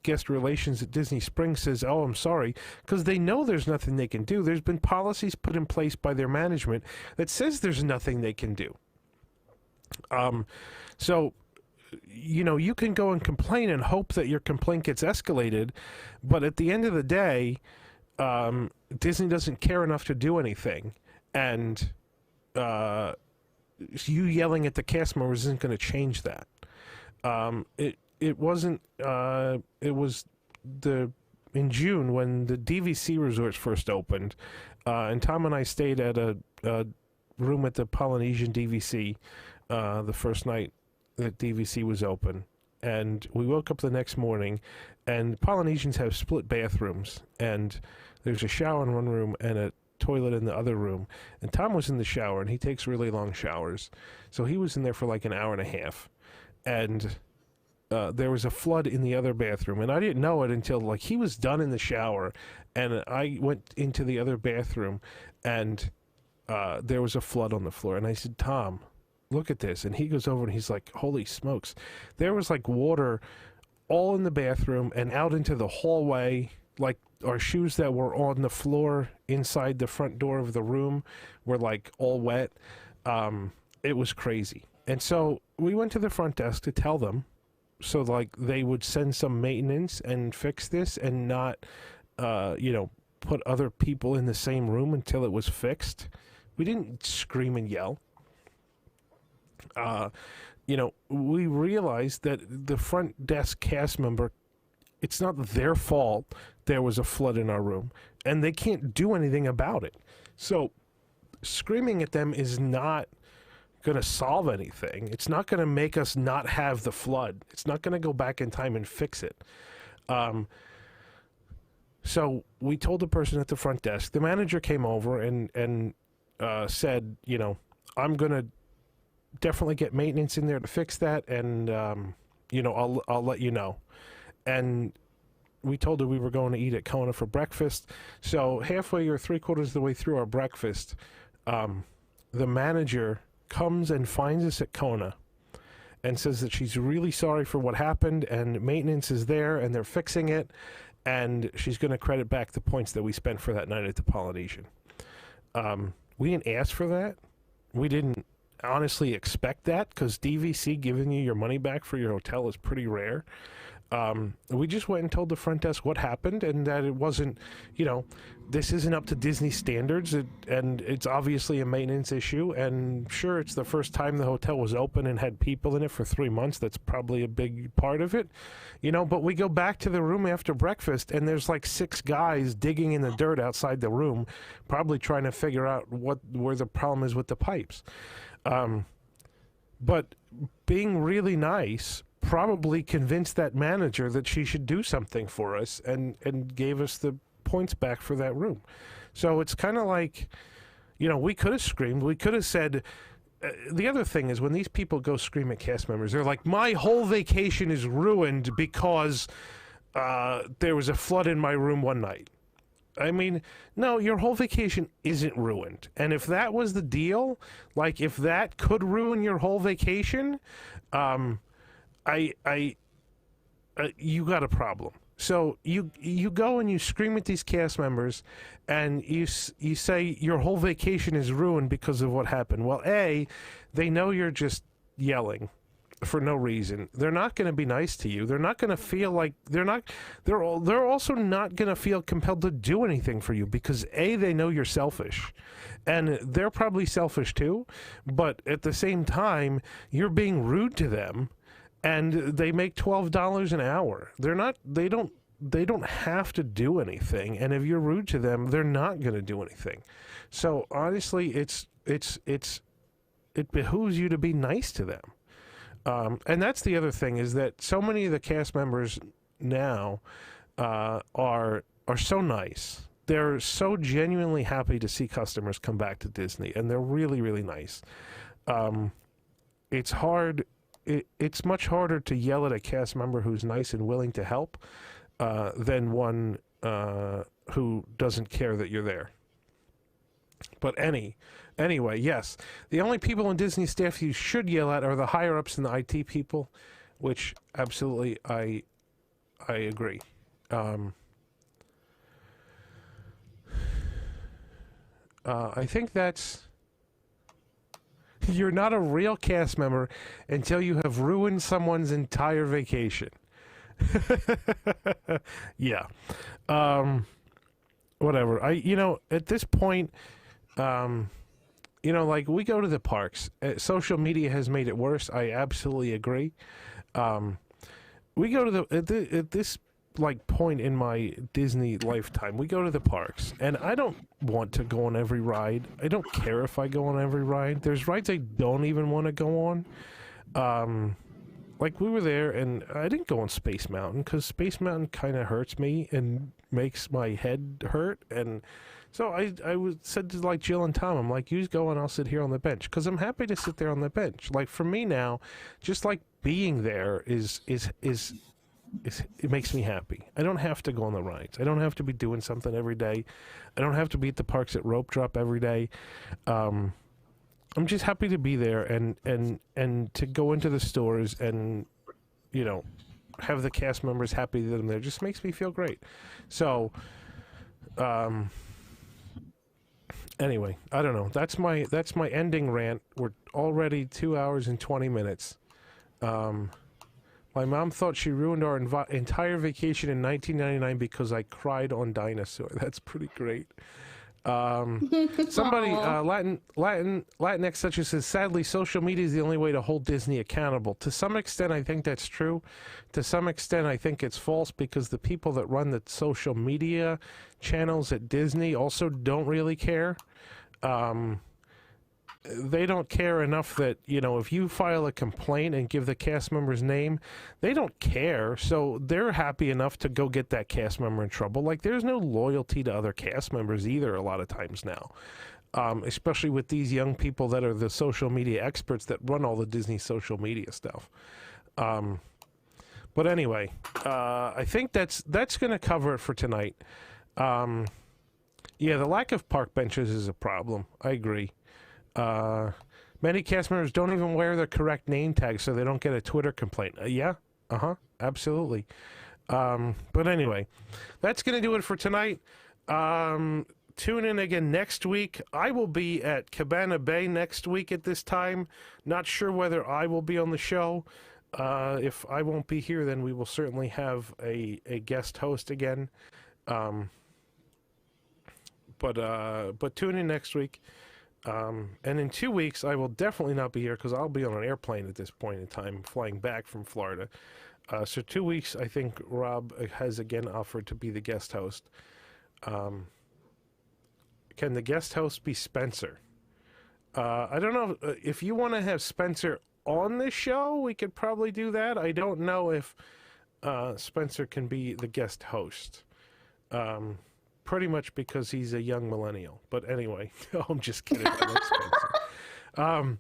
guest relations at Disney Springs says, "Oh, I'm sorry," because they know there's nothing they can do. There's been policies put in place by their management that says there's nothing they can do. So you can go and complain and hope that your complaint gets escalated, but at the end of the day, Disney doesn't care enough to do anything, and you yelling at the cast members isn't going to change that. It wasn't. It was in June when the DVC resorts first opened, and Tom and I stayed at a room at the Polynesian DVC the first night that DVC was open, and we woke up the next morning, and Polynesians have split bathrooms, and there's a shower in one room and a toilet in the other room, and Tom was in the shower, and he takes really long showers, so he was in there for like an hour and a half, and there was a flood in the other bathroom, and I didn't know it until like he was done in the shower, and I went into the other bathroom, and there was a flood on the floor, and I said, "Tom, look at this," and he goes over and he's like, "Holy smokes." There was like water all in the bathroom and out into the hallway, like our shoes that were on the floor inside the front door of the room were like all wet. It was crazy. And so we went to the front desk to tell them, so like they would send some maintenance and fix this and not put other people in the same room until it was fixed. We didn't scream and yell. We realized that the front desk cast member, it's not their fault there was a flood in our room, and they can't do anything about it. So screaming at them is not going to solve anything. It's not going to make us not have the flood. It's not going to go back in time and fix it. So we told the person at the front desk. The manager came over and said, you know, I'm going to definitely get maintenance in there to fix that, and you know, I'll let you know. And we told her we were going to eat at Kona for breakfast. So halfway or 3/4 of the way through our breakfast, the manager comes and finds us at Kona and says that she's really sorry for what happened, and maintenance is there and they're fixing it, and she's going to credit back the points that we spent for that night at the Polynesian. We didn't ask for that. We didn't honestly expect that, because DVC giving you your money back for your hotel is pretty rare. We just went and told the front desk what happened, and that it wasn't, you know, this isn't up to Disney standards, and it's obviously a maintenance issue. And sure, it's the first time the hotel was open and had people in it for 3 months. That's probably a big part of it, you know. But we go back to the room after breakfast, and there's like 6 guys digging in the dirt outside the room, probably trying to figure out where the problem is with the pipes. But being really nice probably convinced that manager that she should do something for us, and gave us the points back for that room. So it's kind of like, you know, we could have screamed. We could have said, the other thing is, when these people go scream at cast members, they're like, my whole vacation is ruined because there was a flood in my room one night. I mean, no, your whole vacation isn't ruined. And if that was the deal, like if that could ruin your whole vacation, you got a problem. So you go and you scream at these cast members, and you say your whole vacation is ruined because of what happened. Well, A, they know you're just yelling for no reason. They're not going to be nice to you. They're not going to feel like they're also not going to feel compelled to do anything for you, because A, they know you're selfish, and they're probably selfish too, but at the same time, you're being rude to them, and they make $12 an hour. They don't have to do anything, and if you're rude to them, they're not going to do anything. So honestly, it behooves you to be nice to them. And that's the other thing, is that so many of the cast members now are so nice. They're so genuinely happy to see customers come back to Disney, and they're really, really nice. It's hard. It's much harder to yell at a cast member who's nice and willing to help than one who doesn't care that you're there. But anyway, yes, the only people in Disney staff you should yell at are the higher ups and the IT people, which absolutely I agree. I think that's. You're not a real cast member until you have ruined someone's entire vacation. Yeah. Whatever. At this point, like, we go to the parks. Social media has made it worse. I absolutely agree. We go to at this like point in my Disney lifetime, we go to the parks, and I don't want to go on every ride. I don't care if I go on every ride. There's rides I don't even want to go on. Like, we were there, and I didn't go on Space Mountain, because Space Mountain kind of hurts me and makes my head hurt. And so I said to, like, Jill and Tom, I'm like, you go and I'll sit here on the bench, because I'm happy to sit there on the bench. Like, for me now, just like being there it makes me happy. I don't have to go on the rides. I don't have to be doing something every day. I don't have to be at the parks at rope drop every day. I'm just happy to be there and to go into the stores and, have the cast members happy that I'm there. Just makes me feel great. So, anyway, I don't know. That's my ending rant. We're already 2 hours and 20 minutes. My mom thought she ruined our entire vacation in 1999 because I cried on Dinosaur. That's pretty great. Somebody, Latinx such as says, sadly, social media is the only way to hold Disney accountable. To some extent, I think that's true. To some extent, I think it's false, because the people that run the social media channels at Disney also don't really care. they don't care enough that, you know, if you file a complaint and give the cast member's name, they don't care. So they're happy enough to go get that cast member in trouble. Like, there's no loyalty to other cast members either a lot of times now. Especially with these young people that are the social media experts that run all the Disney social media stuff. But anyway, I think that's going to cover it for tonight. Yeah, the lack of park benches is a problem. I agree. Many cast members don't even wear the correct name tag, so they don't get a Twitter complaint. Yeah, absolutely. But anyway, that's going to do it for tonight. Tune in again next week. I will be at Cabana Bay next week at this time. Not sure whether I will be on the show. If I won't be here, then we will certainly have a guest host again. But tune in next week. And in 2 weeks, I will definitely not be here because I'll be on an airplane at this point in time, flying back from Florida. So 2 weeks, I think Rob has again offered to be the guest host. Can the guest host be Spencer? I don't know if you want to have Spencer on the show, we could probably do that. I don't know if Spencer can be the guest host. Pretty much because he's a young millennial. But anyway, I'm just kidding. I like Spencer.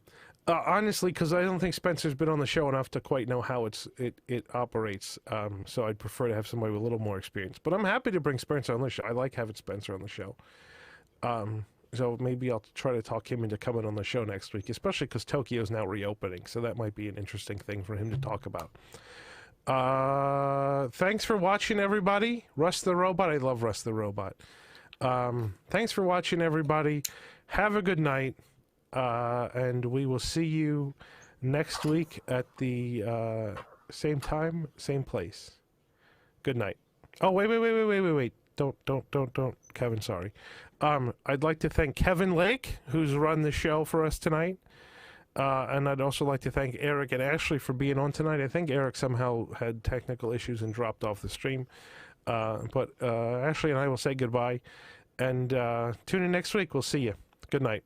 Honestly, because I don't think Spencer's been on the show enough to quite know how it operates. So I'd prefer to have somebody with a little more experience. But I'm happy to bring Spencer on the show. I like having Spencer on the show. So maybe I'll try to talk him into coming on the show next week, especially because Tokyo's now reopening. So that might be an interesting thing for him to talk about. Thanks for watching, everybody. Russ the Robot. I love Russ the Robot. Thanks for watching, everybody. Have a good night. And we will see you next week at the same time, same place. Good night. Oh, wait. Don't, Kevin, sorry. I'd like to thank Kevin Lake, who's run the show for us tonight. And I'd also like to thank Eric and Ashley for being on tonight. I think Eric somehow had technical issues and dropped off the stream. But Ashley and I will say goodbye. And tune in next week. We'll see you. Good night.